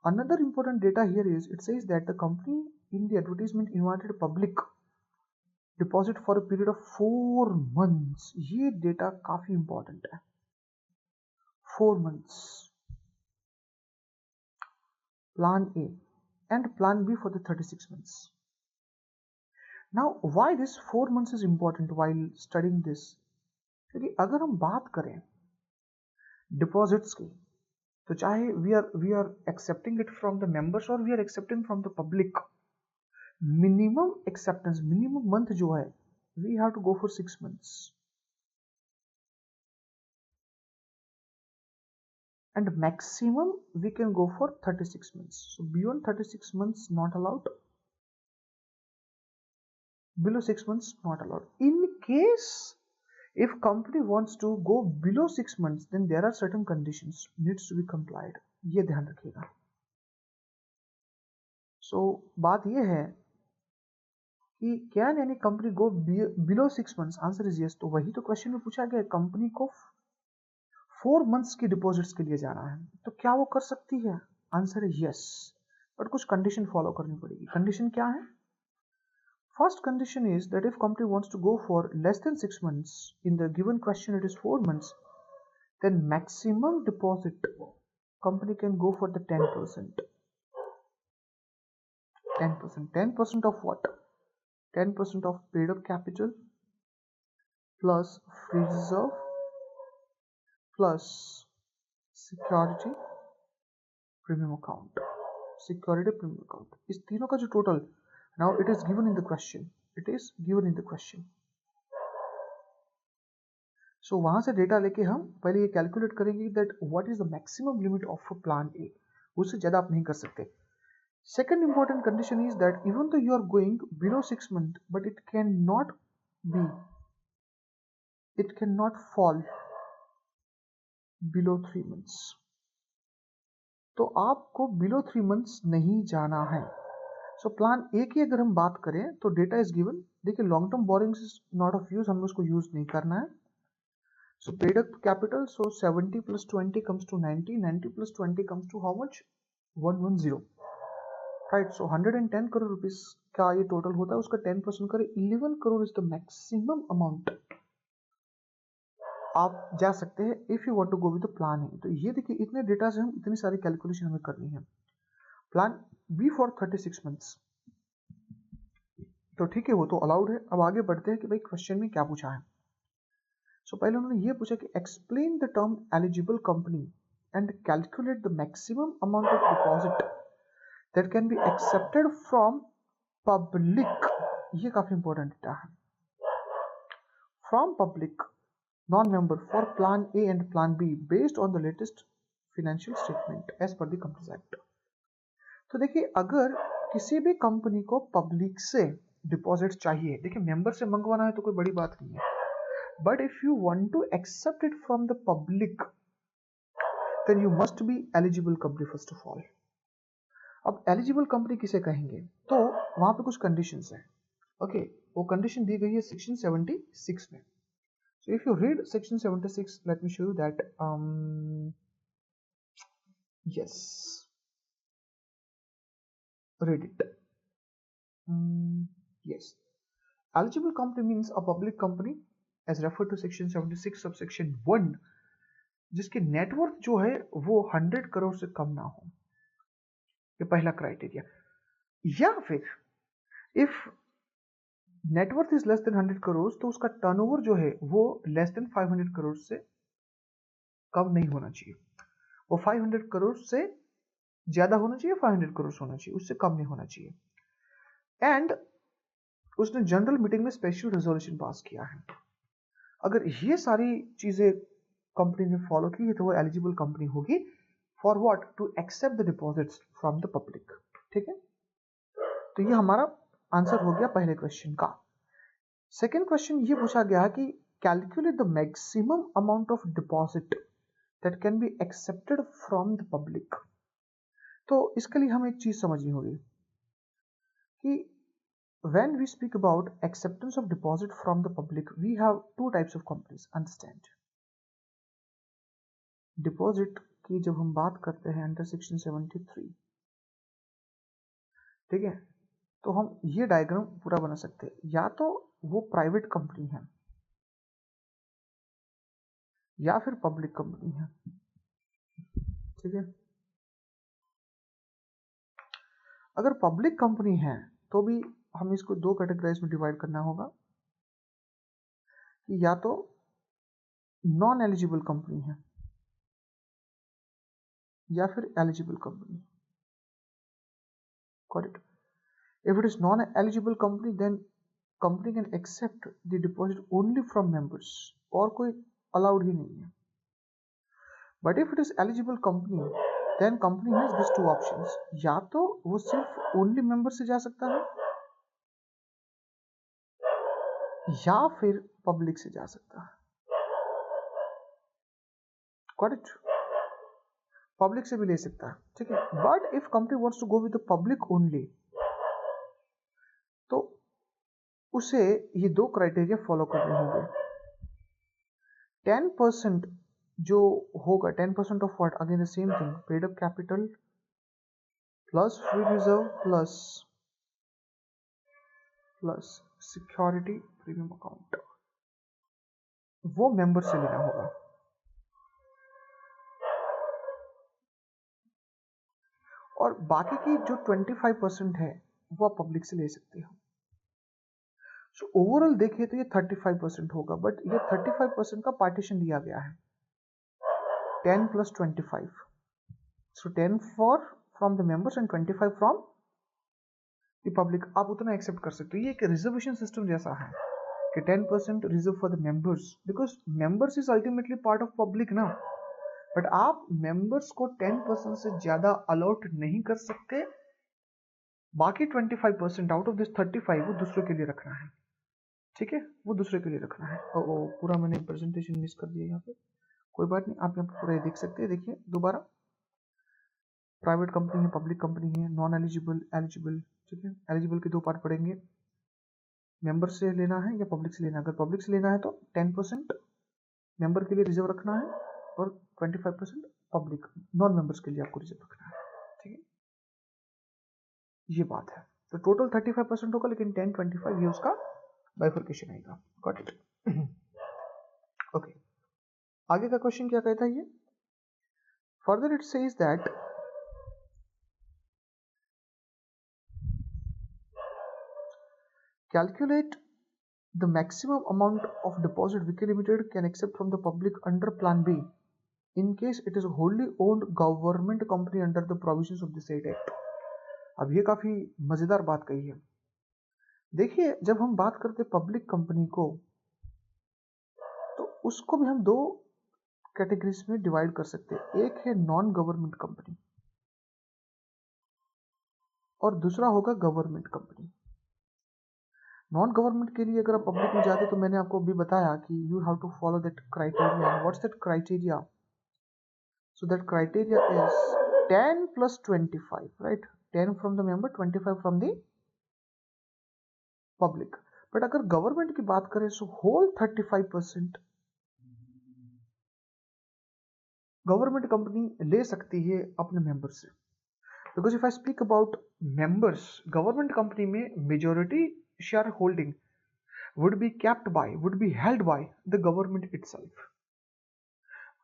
Another important data here is it says that the company in the advertisement invited public deposit for a period of 4 months. ये डेटा काफी इंपॉर्टेंट है. 4 months. Plan A and plan B for the 36 months. Now, why this 4 months is important while studying this? क्योंकि अगर हम बात करें deposits की, तो चाहे we are accepting it from the members और we are accepting from the public, minimum acceptance, minimum month जो है we have to go for 6 months. and maximum we can go for 36 months. So beyond 36 months not allowed, below 6 months not allowed. In case if company wants to go below 6 months, then there are certain conditions needs to be complied. ये ध्यान रखिएगा. So बात ये है कि can any company go below 6 months? Answer is yes. तो वही तो क्वेश्चन में पूछा गया, कंपनी को 4 months की डिपॉजिट्स के लिए जाना है, तो क्या वो कर सकती है? आंसर है yes, बट कुछ कंडीशन फॉलो करनी पड़ेगी. कंडीशन क्या है? First condition is that if company wants to go for less than 6 months, in the given question it is 4 months, then maximum deposit company can go for the 10%. 10% of what? 10% of paid up capital plus free reserve plus security premium account. Security premium account. इस तीनों का जो total, now it is given in the question. It is given in the question. So वहां से data लेके हम पहले ये कैलकुलेट करेंगे that what is the maximum limit of a plan A. उससे ज़्यादा आप नहीं कर सकते. Second important condition is that even though you are going below 6 months, but it cannot fall below 3 months. तो आपको below 3 months नहीं जाना है. So प्लान ए की अगर हम बात करें तो डेटा इज गिवन. देखिए long term borrowings is not of use, हमें उसको यूज नहीं करना है. So paid up capital, so 70 plus 20 comes to 90, 90 plus 20 comes to how much? 110, right? So 110 crore rupees का ये टोटल होता है, उसका 10% करें 11 crore is the maximum amount आप जा सकते हैं if you want to go with the plan A. तो ये देखिए इतने डेटा से हम इतनी सारी कैलकुलेशन हमें करनी है. प्लान B for 36 months, तो ठीक है वो तो अलाउड है. अब आगे बढ़ते हैं कि भाई क्वेश्चन में क्या पूछा है. सो पहले उन्होंने ये पूछा कि explain the term eligible company and calculate the maximum amount of deposit that can be accepted from public. ये काफी इंपॉर्टेंट डेटा है. From public non member for plan A and plan B based on the latest financial statement as per the companies act. तो देखिए अगर किसी भी company को पब्लिक से डिपॉजिट चाहिए, देखिए मेंबर से मंगवाना है तो कोई बड़ी बात नहीं है, but if you want to accept it from the public then you must be eligible company first of all. अब eligible company किसे कहेंगे? तो वहां पे कुछ conditions हैं. ओके, वो condition दी गई है section 76 में. So if you read section 76, let me show you that. Yes, read it. Yes, eligible company means a public company as referred to section 76 subsection 1 जिसकी नेटवर्थ जो है वो 100 करोड़ से कम ना हो. ये पहला क्राइटेरिया. या फिर if net worth is less than 100 crore तो उसका टर्नओवर जो है वो लेस देन 500 करोड़ से कम नहीं होना चाहिए. वो 500 करोड़ से ज्यादा होना चाहिए, 500 करोड़ होना चाहिए, उससे कम नहीं होना चाहिए. एंड उसने जनरल मीटिंग में स्पेशल रेजोल्यूशन पास किया है. अगर ये सारी चीजें कंपनी ने फॉलो की है तो वो एलिजिबल कंपनी होगी for what? To accept the deposits from the public. ठीक है, तो ये हमारा आंसर हो गया पहले क्वेश्चन का. सेकेंड क्वेश्चन ये पूछा गया कि calculate the maximum amount of deposit that can be accepted from the public. तो इसके लिए हमें एक चीज समझनी होगी कि when we speak about acceptance of deposit from the public, we have two types of companies. Understand? Deposit की जब हम बात करते हैं अंडर सेक्शन 73, ठीक है, तो हम ये डायग्राम पूरा बना सकते हैं. या तो वो प्राइवेट कंपनी है या फिर पब्लिक कंपनी है. ठीक है, अगर पब्लिक कंपनी है तो भी हम इसको दो कैटेगराइज में डिवाइड करना होगा कि या तो नॉन एलिजिबल कंपनी है या फिर eligible company. Got it? If it is non eligible company then company can accept the deposit only from members, और कोई अलाउड ही नहीं है. But if it is eligible company then company has this two options, या तो वो सिर्फ only member से जा सकता है या फिर पब्लिक से जा सकता है। Got it? पब्लिक से भी ले सकता है, ठीक है। But if company wants to go with the public only, तो उसे ये दो क्राइटेरिया फॉलो करने होंगे। 10% जो होगा, 10% of what, again the same thing, paid up capital plus free reserve plus security premium account, वो मेंबर से लेना होगा। और बाकी की जो 25% है वो आप पब्लिक से ले सकते हो। सो ओवरऑल देखिए तो ये 35% होगा, बट ये 35% का पार्टीशन दिया गया है 10 + 25, सो 10 for from the members and 25 from the public. आप उतना एक्सेप्ट कर सकते हो। ये एक रिजर्वेशन सिस्टम जैसा है कि 10% reserve for the members, because members is ultimately part of public ना। बट आप मेंबर्स को 10% से ज्यादा अलॉट नहीं कर सकते। बाकी 25% आउट ऑफ दिस 35 वो दूसरे के लिए रखना है, ठीक है, वो दूसरे के लिए रखना है। और पूरा मैंने प्रेजेंटेशन मिस कर दिया यहाँ पे, कोई बात नहीं, आप यहाँ पे पूरा देख सकते हैं। देखिए दोबारा, प्राइवेट कंपनी है, पब्लिक कंपनी है, नॉन एलिजिबल, एलिजिबल, ठीक है। एलिजिबल के दो पार्ट पड़ेंगे, मेंबर से लेना है या पब्लिक से लेना है। अगर पब्लिक से लेना है तो 10% मेंबर के लिए रिजर्व रखना है और 25% पब्लिक नॉन मेंबर्स के लिए आपको रिजर्व रखना है, ठीक है। ये बात है। तो टोटल 35% होगा, लेकिन 10-25 ये उसका बाइफर्केशन आएगा। Got it? ओके, आगे का क्वेश्चन क्या कहता है ये? Further it says that calculate the maximum amount of deposit Wiki Limited can accept from the public under Plan B in case it is a wholly owned government company under the provisions of the said act। अब ये काफी मजेदार बात कही है। देखिए, जब हम बात करते पब्लिक कंपनी को, तो उसको भी हम दो कैटेगरीज में डिवाइड कर सकते हैं। एक है नॉन गवर्नमेंट कंपनी और दूसरा होगा गवर्नमेंट कंपनी। नॉन गवर्नमेंट के लिए अगर आप पब्लिक में जाते तो मैंने आपको अभी बताया कि you have to follow that criteria. What's that criteria? So that criteria is 10 + 25, right? 10 from the member, 25 from the public. But अगर गवर्नमेंट की बात करें सो होल 35% गवर्नमेंट कंपनी ले सकती है अपने मेंबर से। Because if I speak about members, government company में majority share holding would be kept by, would be held by the government itself।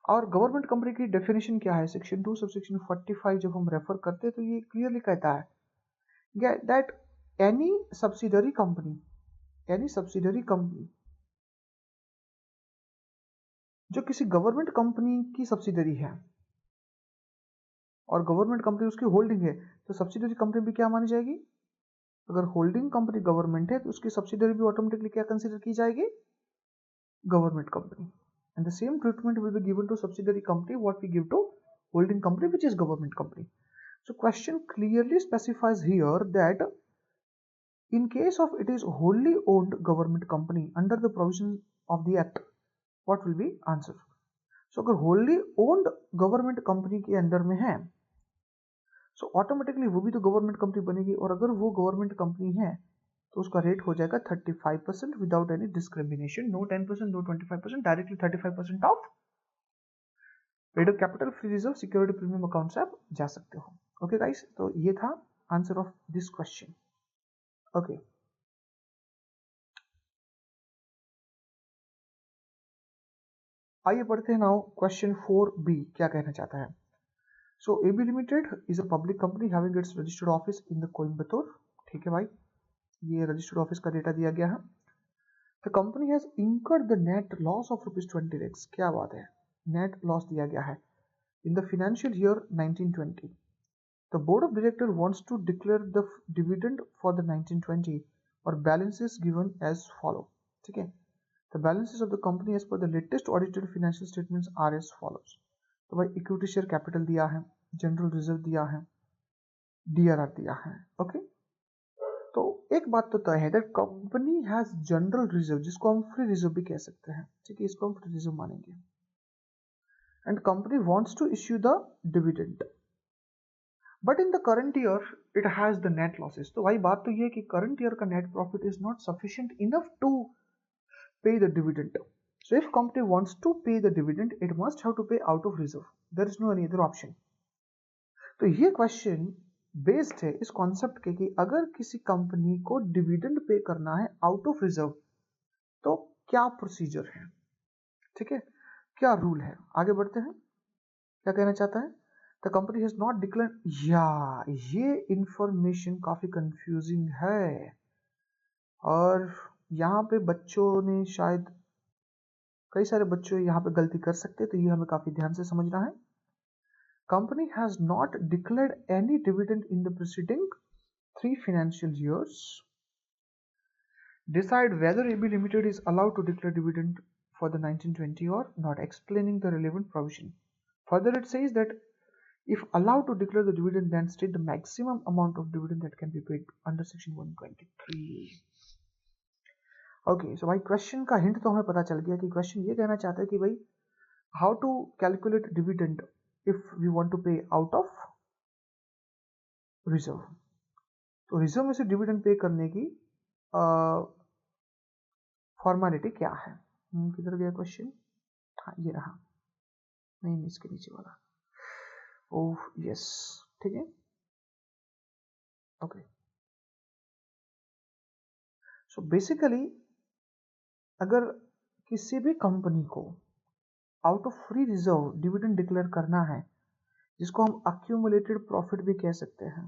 और गवर्नमेंट कंपनी की डेफिनेशन क्या है? सेक्शन 2 सबसेक्शन 45 जब हम रेफर करते हैं तो ये क्लियरली कहता है दैट एनी सब्सिडरी कंपनी जो किसी गवर्नमेंट कंपनी की सब्सिडरी है और गवर्नमेंट कंपनी उसकी होल्डिंग है, तो सब्सिडरी कंपनी भी क्या मानी जाएगी? अगर होल्डिंग कंपनी गवर्नमेंट है तो उसकी सब्सिडरी भी ऑटोमेटिकली क्या कंसीडर की जाएगी? Government company. And the same treatment will be given to subsidiary company what we give to holding company, which is government company। So question clearly specifies here that in case of it is wholly owned government company under the provision of the act, what will be answer? So अगर wholly owned government company के अंदर में है so automatically वो भी तो government company बनेगी, और अगर वो government company है तो उसका रेट हो जाएगा 35% without any discrimination. No 10%, no 25%, directly 35% of paid up capital, free reserve, security premium account से आप जा सकते हो। ओके गाइस, तो ये था answer of this question. Okay, आइए पढ़ते हैं नाउ क्वेश्चन 4B क्या कहना चाहता है। So AB limited is a public company having its registered office in the Coimbatore. ठीक है भाई, ये रजिस्टर्ड ऑफिस का डेटा दिया गया है। The company has incurred the net loss of ₹20 lakhs। क्या बात है, नेट लॉस दिया गया है in the financial year 1920। The board of director wants to declare the dividend for the 1920 और बैलेंसेस गिवन एज फॉलो। ठीक है, the balances of the company as per the latest audited financial statements are as follows. तो भाई equity share capital दिया है, general reserve दिया है, DRR दिया है। ओके, तो एक बात तो तय है that company has general reserve, जिसको हम फ्री रिजर्व भी कह सकते हैं, ठीक है, इसको हम फ्री रिजर्व मानेंगे, and company wants to issue the dividend, but in the current year it has the net losses. तो भाई बात तो ये है कि करंट ईयर का net profit is not sufficient enough to pay the dividend. So if company wants to pay the dividend, it must have to pay out of reserve. There is no any other option. तो ये question based है इस concept के कि अगर किसी company को dividend pay करना है आउट ऑफ रिजर्व तो क्या प्रोसीजर है, ठीक है, क्या रूल है। आगे बढ़ते हैं, क्या कहना चाहता है, the company has not declare, या ये इंफॉर्मेशन काफी कंफ्यूजिंग है और यहाँ पे बच्चों ने शायद, कई सारे बच्चों यहाँ पे गलती कर सकते हैं, तो ये हमें काफी ध्यान से समझना है। Company has not declared any dividend in the preceding 3 financial years. Decide whether AB Limited is allowed to declare dividend for the 1920 or not, explaining the relevant provision. Further, it says that if allowed to declare the dividend, then state the maximum amount of dividend that can be paid under section 123. Okay, सो भाई question का hint तो हमें पता चल गया कि question ये कहना चाहता है कि भाई how to calculate dividend if we want to pay out of reserve. तो रिजर्व में से डिविडेंड पे करने की फॉर्मेलिटी क्या है। किधर गया क्वेश्चन, हाँ ये रहा, नहीं इसके नीचे वाला, ओह यस, ठीक है, ओके। सो बेसिकली अगर किसी भी कंपनी को out of free reserve dividend declare करना है, जिसको हम अक्यूमुलेटेड प्रॉफिट भी कह सकते हैं,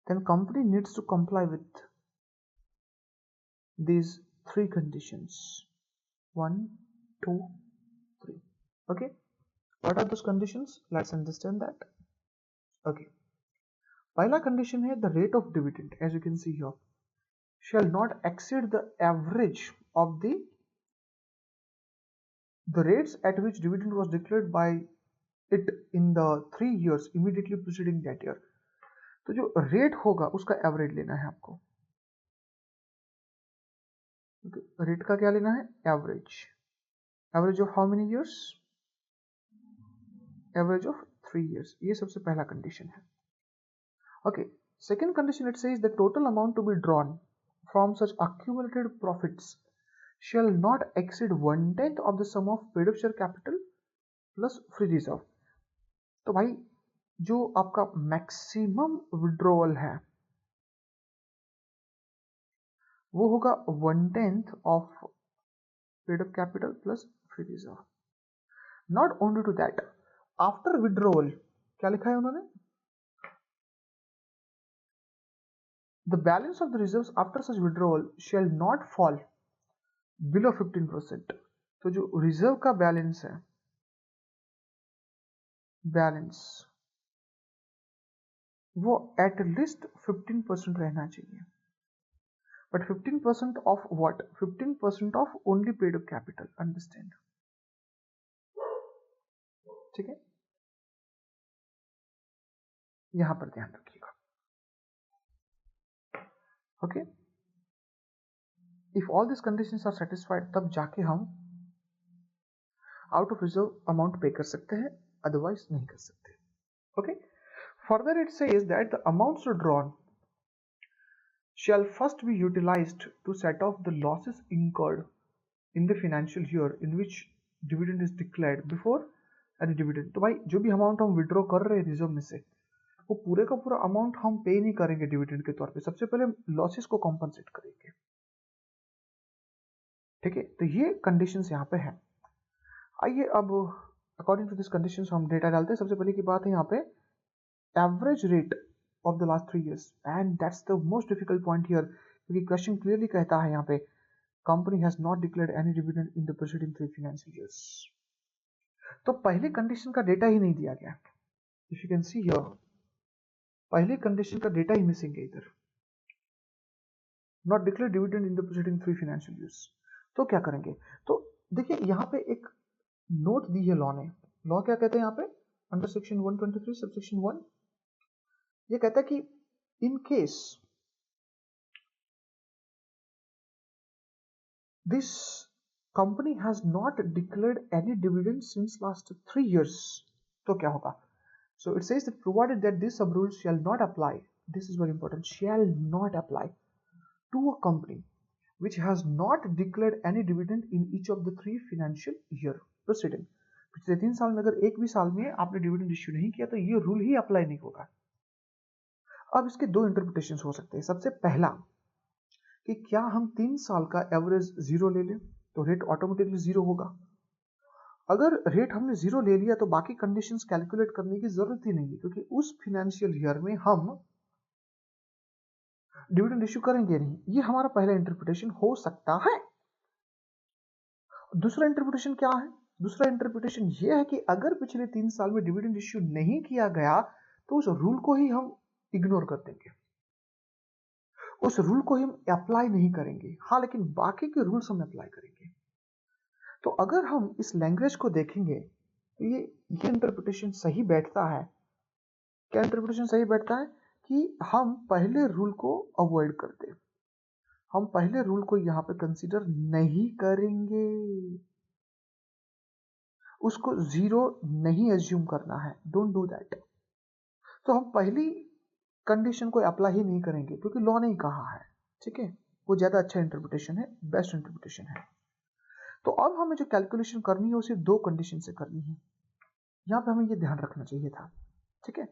then company needs to comply with these 3 conditions, 1 2 3. Okay, what are those conditions, let's understand that. Okay, पहला कंडीशन है the rate of dividend, as you can see here, shall not exceed the average of the rates at which dividend was declared by it in the 3 years immediately preceding that year. तो जो rate होगा उसका average लेना है आपको। Rate का क्या लेना है, average, average of how many years, average of 3 years, ये सबसे पहला कंडीशन है। Okay, second condition it says the total amount to be drawn from such accumulated profits shall not exceed 1/10 of the sum of paid up share capital plus free reserve। तो भाई जो आपका maximum withdrawal है वो होगा 1/10 of paid up capital plus free reserve. Not only to that, after withdrawal क्या लिखा है उन्होंने, the balance of the reserves after such withdrawal shall not fall below 15%। तो जो रिजर्व का बैलेंस है, बैलेंस वो एटलीस्ट 15% रहना चाहिए, but 15% of what, 15% of only paid up capital, understand, ठीक है, यहां पर ध्यान रखिएगा। Okay, if all this conditions are satisfied तब जाके हम आउट ऑफ रिजर्व अमाउंट पे कर सकते हैं, अदरवाइज नहीं कर सकते। Okay, further it says that the amounts drawn shall first be utilized to set off the losses incurred in the financial year in which dividend is declared before any dividend। तो भाई जो भी amount हम withdraw कर रहे हैं reserve में से, वो पूरे का पूरा अमाउंट हम पे नहीं करेंगे डिविडेंड के तौर पे, सबसे पहले लॉसेस को कॉम्पनसेट करेंगे, ठीक है। तो ये कंडीशंस यहाँ पे है। आइए अब अकॉर्डिंग टू दिस कंडीशंस हम डेटा डालते हैं। सबसे पहले की बात है यहाँ पे average rate of the last 3 years, and that's the most difficult point here, क्योंकि क्वेश्चन क्लियरली कहता है यहाँ पे company has not declared any dividend in the preceding 3 financial years। तो पहली कंडीशन का डेटा ही नहीं दिया गया, if you can see here पहली कंडीशन का डेटा ही मिसिंग है इधर, not declare dividend in the preceding 3 financial years। तो क्या करेंगे, तो देखिए यहाँ पे एक नोट दी है लॉ ने। लॉ क्या कहते हैं यहाँ पे अंडर सेक्शन 123 सबसेक्शन 1, ये कहता है कि in case this company has not declared any dividend since last 3 years, तो क्या होगा? So it says that provided that this sub rule shall not apply, this is very important, shall not apply to a company which has not declared any dividend in each of the 3 financial year preceding। पिछले 3 साल में अगर एक भी साल में आपने dividend issue नहीं किया तो ये रूल ही अप्लाई नहीं होगा। अब इसके दो इंटरप्रिटेशन हो सकते हैं। सबसे पहला कि क्या हम 3 साल का एवरेज जीरो ले लें तो रेट ऑटोमेटिकली जीरो होगा। अगर रेट हमने जीरो ले लिया तो बाकी कंडीशंस कैलकुलेट करने की जरूरत ही नहीं है, क्योंकि उस फाइनेंशियल ईयर में हम डिविडेंड इश्यू करेंगे नहीं। ये हमारा पहला इंटरप्रिटेशन हो सकता है। दूसरा इंटरप्रिटेशन क्या है? दूसरा इंटरप्रिटेशन ये है कि अगर पिछले 3 साल में डिविडेंड इश्यू नहीं किया गया तो उस रूल को ही हम इग्नोर कर देंगे, उस रूल को हम अप्लाई नहीं करेंगे। हाँ, लेकिन बाकी के रूल्स हम अप्लाई करेंगे। तो अगर हम इस लैंग्वेज को देखेंगे तो ये इंटरप्रिटेशन सही बैठता है। क्या इंटरप्रिटेशन सही बैठता है? कि हम पहले रूल को अवॉइड कर दें, हम पहले रूल को यहां पे कंसीडर नहीं करेंगे, उसको जीरो नहीं एज्यूम करना है। Don't do that. तो हम पहली कंडीशन को अप्लाई ही नहीं करेंगे क्योंकि लॉ ने कहा है, ठीक है। वो ज्यादा अच्छा इंटरप्रिटेशन है, बेस्ट इंटरप्रिटेशन है। तो अब हमें जो कैलकुलेशन करनी है वो सिर्फ दो कंडीशन से करनी है। यहां पे हमें ये ध्यान रखना चाहिए था, ठीक है।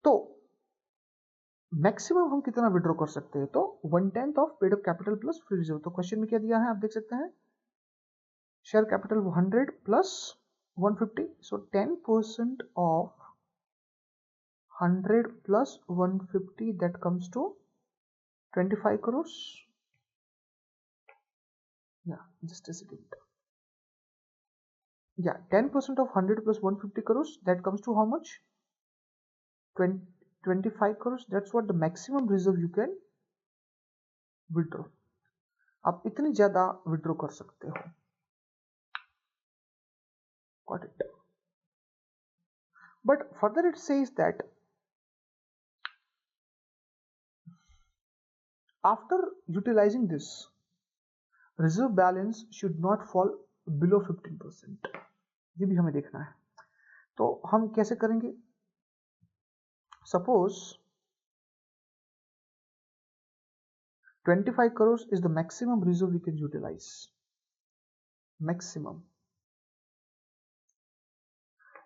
तो मैक्सिमम हम कितना विड्रॉ कर सकते हैं? तो 1/10 of paid up capital plus free reserve. तो क्वेश्चन में क्या दिया है आप देख सकते हैं, share capital 100 plus 150, so 10% of 100 plus 150, that comes to 25 crores. Yeah, just a second. Yeah, 10% of 100 plus 150 crores, that comes to how much? 25 crores. That's what the maximum reserve you can withdraw. आप इतनी ज्यादा withdraw कर सकते हो। Got it. But further it says that after utilizing this, reserve balance should not fall below 15%. ये भी हमें देखना है। तो हम कैसे करेंगे? Suppose 25 crores is the maximum reserve we can utilize. Maximum.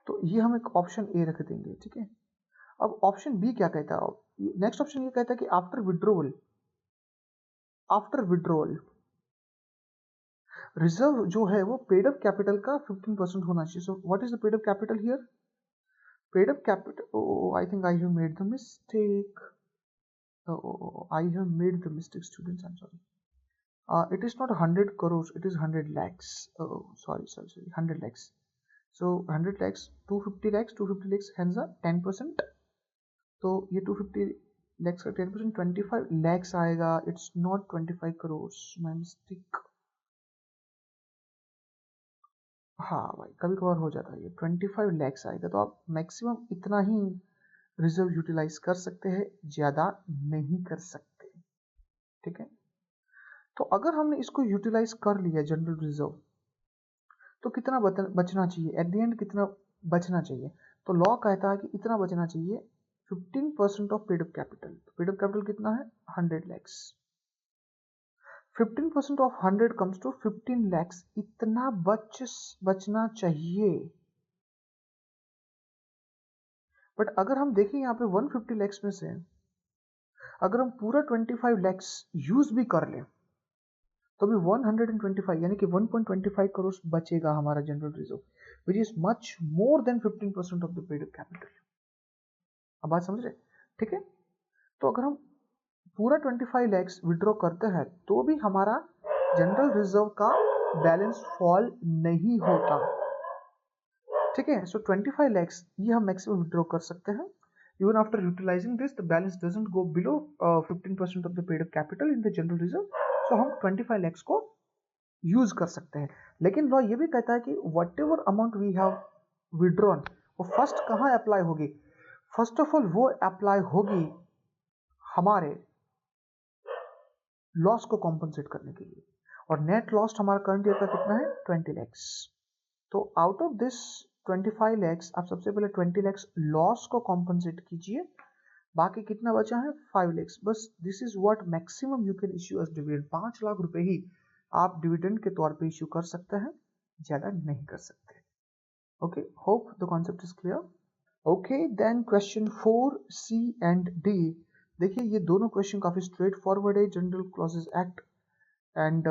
तो ये हम एक ऑप्शन ए रख देंगे, ठीक है। अब ऑप्शन बी क्या कहता है? नेक्स्ट ऑप्शन ये कहता है कि आफ्टर विड्रोवल रिजर्व जो है वो पेड अप कैपिटल का 15% होना चाहिए। सो what is the paid up capital here? Paid up capital, I think I have made the mistake, I have made the mistake students, I am sorry. It is not 100 crores, it is 100 lakhs. Sorry, 100 lakhs. So 100 lakhs, 250 lakhs, 250 lakhs, hence 10%. तो ये 250 lakhs का 10% 25 lakhs आएगा. It's not 25 crores. My mistake. हाँ भाई, कभी कभार हो जाता है, ये 25 lakhs आएगा. तो आप मैक्सिमम इतना ही रिजर्व यूटिलाइज कर सकते हैं, ज्यादा नहीं कर सकते, ठीक है। तो अगर हमने इसको यूटिलाइज कर लिया जनरल रिजर्व, तो कितना बचना चाहिए एट द एंड, कितना बचना चाहिए? तो लॉ कहता है कि इतना बचना चाहिए 15% of paid up capital. Paid up capital कितना है? 100 lakhs. 15% of 100 comes to 15 lakhs. इतना बचना चाहिए। बट अगर हम देखें यहाँ पे 150 lakhs में से अगर हम पूरा 25 lakhs यूज भी कर लें तो भी 125 यानी कि 1.25 करोड़ बचेगा हमारा general reserve, which is much more than 15% of the paid up capital. अब बात समझ रहे, ठीक है। तो अगर हम पूरा 25 lakhs विड्रॉ करते हैं तो भी हमारा जनरल रिजर्व का बैलेंस फॉल नहीं होता, ठीक है। सो 25 lakhs ये हम मैक्सिमम विड्रॉ कर सकते हैं। Even after utilizing this, the balance doesn't go below 15% of the paid up capital in the general reserve. So हम 25 lakhs को यूज कर सकते हैं। लेकिन लॉ ये भी कहता है कि whatever amount we have withdrawn वो फर्स्ट कहाँ अप्लाई होगी, फर्स्ट ऑफ ऑल वो अप्लाई होगी हमारे लॉस को कॉम्पनसेट करने के लिए। और नेट लॉस हमारा करंट ईयर का कितना है 20 लैक्स। तो आउट ऑफ दिस 25 लैक्स आप सबसे पहले 20 लैक्स लॉस को कॉम्पनसेट कीजिए, बाकी कितना बचा है 5 लैक्स। बस this is what maximum you can issue as dividend. 5 lakh रुपए ही आप डिविडेंड के तौर पे इश्यू कर सकते हैं, ज्यादा नहीं कर सकते। Okay, hope the concept is clear. Okay, then question 4C and D। देखिए ये दोनों क्वेश्चन काफी स्ट्रेट फॉरवर्ड है। General clauses act and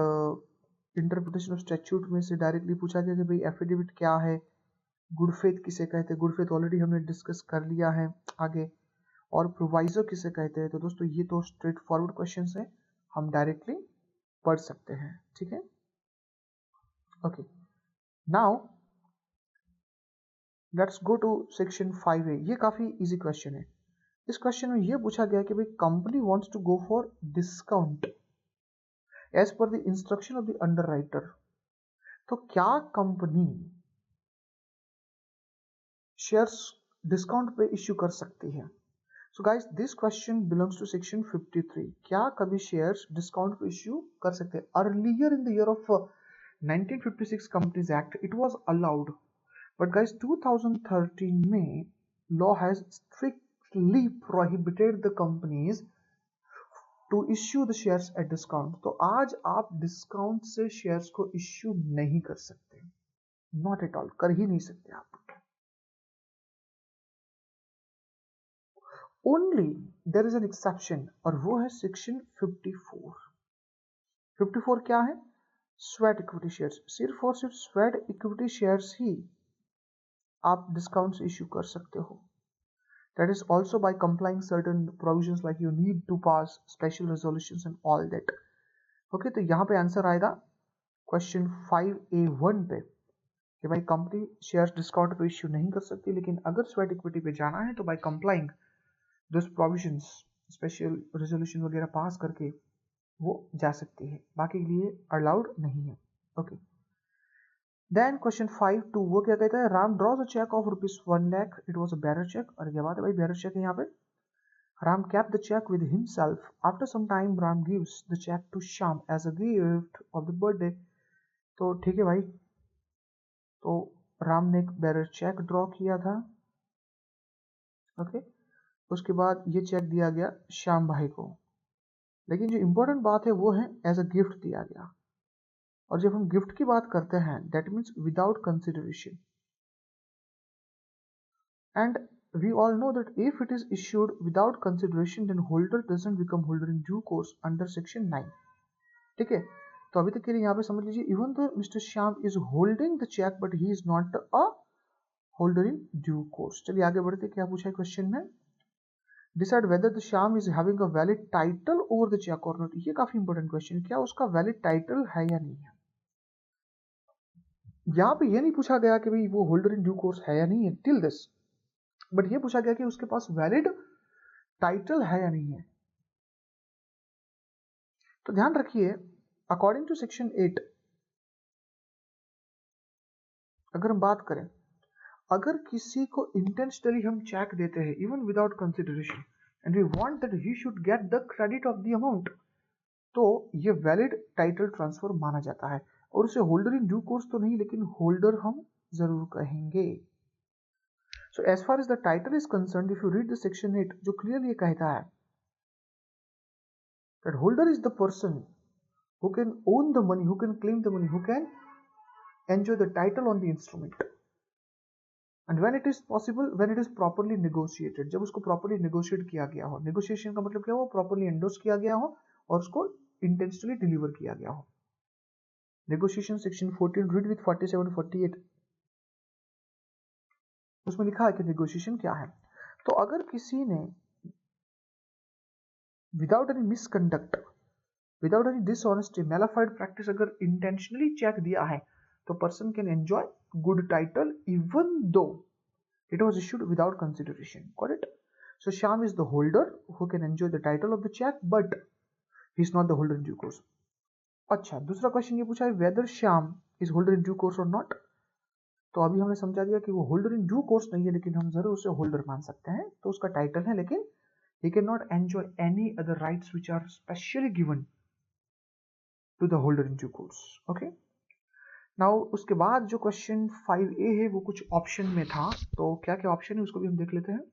interpretation of statute में से डायरेक्टली पूछा गया कि भाई एफिडेविट क्या है, गुड फेथ किसे कहते हैं। गुड फेथ ऑलरेडी हमने डिस्कस कर लिया है आगे। और प्रोवाइजो किसे कहते हैं। तो दोस्तों ये तो स्ट्रेट फॉरवर्ड क्वेश्चन है, हम डायरेक्टली पढ़ सकते हैं, ठीक है। Okay, now let's go to section 5A। ये काफी इजी क्वेश्चन है। इस क्वेश्चन में ये पूछा गया कि भाई company wants to go for discount as per the instruction of the underwriter. तो क्या कंपनी शेयर्स डिस्काउंट पे इश्यू कर सकती है। So guys this question belongs to section 53। क्या कभी शेयर्स डिस्काउंट पे इश्यू कर सकते हैं। Earlier in the year of 1956 companies act it was allowed, but guys 2013 में law has strictly prohibited the companies to issue the shares at discount. तो आज आप डिस्काउंट से शेयर्स को इश्यू नहीं कर सकते, नॉट एट ऑल, कर ही नहीं सकते आप। Only there is an exception और वो है सेक्शन 54। 54 क्या है, स्वेट इक्विटी शेयर्स। सिर्फ और सिर्फ स्वेट इक्विटी शेयर्स ही आप डिस्काउंट से इश्यू कर सकते हो। That is also by complying certain provisions like you need to pass special resolutions and all that. Okay, तो यहाँ पे आंसर आएगा क्वेश्चन 5A1 पे कि भाई कंपनी शेयर्स डिस्काउंट पे इश्यू नहीं कर सकती, लेकिन अगर स्वेट इक्विटी पे जाना है तो by complying this provisions special resolution वगैरह पास करके वो जा सकती है, बाकी के लिए अलाउड नहीं है। ओके, देन क्वेश्चन 5.2 वो क्या कहता है, Ram draws a cheque of ₹1 lakh, it was a bearer cheque. और क्या बात है भाई, बेरर चेक है यहाँ पे। Ram kept the check with himself. After some time, Ram gives the check to Shyam as a gift of the birthday. तो ठीक है भाई, तो राम ने एक बेरर चेक ड्रॉ किया था। ओके, उसके बाद ये चेक दिया गया श्याम भाई को, लेकिन जो इंपॉर्टेंट बात है वो है एज अ गिफ्ट दिया गया। और जब हम गिफ्ट की बात करते हैं that means without consideration, and we all know that if it is issued without consideration then holder doesn't become holder in due course under section 9। ठीक है, तो अभी तक के लिए यहाँ पे समझ लीजिए even though Mr. Shyam is holding the check but he is not a holder in due course। चलिए आगे बढ़ते, क्या पूछा है क्वेश्चन में, decide whether the Shyam is having a valid title over the check or not। ये काफी important question है, क्या उसका वैलिड टाइटल है या नहीं है। यहाँ पे ये नहीं पूछा गया कि भाई वो होल्डर इन ड्यू कोर्स है या नहीं है टिल दिस, बट ये पूछा गया कि उसके पास वैलिड टाइटल है या नहीं है। तो ध्यान रखिए अकॉर्डिंग टू सेक्शन 8 अगर हम बात करें, अगर किसी को इंटेंशनली हम चेक देते हैं even without consideration and we want that he should get the credit of the amount, तो ये वैलिड टाइटल ट्रांसफर माना जाता है। और उसे होल्डर इन ड्यू कोर्स तो नहीं, लेकिन होल्डर हम जरूर कहेंगे। So as far as the title is concerned, if you read the section 8 जो clearly कहता है that holder is the person who can own the money, who can claim the money, who can enjoy the title on the instrument, and when it is possible, when it is properly negotiated, जब उसको properly negotiate किया गया हो। negotiation का मतलब क्या हो, properly endorse किया गया हो और उसको intentionally deliver किया गया हो। negotiation section 14 read with 47-48 उसमें लिखा है कि नेगोशिएशन क्या है। तो अगर किसी ने without any misconduct, without any dishonesty, malafide practice अगर इंटेंशनली चेक दिया है, तो person can enjoy good title even though it was issued without consideration. Got it? So Shyam is the holder who can enjoy the title of the cheque but he is not the holder in due course. अच्छा, दूसरा question ये पूछा है whether Shyam is holder in due course और नॉट। तो अभी हमने समझा दिया कि वो होल्डर इन ड्यू कोर्स नहीं है, लेकिन हम जरूर उसे होल्डर मान सकते हैं, तो उसका टाइटल है, लेकिन he cannot enjoy any other rights which are specially given to the holder in due course. Okay. Now उसके बाद जो क्वेश्चन 5A है वो कुछ ऑप्शन में था, तो क्या क्या ऑप्शन है उसको भी हम देख लेते हैं।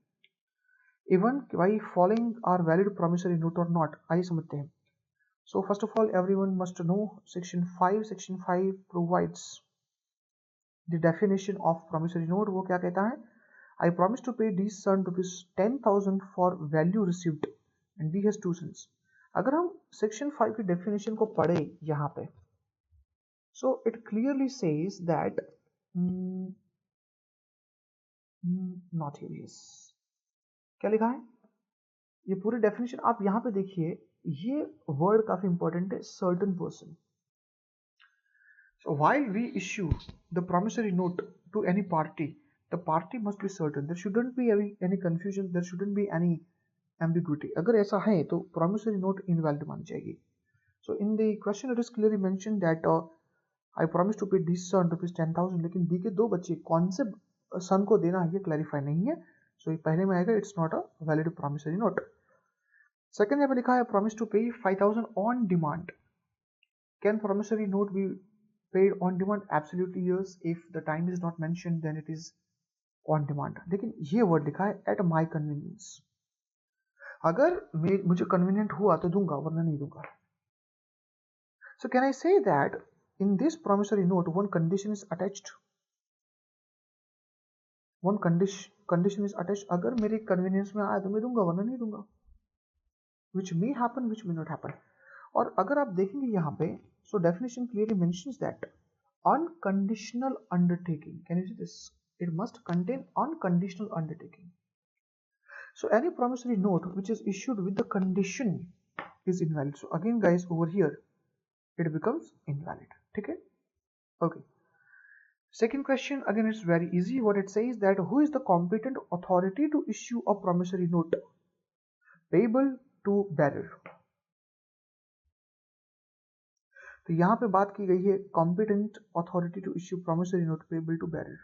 Even why following are valid promissory note और नॉट, आइए समझते हैं। So first of all everyone must know section 5 provides the definition of promissory note. वो क्या कहता है, I promise to pay these son rupees 10,000 for value received and he has 2 sons। अगर हम सेक्शन 5 की डेफिनेशन को पढ़े यहाँ पे, so it clearly says that not here, yes, क्या लिखा है, ये पूरी डेफिनेशन आप यहाँ पे देखिए, ये वर्ड काफी इंपॉर्टेंट है, certain person। So while we issue the promissory note to any party, the party must be certain, there shouldn't be any confusion, there shouldn't be any ambiguity। अगर ऐसा है तो promissory note invalid मानी जाएगी। So in the question it is clearly mentioned that I promise to pay this son rupees 10,000, लेकिन दी के 2 बच्चे कौन से सन को देना है ये क्लैरिफाई नहीं है, so ये पहले में आएगा, it's not a valid promissory note। Second यहाँ पे लिखा है promise to pay 5,000 on demand। Can promissory note be paid on demand? Absolutely yes, if the time is not mentioned then it is on demand। लेकिन ये word लिखा है at my convenience, अगर मुझे कन्वीनियंट हुआ तो दूंगा वरना नहीं दूंगा। So can I say that in this promissory note one condition is attached, one condition is attached, अगर मेरे कन्वीनियंस में आया तो मैं दूंगा वरना नहीं दूंगा, which may happen which may not happen। और अगर आप देखेंगे यहाँ पे, so definition clearly mentions that unconditional undertaking, can you see this, it must contain unconditional undertaking। So any promissory note which is issued with the condition is invalid। So again guys over here it becomes invalid, ठीक है, okay। Second question, again it's very easy, what it says that who is the competent authority to issue a promissory note payable to bearer। तो यहाँ पे बात की गई है competent authority to issue promissory note payable to bearer।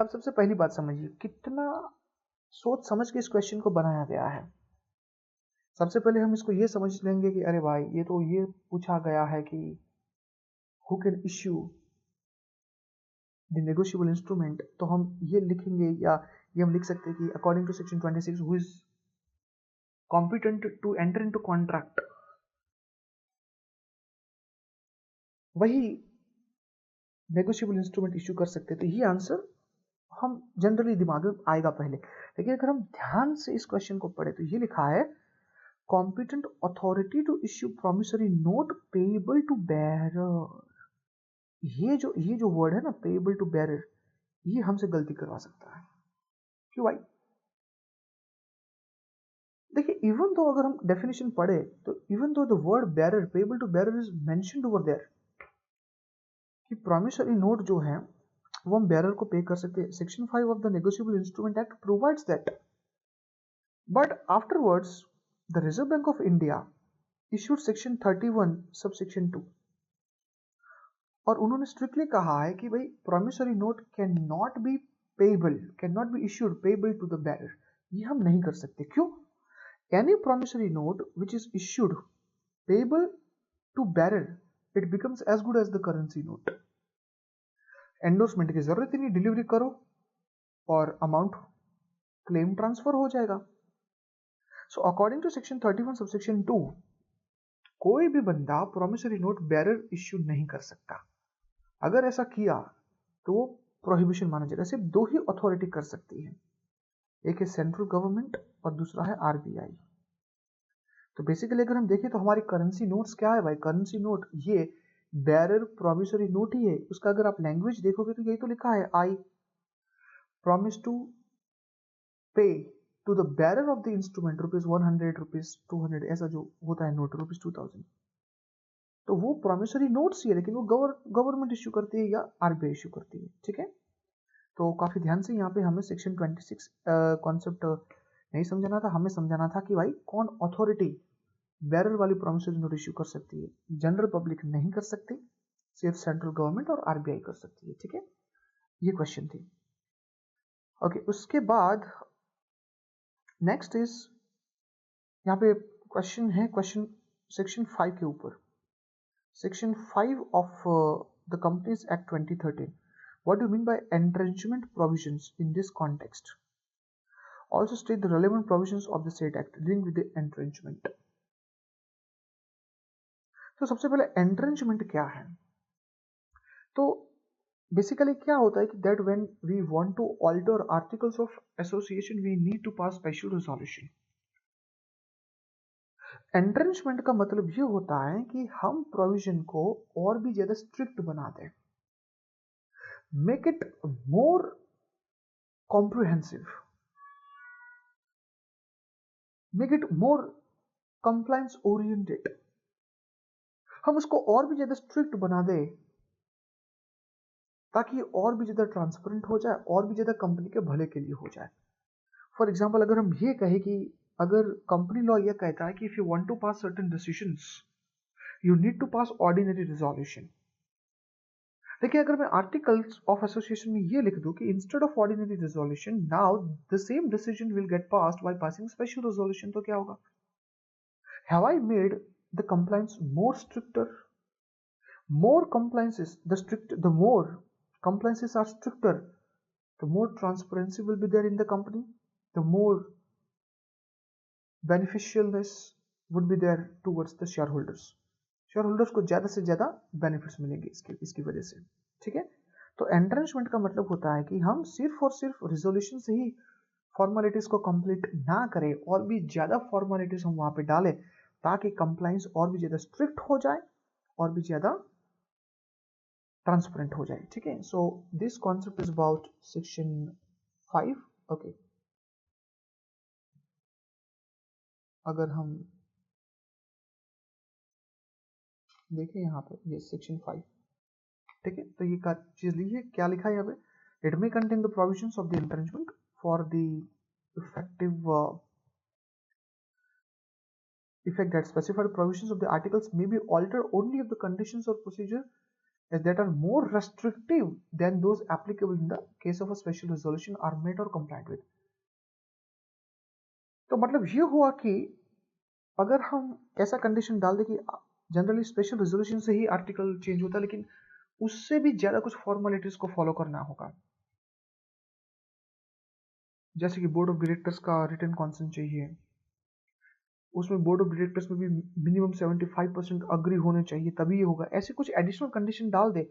अब सबसे पहली बात समझिए कितना सोच समझ के इस क्वेश्चन को बनाया गया है। सबसे पहले हम इसको ये समझ लेंगे कि अरे भाई ये तो ये पूछा गया है कि who can issue the negotiable instrument, तो हम ये लिखेंगे या ये हम लिख सकते हैं कि according to section 26 who is competent to enter into contract, वही नेगोशिएबल इंस्ट्रूमेंट इश्यू कर सकते हैं। तो ये आंसर हम जनरली दिमाग में आएगा पहले, लेकिन अगर हम ध्यान से इस क्वेश्चन को पढ़े तो ये लिखा है competent authority to issue promissory note payable to bearer। ये जो वर्ड है ना payable to bearer, ये हमसे गलती करवा सकता है। क्यों भाई, देखिए इवन तो अगर हम डेफिनेशन पढ़े तो इवन तो the word bearer payable to bearer is mentioned over there कि promissory note जो है वो हम bearer को पे कर सकते हैं। Section 5 of the negotiable instrument act provides that, but afterwards the Reserve Bank of India issued section 31 subsection 2 और उन्होंने स्ट्रिक्टली कहा है कि भाई promissory note can not be payable, can not be issued payable to the bearer। ये हम नहीं कर सकते। क्यों? Any promissory note which is issued payable to bearer it becomes as good as the currency note। Endorsement की जरूरत ही नहीं, delivery करो और अमाउंट क्लेम ट्रांसफर हो जाएगा। So according to section 31 subsection 2 कोई भी बंदा promissory note bearer इश्यू नहीं कर सकता। अगर ऐसा किया तो वो प्रोहिबिशन माना जाएगा। सिर्फ 2 ही अथॉरिटी कर सकती है, एक है सेंट्रल गवर्नमेंट और दूसरा है आरबीआई। तो बेसिकली अगर हम देखें तो हमारी करेंसी नोट्स क्या है भाई, करेंसी नोट ये bearer promissory note ही है। उसका अगर आप लैंग्वेज देखोगे तो यही तो लिखा है, आई प्रॉमिस टू पे to the bearer of the instrument rupees 100 rupees 200, ऐसा जो होता है नोट rupees 2000, तो वो promissory notes ही है, लेकिन वो गवर्नमेंट इश्यू करती है या आरबीआई इश्यू करती है, ठीक है। तो काफ़ी ध्यान से यहाँ पे हमें सेक्शन 26 कॉन्सेप्ट नहीं समझाना था, हमें समझाना था कि भाई कौन अथॉरिटी बैरल वाली प्रोमिसेस नोट इश्यू कर सकती है। जनरल पब्लिक नहीं कर सकती, सिर्फ सेंट्रल गवर्नमेंट और आरबीआई कर सकती है। ठीक है, ये क्वेश्चन थी। ओके, उसके बाद नेक्स्ट इज यहाँ पे क्वेश्चन है, क्वेश्चन सेक्शन 5 के ऊपर, section 5 of the companies Act 2013। What do you mean by entrenchment provisions in this context? Also state the relevant provisions of the said act dealing with the entrenchment. तो सबसे पहले entrenchment क्या है? तो basically क्या होता है कि that when we want to alter articles of association we need to pass special resolution. Entrenchment का मतलब ये होता है कि हम प्रोविजन को और भी ज्यादा स्ट्रिक्ट बना दें, make it more comprehensive, make it more compliance oriented, हम उसको और भी ज्यादा स्ट्रिक्ट बना दे ताकि और भी ज्यादा ट्रांसपेरेंट हो जाए और भी ज्यादा कंपनी के भले के लिए हो जाए। फॉर एग्जांपल, अगर हम ये कहें कि अगर कंपनी लॉ ये कहता है कि if you want to pass certain decisions you need to pass ordinary resolution, देखिए अगर मैं आर्टिकल्स ऑफ एसोसिएशन में ये लिख दूं कि instead of ordinary resolution now the same decision will get passed while passing special resolution, तो क्या होगा? Have I made the compliance more stricter? More compliances, the more compliances are stricter, the more transparency will be there in the company, the more beneficialness would be there towards the shareholders. shareholders को ज्यादा से ज्यादा benefits मिलेंगे इसकी वजह से। ठीक है, तो एंट्रेंचमेंट का मतलब होता है कि हम सिर्फ और सिर्फ रिजोल्यूशन से ही फॉर्मेलिटीज को कंप्लीट ना करें और भी ज्यादा फॉर्मेलिटीज हम वहां पे डालें ताकि कंप्लायंस और भी ज्यादा स्ट्रिक्ट हो जाए और भी ज्यादा ट्रांसपेरेंट हो जाए। ठीक है, so this concept is about section 5। Okay, अगर हम देखें यहाँ पे ये सेक्शन 5, ठीक है, तो ये चीज ली है, क्या लिखा है यहाँ पे? It may contain the provisions of the entrenchment for the effective effect that specified provisions of the articles may be altered only if the conditions or procedure that are more restrictive than those applicable in the case of a special resolution are met or compliant with। तो मतलब ये हुआ कि अगर हम ऐसा condition डाल दें कि जनरली स्पेशल रेजोल्यूशन से ही आर्टिकल चेंज होता है लेकिन उससे भी ज्यादा कुछ फॉर्मेलिटीज को फॉलो करना होगा, जैसे कि बोर्ड ऑफ डायरेक्टर्स का रिटन कॉन्सेंट चाहिए, उसमें बोर्ड ऑफ डायरेक्टर्स में भी मिनिमम 75% अग्री होने चाहिए तभी ये होगा, ऐसे कुछ एडिशनल कंडीशन डाल दे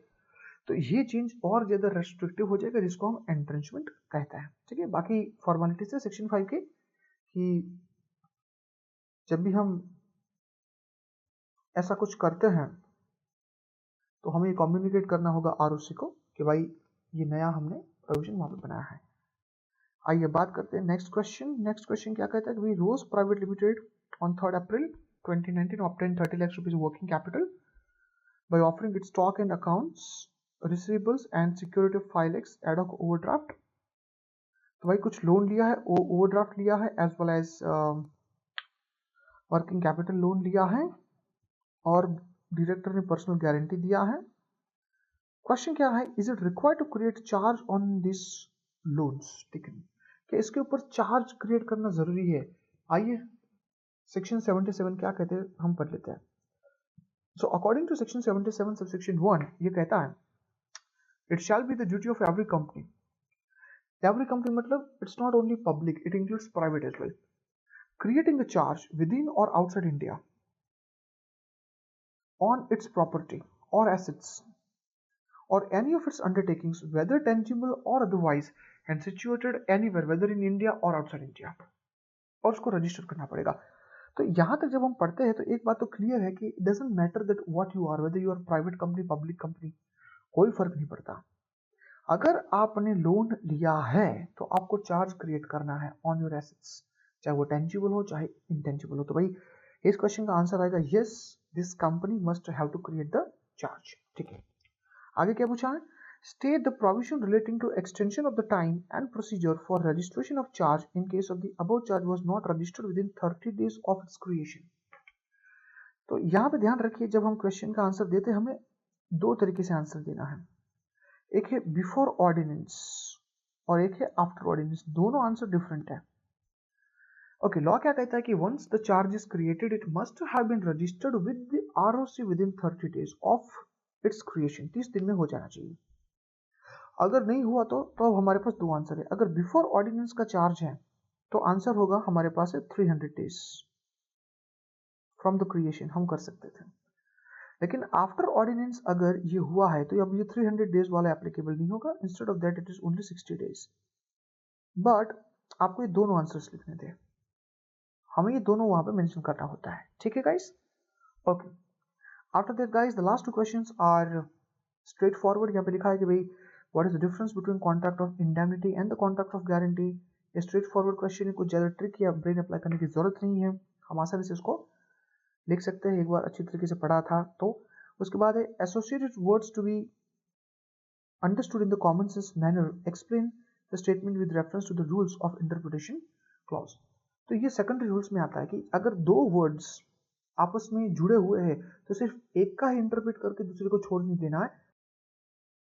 तो ये चेंज और ज्यादा रेस्ट्रिक्टिव हो जाएगा जिसको हम एंट्रेंचमेंट कहता है। ठीक है, बाकी फॉर्मेलिटीज है सेक्शन 5 के कि जब भी हम ऐसा कुछ करते हैं तो हमें कम्युनिकेट करना होगा आरओसी को कि भाई ये नया हमने प्रोविजन वहां पे बनाया है। आइए बात करते हैं नेक्स्ट क्वेश्चन। नेक्स्ट क्वेश्चन क्या कहता है कि Rose private limited on 3rd April 2019 obtained 30 lakhs rupees working capital by offering its stock and accounts receivables and security of 5 lakhs ad hoc overdraft। तो भाई कुछ लोन लिया है, ओवरड्राफ्ट लिया है as well as working capital loan लिया है और डायरेक्टर ने पर्सनल गारंटी दिया है। क्वेश्चन क्या है, is it required to create charge on this loans? ठीक है, क्या इसके ऊपर चार्ज क्रिएट करना जरूरी है? आइए सेक्शन 77 क्या कहते हैं हम पढ़ लेते हैं। So according to section 77 subsection 1 ये कहता है it shall be the duty of every company. Every company मतलब it's not only public, it includes private as well, creating a charge within और outside India on its property और assets और any of its undertakings whether tangible or otherwise and situated anywhere whether in India or outside India, और उसको register करना पड़ेगा। तो यहां तक जब हम पढ़ते हैं तो एक बात तो क्लियर है कि it doesn't matter that what you are, whether you are private company public company, कोई फर्क नहीं पड़ता। अगर आपने लोन लिया है तो आपको चार्ज क्रिएट करना है ऑन योर एसेट्स, चाहे वो टेंजिबल हो चाहे इंटेंजिबल हो। तो भाई इस क्वेश्चन का आंसर आएगा yes, this company must have to create the charge. ठीक है, आगे क्या पूछा है, State the provision relating to extension of the time and procedure for registration of charge in case of the above charge was not registered within 30 days of its creation. तो यहाँ पे ध्यान रखिए, जब हम क्वेश्चन का आंसर देते हैं हमें दो तरीके से आंसर देना है, एक है बिफोर ऑर्डिनेंस और एक है आफ्टर ऑर्डिनेंस, दोनों आंसर डिफरेंट है। ओके, लॉ क्या कहता है कि once the charge is created it must have been registered with the ROC within 30 days of its creation, 30 दिन में हो जाना चाहिए। अगर नहीं हुआ तो अब हमारे पास दो आंसर है। अगर बिफोर ऑर्डिनेंस का चार्ज है तो आंसर होगा हमारे पास है 300 डेज फ्रॉम द क्रिएशन, हम कर सकते थे। लेकिन आफ्टर ऑर्डिनेंस अगर ये हुआ है तो अब ये 300 डेज वाला एप्लीकेबल नहीं होगा, instead of that it is only 60 days. But आपको ये दोनों आंसर्स लिखने थे, हमें ये दोनों वहां पे मेंशन करना होता है, ठीक है guys. Okay, after that guys the last two questions are straight forward. यहाँ पे लिखा है कि भाई what is the difference between contract of indemnity and the contract of guarantee. ये स्ट्रेट फॉरवर्ड क्वेश्चन है, कुछ ज्यादा ट्रिक या ब्रेन अप्लाई करने की जरूरत नहीं है, हम आसानी से इसको लिख सकते हैं, एक बार अच्छी तरीके से पढ़ा था तो। उसके बाद है associated words to be understood in the common sense manner, explain the statement with reference to the rules of interpretation clause. तो ये सेकेंडरी रूल्स में आता है कि अगर दो वर्ड्स आपस में जुड़े हुए हैं तो सिर्फ एक का ही इंटरप्रेट करके दूसरे को छोड़ नहीं देना है,